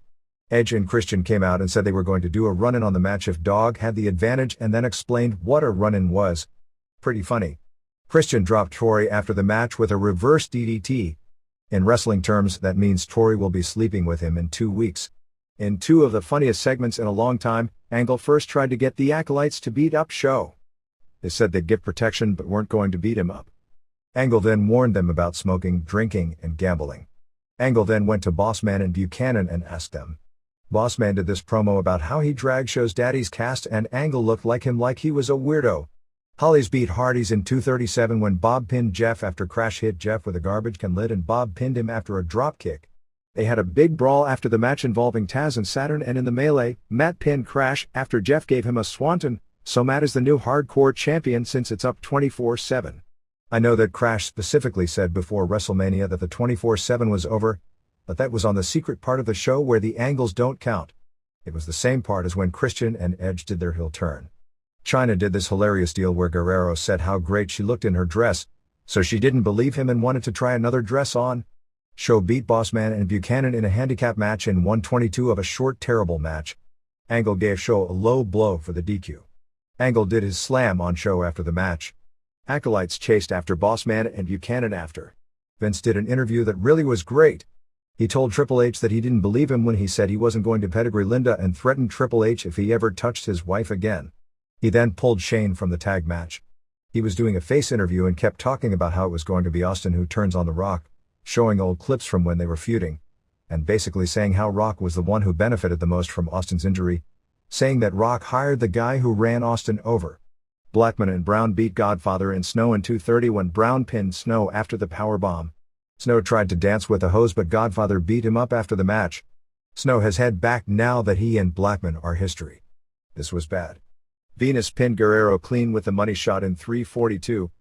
Edge and Christian came out and said they were going to do a run-in on the match if Dogg had the advantage and then explained what a run-in was. Pretty funny. Christian dropped Tori after the match with a reverse DDT. In wrestling terms, that means Tori will be sleeping with him in 2 weeks. In two of the funniest segments in a long time, Angle first tried to get the Acolytes to beat up Show. They said they'd give protection but weren't going to beat him up. Angle then warned them about smoking, drinking, and gambling. Angle then went to Bossman and Buchanan and asked them. Bossman did this promo about how he dragged Show's daddy's cast and Angle looked like him like he was a weirdo. Hollies beat Hardys in 2:37 when Bob pinned Jeff after Crash hit Jeff with a garbage can lid and Bob pinned him after a drop kick. They had a big brawl after the match involving Taz and Saturn, and in the melee, Matt pinned Crash after Jeff gave him a swanton, so Matt is the new hardcore champion since it's up 24/7. I know that Crash specifically said before WrestleMania that the 24/7 was over, but that was on the secret part of the show where the angles don't count. It was the same part as when Christian and Edge did their heel turn. Chyna did this hilarious deal where Guerrero said how great she looked in her dress, so she didn't believe him and wanted to try another dress on. Show beat Bossman and Buchanan in a handicap match in 122 of a short terrible match. Angle gave Show a low blow for the DQ. Angle did his slam on Show after the match. Acolytes chased after Bossman and Buchanan after. Vince did an interview that really was great. He told Triple H that he didn't believe him when he said he wasn't going to pedigree Linda and threatened Triple H if he ever touched his wife again. He then pulled Shane from the tag match. He was doing a face interview and kept talking about how it was going to be Austin who turns on The Rock, showing old clips from when they were feuding, and basically saying how Rock was the one who benefited the most from Austin's injury, saying that Rock hired the guy who ran Austin over. Blackman and Brown beat Godfather and Snow in 2:30 when Brown pinned Snow after the powerbomb. Snow tried to dance with the hose but Godfather beat him up after the match. Snow has head back now that he and Blackman are history. This was bad. Venus pinned Guerrero clean with the money shot in 3:42.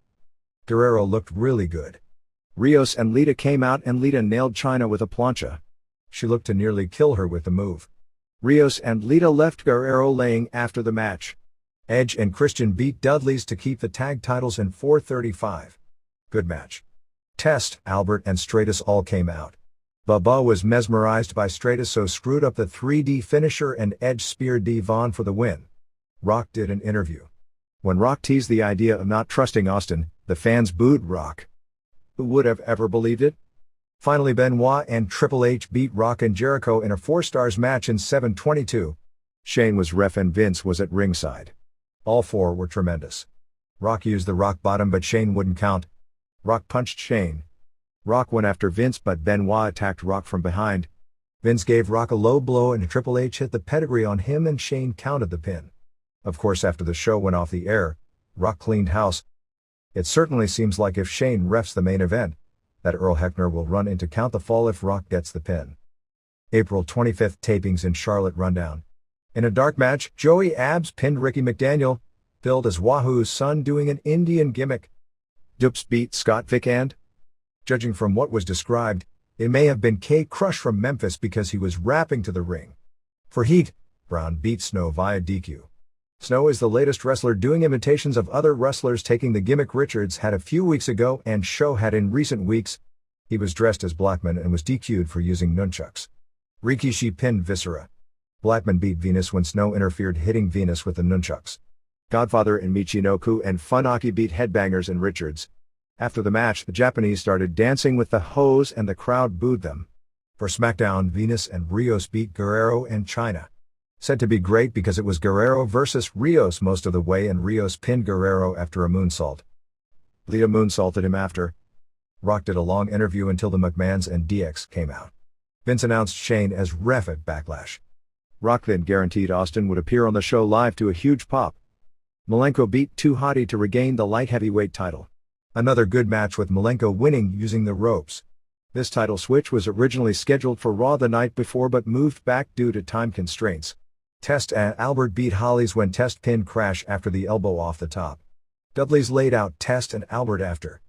Guerrero looked really good. Rios and Lita came out and Lita nailed Chyna with a plancha. She looked to nearly kill her with the move. Rios and Lita left Guerrero laying after the match. Edge and Christian beat Dudleys to keep the tag titles in 4:35. Good match. Test, Albert and Stratus all came out. Bubba was mesmerized by Stratus, so screwed up the 3D finisher and Edge speared Devon for the win. Rock did an interview. When Rock teased the idea of not trusting Austin, the fans booed Rock. Who would have ever believed it? Finally, Benoit and Triple H beat Rock and Jericho in a 4 stars match in 7:22. Shane was ref and Vince was at ringside. All 4 were tremendous. Rock used the rock bottom, but Shane wouldn't count. Rock punched Shane. Rock went after Vince, but Benoit attacked Rock from behind. Vince gave Rock a low blow and Triple H hit the pedigree on him and Shane counted the pin. Of course, after the show went off the air, Rock cleaned house. It certainly seems like if Shane refs the main event, that Earl Hebner will run in to count the fall if Rock gets the pin. April 25th tapings in Charlotte rundown. In a dark match, Joey Abs pinned Ricky McDaniel, billed as Wahoo's son doing an Indian gimmick. Dupes beat Scott Vick and, judging from what was described, it may have been K Crush from Memphis because he was rapping to the ring. For heat, Brown beat Snow via DQ. Snow is the latest wrestler doing imitations of other wrestlers, taking the gimmick Richards had a few weeks ago and Show had in recent weeks. He was dressed as Blackman and was DQ'd for using nunchucks. Rikishi pinned Viscera. Blackman beat Venus when Snow interfered, hitting Venus with the nunchucks. Godfather and Michinoku and Funaki beat Headbangers and Richards. After the match, the Japanese started dancing with the hose and the crowd booed them. For SmackDown, Venus and Rios beat Guerrero and Chyna. Said to be great because it was Guerrero versus Rios most of the way and Rios pinned Guerrero after a moonsault. Lita moonsaulted him after. Rock did a long interview until the McMahons and DX came out. Vince announced Shane as ref at Backlash. Rock then guaranteed Austin would appear on the show live to a huge pop. Malenko beat Too Hotty to regain the light heavyweight title. Another good match with Malenko winning using the ropes. This title switch was originally scheduled for Raw the night before but moved back due to time constraints. Test and Albert beat Hollies when Test pinned Crash after the elbow off the top. Dudley's laid out Test and Albert after.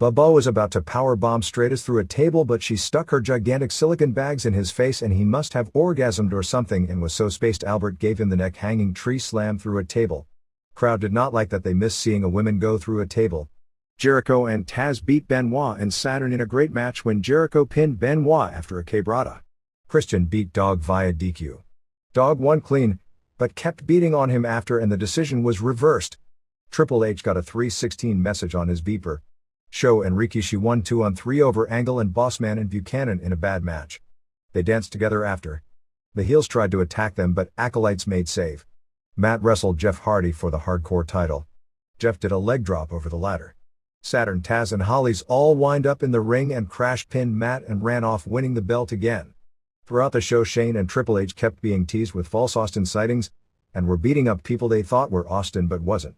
Bubba was about to powerbomb Stratus through a table, but she stuck her gigantic silicone bags in his face and he must have orgasmed or something and was so spaced Albert gave him the neck-hanging tree slam through a table. Crowd did not like that. They missed seeing a woman go through a table. Jericho and Taz beat Benoit and Saturn in a great match when Jericho pinned Benoit after a quebrada. Christian beat Dog via DQ. Dog won clean, but kept beating on him after and the decision was reversed. Triple H got a 316 message on his beeper. Show and Rikishi won 2-on-3 over Angle and Bossman and Buchanan in a bad match. They danced together after. The heels tried to attack them but Acolytes made save. Matt wrestled Jeff Hardy for the hardcore title. Jeff did a leg drop over the ladder. Saturn, Taz and Hollies all wind up in the ring and Crash pinned Matt and ran off winning the belt again. Throughout the show, Shane and Triple H kept being teased with false Austin sightings and were beating up people they thought were Austin but wasn't.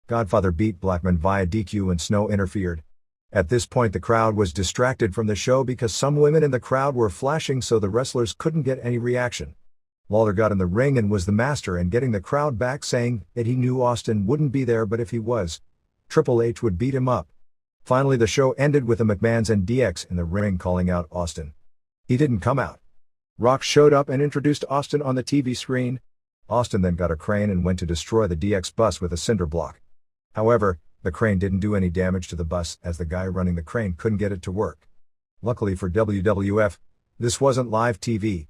Godfather beat Blackman via DQ and Snow interfered. At this point the crowd was distracted from the show because some women in the crowd were flashing, so the wrestlers couldn't get any reaction. Lawler got in the ring and was the master in getting the crowd back, saying that he knew Austin wouldn't be there, but if he was, Triple H would beat him up. Finally the show ended with the McMahons and DX in the ring calling out Austin. He didn't come out. Rock showed up and introduced Austin on the TV screen. Austin then got a crane and went to destroy the DX bus with a cinder block. However, the crane didn't do any damage to the bus as the guy running the crane couldn't get it to work. Luckily for WWF, this wasn't live TV.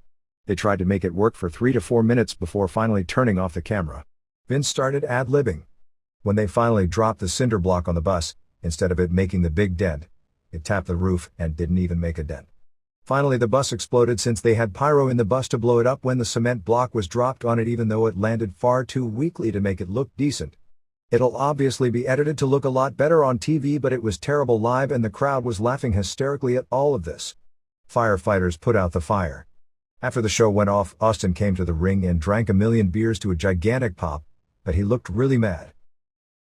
They tried to make it work for 3 to 4 minutes before finally turning off the camera. Vince started ad-libbing. When they finally dropped the cinder block on the bus, instead of it making the big dent, it tapped the roof and didn't even make a dent. Finally the bus exploded since they had pyro in the bus to blow it up when the cement block was dropped on it, even though it landed far too weakly to make it look decent. It'll obviously be edited to look a lot better on TV, but it was terrible live and the crowd was laughing hysterically at all of this. Firefighters put out the fire. After the show went off, Austin came to the ring and drank a million beers to a gigantic pop, but he looked really mad.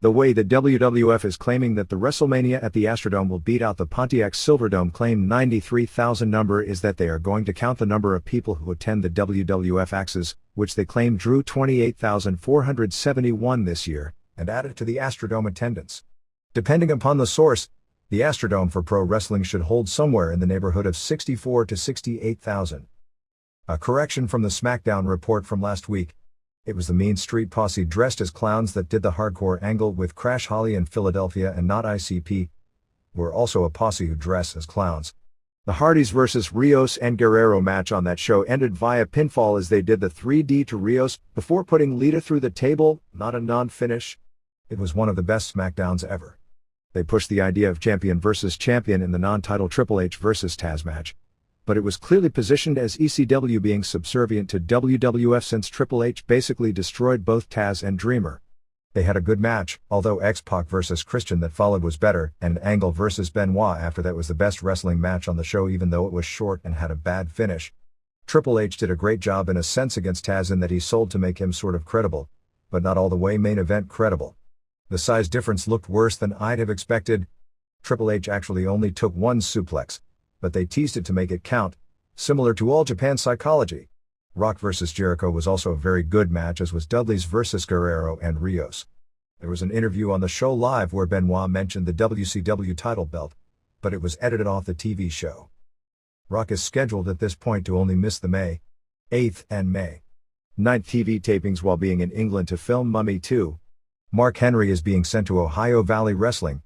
The way the WWF is claiming that the WrestleMania at the Astrodome will beat out the Pontiac Silverdome claim 93,000 number is that they are going to count the number of people who attend the WWF Axis, which they claim drew 28,471 this year, and add it to the Astrodome attendance. Depending upon the source, the Astrodome for pro wrestling should hold somewhere in the neighborhood of 64 to 68,000. A correction from the SmackDown report from last week. It was the Mean Street Posse dressed as clowns that did the hardcore angle with Crash Holly in Philadelphia, and not ICP. We're also a posse who dress as clowns. The Hardys vs. Rios and Guerrero match on that show ended via pinfall as they did the 3D to Rios before putting Lita through the table, not a non-finish. It was one of the best SmackDowns ever. They pushed the idea of champion versus champion in the non-title Triple H vs. Taz match. But it was clearly positioned as ECW being subservient to WWF since Triple H basically destroyed both Taz and Dreamer. They had a good match, although X-Pac vs. Christian that followed was better, and Angle vs. Benoit after that was the best wrestling match on the show even though it was short and had a bad finish. Triple H did a great job in a sense against Taz in that he sold to make him sort of credible, but not all the way main event credible. The size difference looked worse than I'd have expected. Triple H actually only took one suplex, but they teased it to make it count, similar to All Japan Psychology. Rock vs. Jericho was also a very good match as was Dudley's vs. Guerrero and Rios. There was an interview on the show live where Benoit mentioned the WCW title belt, but it was edited off the TV show. Rock is scheduled at this point to only miss the May 8th and May 9th TV tapings while being in England to film Mummy 2. Mark Henry is being sent to Ohio Valley Wrestling.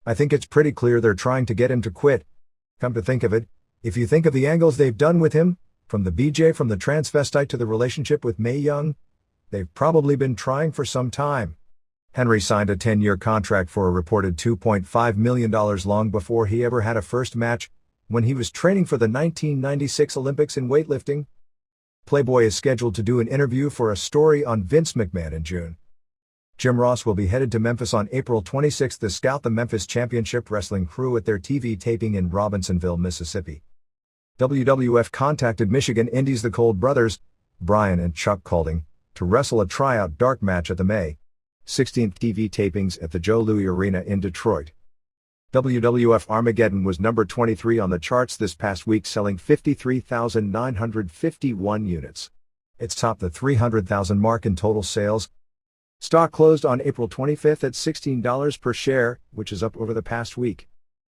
I think it's pretty clear they're trying to get him to quit. Come to think of it, if you think of the angles they've done with him, from the BJ from the transvestite to the relationship with Mae Young, they've probably been trying for some time. Henry signed a 10-year contract for a reported $2.5 million long before he ever had a first match, when he was training for the 1996 Olympics in weightlifting. Playboy is scheduled to do an interview for a story on Vince McMahon in June. Jim Ross will be headed to Memphis on April 26 to scout the Memphis Championship Wrestling crew at their TV taping in Robinsonville, Mississippi. WWF contacted Michigan Indies the Cold Brothers, Brian and Chuck Calding, to wrestle a tryout dark match at the May 16th TV tapings at the Joe Louis Arena in Detroit. WWF Armageddon was number 23 on the charts this past week, selling 53,951 units. It's topped the 300,000 mark in total sales. Stock closed on April 25th at $16 per share, which is up over the past week.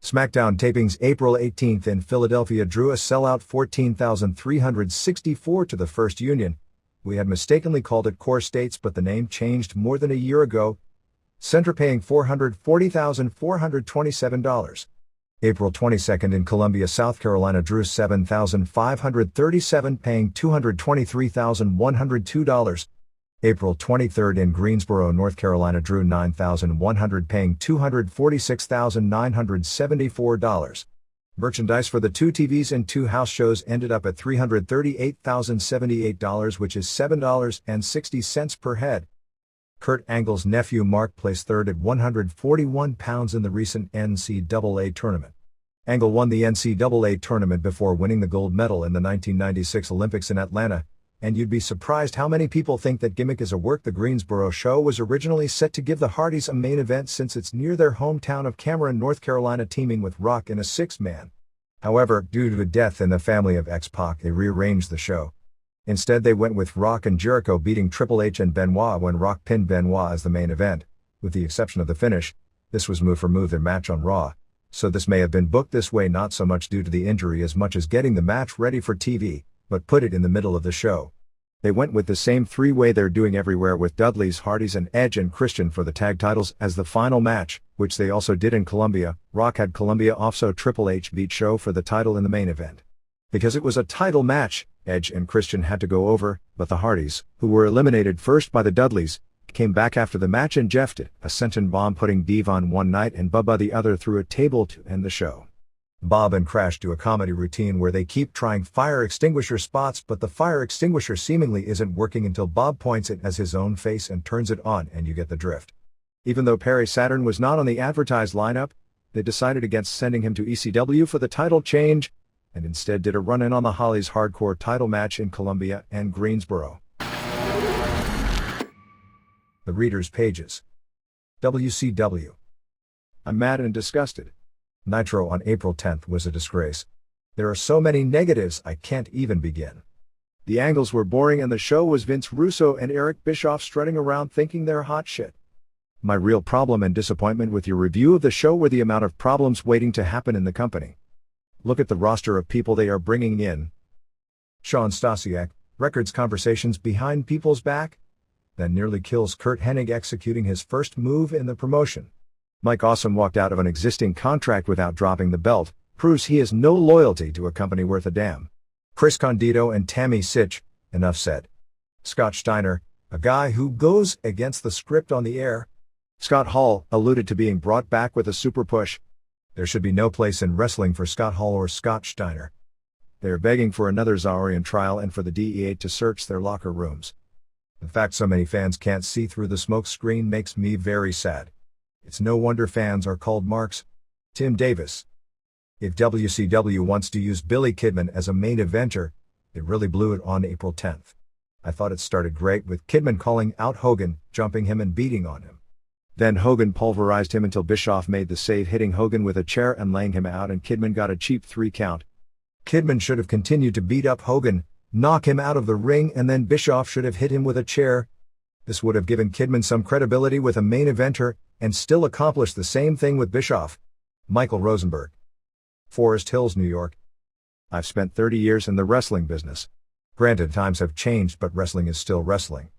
SmackDown tapings April 18th in Philadelphia drew a sellout 14,364 to the First Union. We had mistakenly called it Core States, but the name changed more than a year ago. Center paying $440,427. April 22nd in Columbia, South Carolina drew 7,537 paying $223,102. April 23rd in Greensboro, North Carolina drew 9,100 paying $246,974. Merchandise for the two TVs and two house shows ended up at $338,078, which is $7.60 per head. Kurt Angle's nephew Mark placed third at 141 pounds in the recent NCAA tournament. Angle won the NCAA tournament before winning the gold medal in the 1996 Olympics in Atlanta, and you'd be surprised how many people think that gimmick is a work. The Greensboro show was originally set to give the Hardys a main event since it's near their hometown of Cameron, North Carolina, teaming with Rock in a six-man. However, due to a death in the family of X-Pac, they rearranged the show. Instead, they went with Rock and Jericho beating Triple H and Benoit when Rock pinned Benoit as the main event. With the exception of the finish, this was move for move their match on Raw, so this may have been booked this way not so much due to the injury as much as getting the match ready for TV, but put it in the middle of the show. They went with the same three-way they're doing everywhere with Dudley's, Hardys and Edge and Christian for the tag titles as the final match, which they also did in Columbia. Rock had Columbia off so Triple H beat Show for the title in the main event. Because it was a title match, Edge and Christian had to go over, but the Hardys, who were eliminated first by the Dudleys, came back after the match and Jeffed it, a senton bomb putting Devon one night and Bubba the other through a table to end the show. Bob and Crash do a comedy routine where they keep trying fire extinguisher spots, but the fire extinguisher seemingly isn't working until Bob points it as his own face and turns it on, and you get the drift. Even though Perry Saturn was not on the advertised lineup, they decided against sending him to ECW for the title change, and instead did a run-in on the Hollies hardcore title match in Columbia and Greensboro. The readers' pages. WCW. I'm mad and disgusted. Nitro on April 10th was a disgrace. There are so many negatives I can't even begin. The angles were boring and the show was Vince Russo and Eric Bischoff strutting around thinking they're hot shit. My real problem and disappointment with your review of the show were the amount of problems waiting to happen in the company. Look at the roster of people they are bringing in. Sean Stasiak, records conversations behind people's back, then nearly kills Kurt Hennig executing his first move in the promotion. Mike Awesome walked out of an existing contract without dropping the belt, proves he has no loyalty to a company worth a damn. Chris Condito and Tammy Sitch, enough said. Scott Steiner, a guy who goes against the script on the air. Scott Hall alluded to being brought back with a super push. There should be no place in wrestling for Scott Hall or Scott Steiner. They are begging for another Zaurian trial and for the DEA to search their locker rooms. The fact so many fans can't see through the smoke screen makes me very sad. It's no wonder fans are called marks. Tim Davis. If WCW wants to use Billy Kidman as a main eventer, it really blew it on April 10th. I thought it started great with Kidman calling out Hogan, jumping him and beating on him. Then Hogan pulverized him until Bischoff made the save, hitting Hogan with a chair and laying him out, and Kidman got a cheap 3 count. Kidman should have continued to beat up Hogan, knock him out of the ring, and then Bischoff should have hit him with a chair. This would have given Kidman some credibility with a main eventer, and still accomplished the same thing with Bischoff. Michael Rosenberg. Forest Hills, New York. I've spent 30 years in the wrestling business. Granted, times have changed, but wrestling is still wrestling.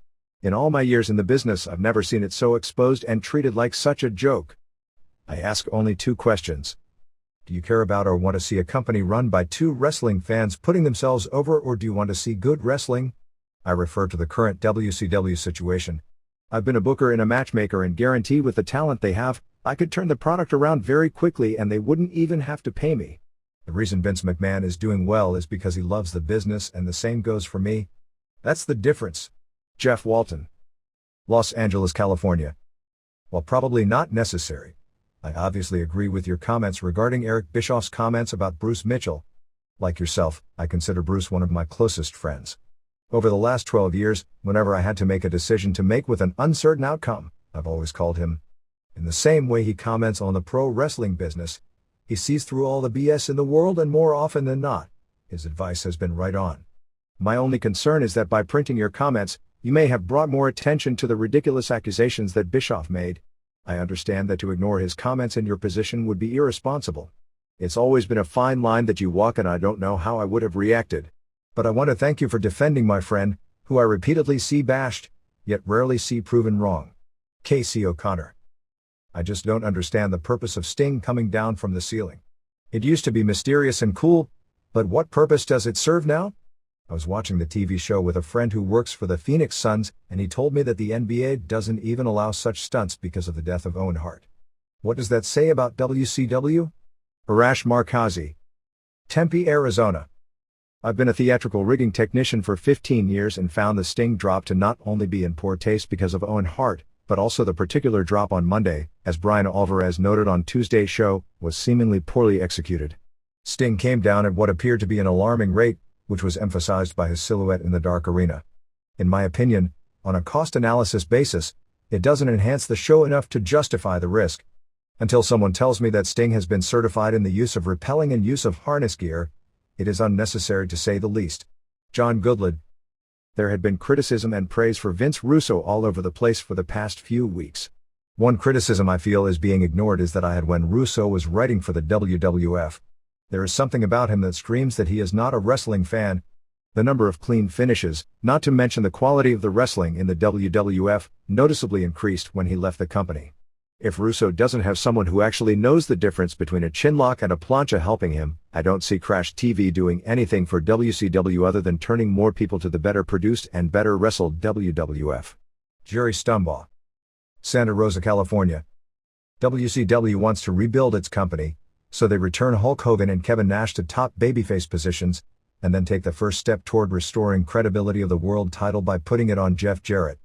In all my years in the business, I've never seen it so exposed and treated like such a joke. I ask only 2 questions. Do you care about or want to see a company run by 2 wrestling fans putting themselves over, or do you want to see good wrestling? I refer to the current WCW situation. I've been a booker and a matchmaker, and guarantee with the talent they have, I could turn the product around very quickly and they wouldn't even have to pay me. The reason Vince McMahon is doing well is because he loves the business, and the same goes for me. That's the difference. Jeff Walton. Los Angeles, California. While probably not necessary, I obviously agree with your comments regarding Eric Bischoff's comments about Bruce Mitchell. Like yourself, I consider Bruce one of my closest friends. Over the last 12 years, whenever I had to make a decision to make with an uncertain outcome, I've always called him. In the same way he comments on the pro wrestling business, he sees through all the BS in the world, and more often than not, his advice has been right on. My only concern is that by printing your comments, you may have brought more attention to the ridiculous accusations that Bischoff made. I understand that to ignore his comments in your position would be irresponsible. It's always been a fine line that you walk, and I don't know how I would have reacted. But I want to thank you for defending my friend, who I repeatedly see bashed, yet rarely see proven wrong. Casey O'Connor. I just don't understand the purpose of Sting coming down from the ceiling. It used to be mysterious and cool, but what purpose does it serve now? I was watching the TV show with a friend who works for the Phoenix Suns, and he told me that the NBA doesn't even allow such stunts because of the death of Owen Hart. What does that say about WCW? Arash Markazi. Tempe, Arizona. I've been a theatrical rigging technician for 15 years and found the Sting drop to not only be in poor taste because of Owen Hart, but also the particular drop on Monday, as Brian Alvarez noted on Tuesday's show, was seemingly poorly executed. Sting came down at what appeared to be an alarming rate, which was emphasized by his silhouette in the dark arena. In my opinion, on a cost analysis basis, it doesn't enhance the show enough to justify the risk. Until someone tells me that Sting has been certified in the use of rappelling and use of harness gear, it is unnecessary to say the least. John Goodlid. There had been criticism and praise for Vince Russo all over the place for the past few weeks. One criticism I feel is being ignored is that I had when Russo was writing for the WWF. There is something about him that screams that he is not a wrestling fan. The number of clean finishes, not to mention the quality of the wrestling in the WWF, noticeably increased when he left the company. If Russo doesn't have someone who actually knows the difference between a chinlock and a plancha helping him, I don't see Crash TV doing anything for WCW other than turning more people to the better produced and better wrestled WWF. Jerry Stumbaugh. Santa Rosa, California. WCW wants to rebuild its company, so they return Hulk Hogan and Kevin Nash to top babyface positions, and then take the first step toward restoring credibility of the world title by putting it on Jeff Jarrett.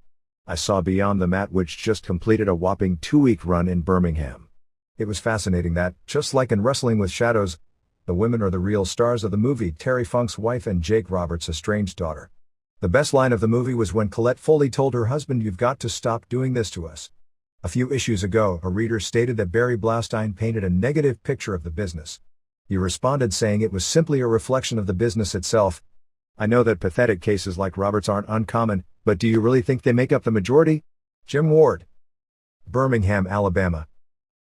I saw Beyond the Mat, which just completed a whopping 2-week run in Birmingham. It was fascinating that, just like in Wrestling with Shadows, the women are the real stars of the movie, Terry Funk's wife and Jake Roberts' estranged daughter. The best line of the movie was when Colette Foley told her husband, "You've got to stop doing this to us." A few issues ago, a reader stated that Barry Blaustein painted a negative picture of the business. He responded saying it was simply a reflection of the business itself. I know that pathetic cases like Roberts aren't uncommon, but do you really think they make up the majority? Jim Ward. Birmingham, Alabama.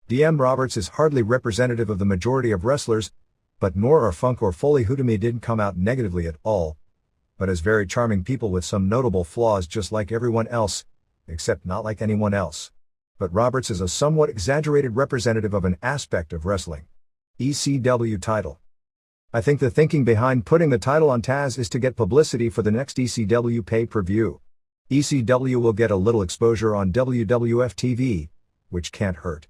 DM Roberts is hardly representative of the majority of wrestlers, but nor are Funk or Foley, who to me didn't come out negatively at all, but as very charming people with some notable flaws just like everyone else, except not like anyone else. But Roberts is a somewhat exaggerated representative of an aspect of wrestling. ECW title. I think the thinking behind putting the title on Taz is to get publicity for the next ECW pay-per-view. ECW will get a little exposure on WWF TV, which can't hurt.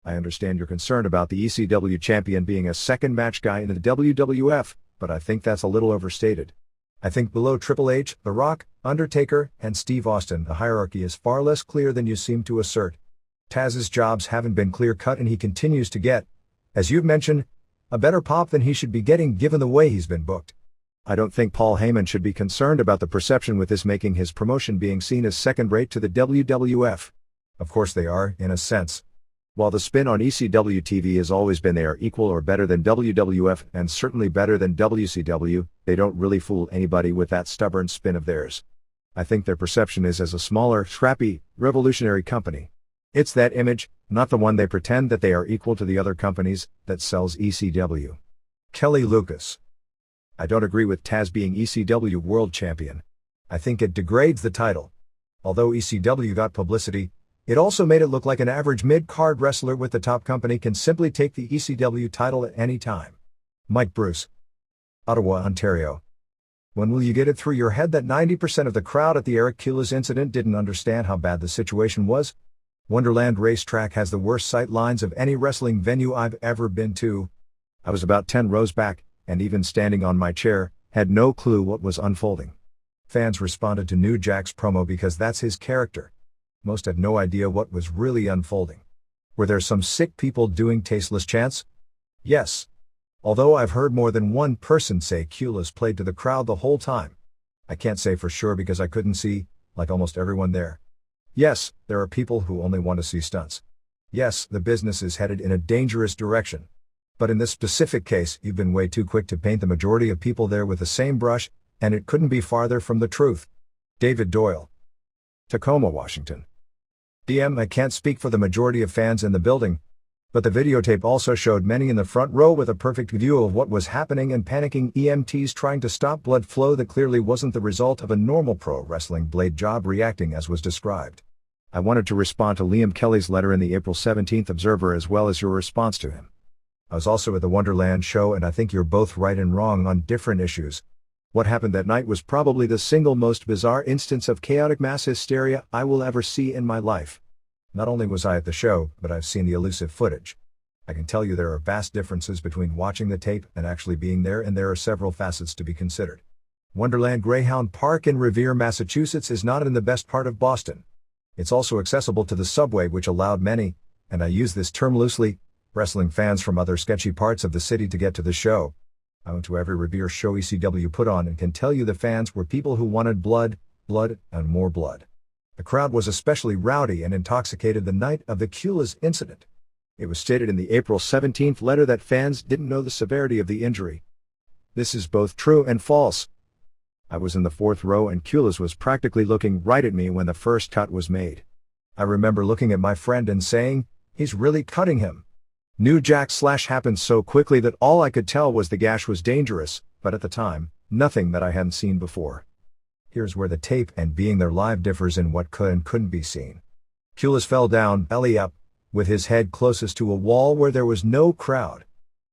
I understand your concern about the ECW champion being a second match guy in the WWF, but I think that's a little overstated. I think below Triple H, The Rock, Undertaker, and Steve Austin the hierarchy is far less clear than you seem to assert. Taz's jobs haven't been clear-cut and he continues to get, as you've mentioned, a better pop than he should be getting given the way he's been booked. I don't think Paul Heyman should be concerned about the perception with this making his promotion being seen as second-rate to the WWF. Of course they are, in a sense. While the spin on ECW TV has always been they are equal or better than WWF and certainly better than WCW, they don't really fool anybody with that stubborn spin of theirs. I think their perception is as a smaller, scrappy, revolutionary company. It's that image, not the one they pretend that they are equal to the other companies, that sells ECW. Kelly Lucas. I don't agree with Taz being ECW World Champion. I think it degrades the title. Although ECW got publicity, it also made it look like an average mid-card wrestler with the top company can simply take the ECW title at any time. Mike Bruce. Ottawa, Ontario. When will you get it through your head that 90% of the crowd at the Eric Kulas incident didn't understand how bad the situation was? Wonderland Racetrack has the worst sight lines of any wrestling venue I've ever been to. I was about 10 rows back, and even standing on my chair, had no clue what was unfolding. Fans responded to New Jack's promo because that's his character. Most had no idea what was really unfolding. Were there some sick people doing tasteless chants? Yes. Although I've heard more than one person say Kulas played to the crowd the whole time. I can't say for sure because I couldn't see, like almost everyone there. Yes, there are people who only want to see stunts. Yes, the business is headed in a dangerous direction. But in this specific case, you've been way too quick to paint the majority of people there with the same brush, and it couldn't be farther from the truth. David Doyle. Tacoma, Washington. DM, I can't speak for the majority of fans in the building, but the videotape also showed many in the front row with a perfect view of what was happening and panicking EMTs trying to stop blood flow that clearly wasn't the result of a normal pro wrestling blade job reacting as was described. I wanted to respond to Liam Kelly's letter in the April 17th Observer as well as your response to him. I was also at the Wonderland show and I think you're both right and wrong on different issues. What happened that night was probably the single most bizarre instance of chaotic mass hysteria I will ever see in my life. Not only was I at the show, but I've seen the elusive footage. I can tell you there are vast differences between watching the tape and actually being there, and there are several facets to be considered. Wonderland Greyhound Park in Revere, Massachusetts is not in the best part of Boston. It's also accessible to the subway, which allowed many, and I use this term loosely, wrestling fans from other sketchy parts of the city to get to the show. I went to every Revere show ECW put on and can tell you the fans were people who wanted blood, and more blood. The crowd was especially rowdy and intoxicated the night of the Kulas incident. It was stated in the April 17th letter that fans didn't know the severity of the injury. This is both true and false. I was in the fourth row and Kulas was practically looking right at me when the first cut was made. I remember looking at my friend and saying, "He's really cutting him." New Jack slash happened so quickly that all I could tell was the gash was dangerous, but at the time, nothing that I hadn't seen before. Here's where the tape and being there live differs in what could and couldn't be seen. Kulas fell down, belly up, with his head closest to a wall where there was no crowd.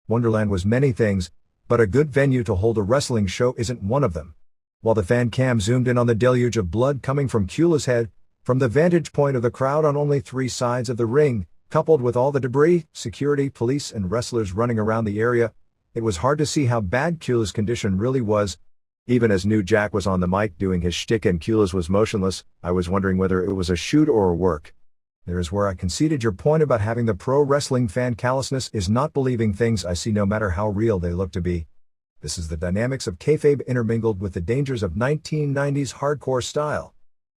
Wonderland was many things, but a good venue to hold a wrestling show isn't one of them. While the fan cam zoomed in on the deluge of blood coming from Kulas' head, from the vantage point of the crowd on only three sides of the ring, coupled with all the debris, security, police, and wrestlers running around the area, it was hard to see how bad Kulas' condition really was. Even as New Jack was on the mic doing his shtick and Kulas was motionless, I was wondering whether it was a shoot or a work. There is where I conceded your point about having the pro wrestling fan callousness is not believing things I see no matter how real they look to be. This is the dynamics of kayfabe intermingled with the dangers of 1990s hardcore style.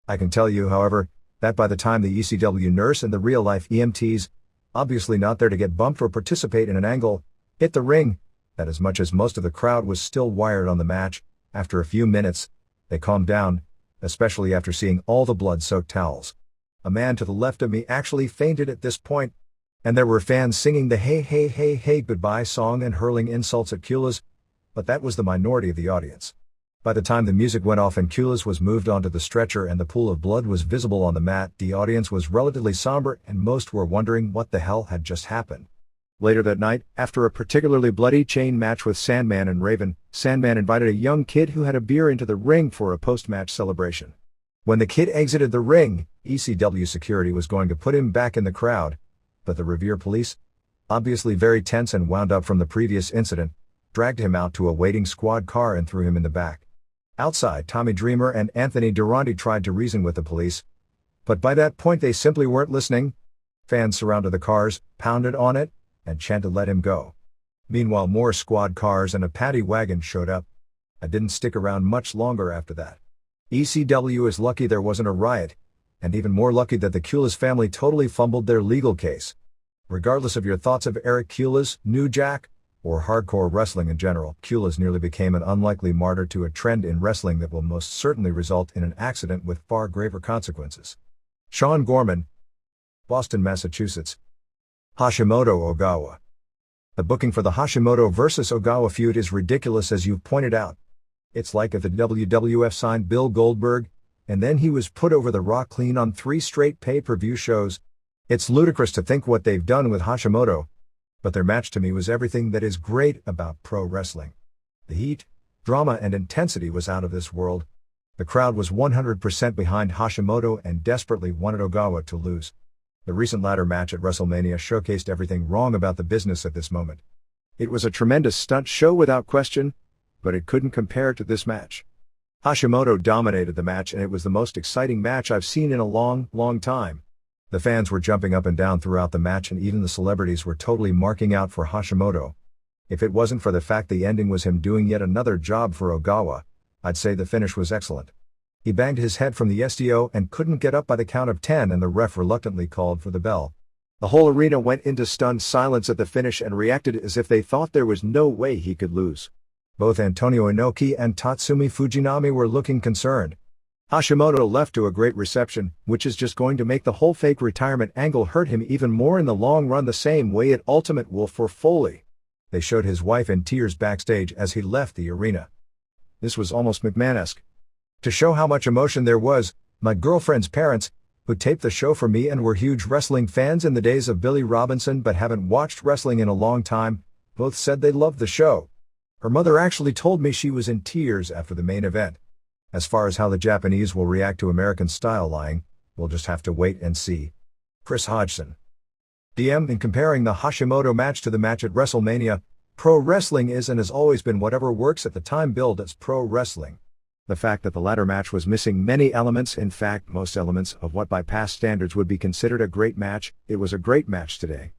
I can tell you, however, that by the time the ECW nurse and the real-life EMTs, obviously not there to get bumped or participate in an angle, hit the ring, that as much as most of the crowd was still wired on the match, after a few minutes, they calmed down, especially after seeing all the blood-soaked towels. A man to the left of me actually fainted at this point, and there were fans singing the "Hey Hey Hey Hey Goodbye" song and hurling insults at Kulas, but that was the minority of the audience. By the time the music went off and Kulas was moved onto the stretcher and the pool of blood was visible on the mat, the audience was relatively somber and most were wondering what the hell had just happened. Later that night, after a particularly bloody chain match with Sandman and Raven, Sandman invited a young kid who had a beer into the ring for a post-match celebration. When the kid exited the ring, ECW security was going to put him back in the crowd, but the Revere police, obviously very tense and wound up from the previous incident, dragged him out to a waiting squad car and threw him in the back. Outside, Tommy Dreamer and Anthony Durante tried to reason with the police, but by that point they simply weren't listening. Fans surrounded the cars, pounded on it, and chanted "let him go." Meanwhile, more squad cars and a paddy wagon showed up. I didn't stick around much longer after that. ECW is lucky there wasn't a riot, and even more lucky that the Kulas family totally fumbled their legal case. Regardless of your thoughts of Eric Kulas, New Jack, or hardcore wrestling in general, Kulas nearly became an unlikely martyr to a trend in wrestling that will most certainly result in an accident with far graver consequences. Sean Gorman, Boston, Massachusetts. Hashimoto Ogawa. The booking for the Hashimoto vs. Ogawa feud is ridiculous, as you've pointed out. It's like if the WWF signed Bill Goldberg, and then he was put over the Rock clean on 3 straight pay-per-view shows. It's ludicrous to think what they've done with Hashimoto, but their match to me was everything that is great about pro wrestling. The heat, drama and intensity was out of this world. The crowd was 100% behind Hashimoto and desperately wanted Ogawa to lose. The recent ladder match at WrestleMania showcased everything wrong about the business at this moment. It was a tremendous stunt show without question, but it couldn't compare to this match. Hashimoto dominated the match, and it was the most exciting match I've seen in a long, long time. The fans were jumping up and down throughout the match, and even the celebrities were totally marking out for Hashimoto. If it wasn't for the fact the ending was him doing yet another job for Ogawa, I'd say the finish was excellent. He banged his head from the SDO and couldn't get up by the count of 10, and the ref reluctantly called for the bell. The whole arena went into stunned silence at the finish and reacted as if they thought there was no way he could lose. Both Antonio Inoki and Tatsumi Fujinami were looking concerned. Hashimoto left to a great reception, which is just going to make the whole fake retirement angle hurt him even more in the long run, the same way it Ultimate Wolf for Foley. They showed his wife in tears backstage as he left the arena. This was almost McMahon-esque. To show how much emotion there was, my girlfriend's parents, who taped the show for me and were huge wrestling fans in the days of Billy Robinson but haven't watched wrestling in a long time, both said they loved the show. Her mother actually told me she was in tears after the main event. As far as how the Japanese will react to American-style lying, we'll just have to wait and see. Chris Hodgson. DM. In comparing the Hashimoto match to the match at WrestleMania, pro wrestling is and has always been whatever works at the time billed as pro wrestling. The fact that the latter match was missing many elements, in fact most elements, of what by past standards would be considered a great match, it was a great match today.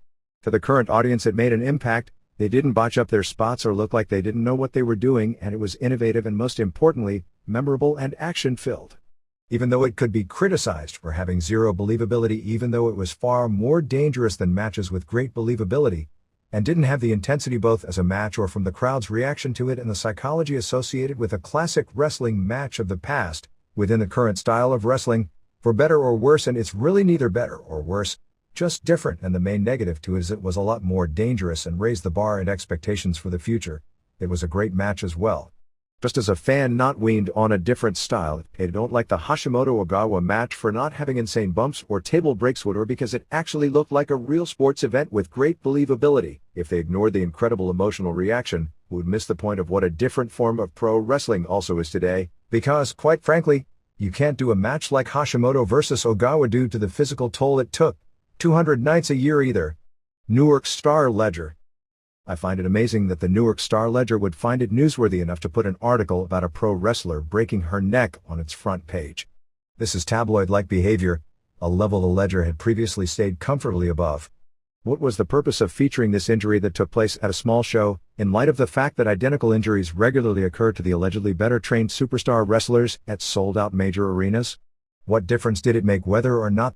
For the current audience it made an impact. They didn't botch up their spots or look like they didn't know what they were doing, and it was innovative and most importantly, memorable and action-filled. Even though it could be criticized for having zero believability, even though it was far more dangerous than matches with great believability, and didn't have the intensity both as a match or from the crowd's reaction to it and the psychology associated with a classic wrestling match of the past, within the current style of wrestling, for better or worse, and it's really neither better or worse, just different, and the main negative to it is it was a lot more dangerous and raised the bar and expectations for the future. It was a great match as well. Just as a fan not weaned on a different style, I don't like the Hashimoto Ogawa match for not having insane bumps or table breaks, or because it actually looked like a real sports event with great believability. If they ignored the incredible emotional reaction, would miss the point of what a different form of pro wrestling also is today, because, quite frankly, you can't do a match like Hashimoto vs. Ogawa due to the physical toll it took. 200 nights a year either. Newark Star Ledger. I find it amazing that the Newark Star Ledger would find it newsworthy enough to put an article about a pro wrestler breaking her neck on its front page. This is tabloid-like behavior, a level the Ledger had previously stayed comfortably above. What was the purpose of featuring this injury that took place at a small show, in light of the fact that identical injuries regularly occur to the allegedly better-trained superstar wrestlers at sold-out major arenas? What difference did it make whether or not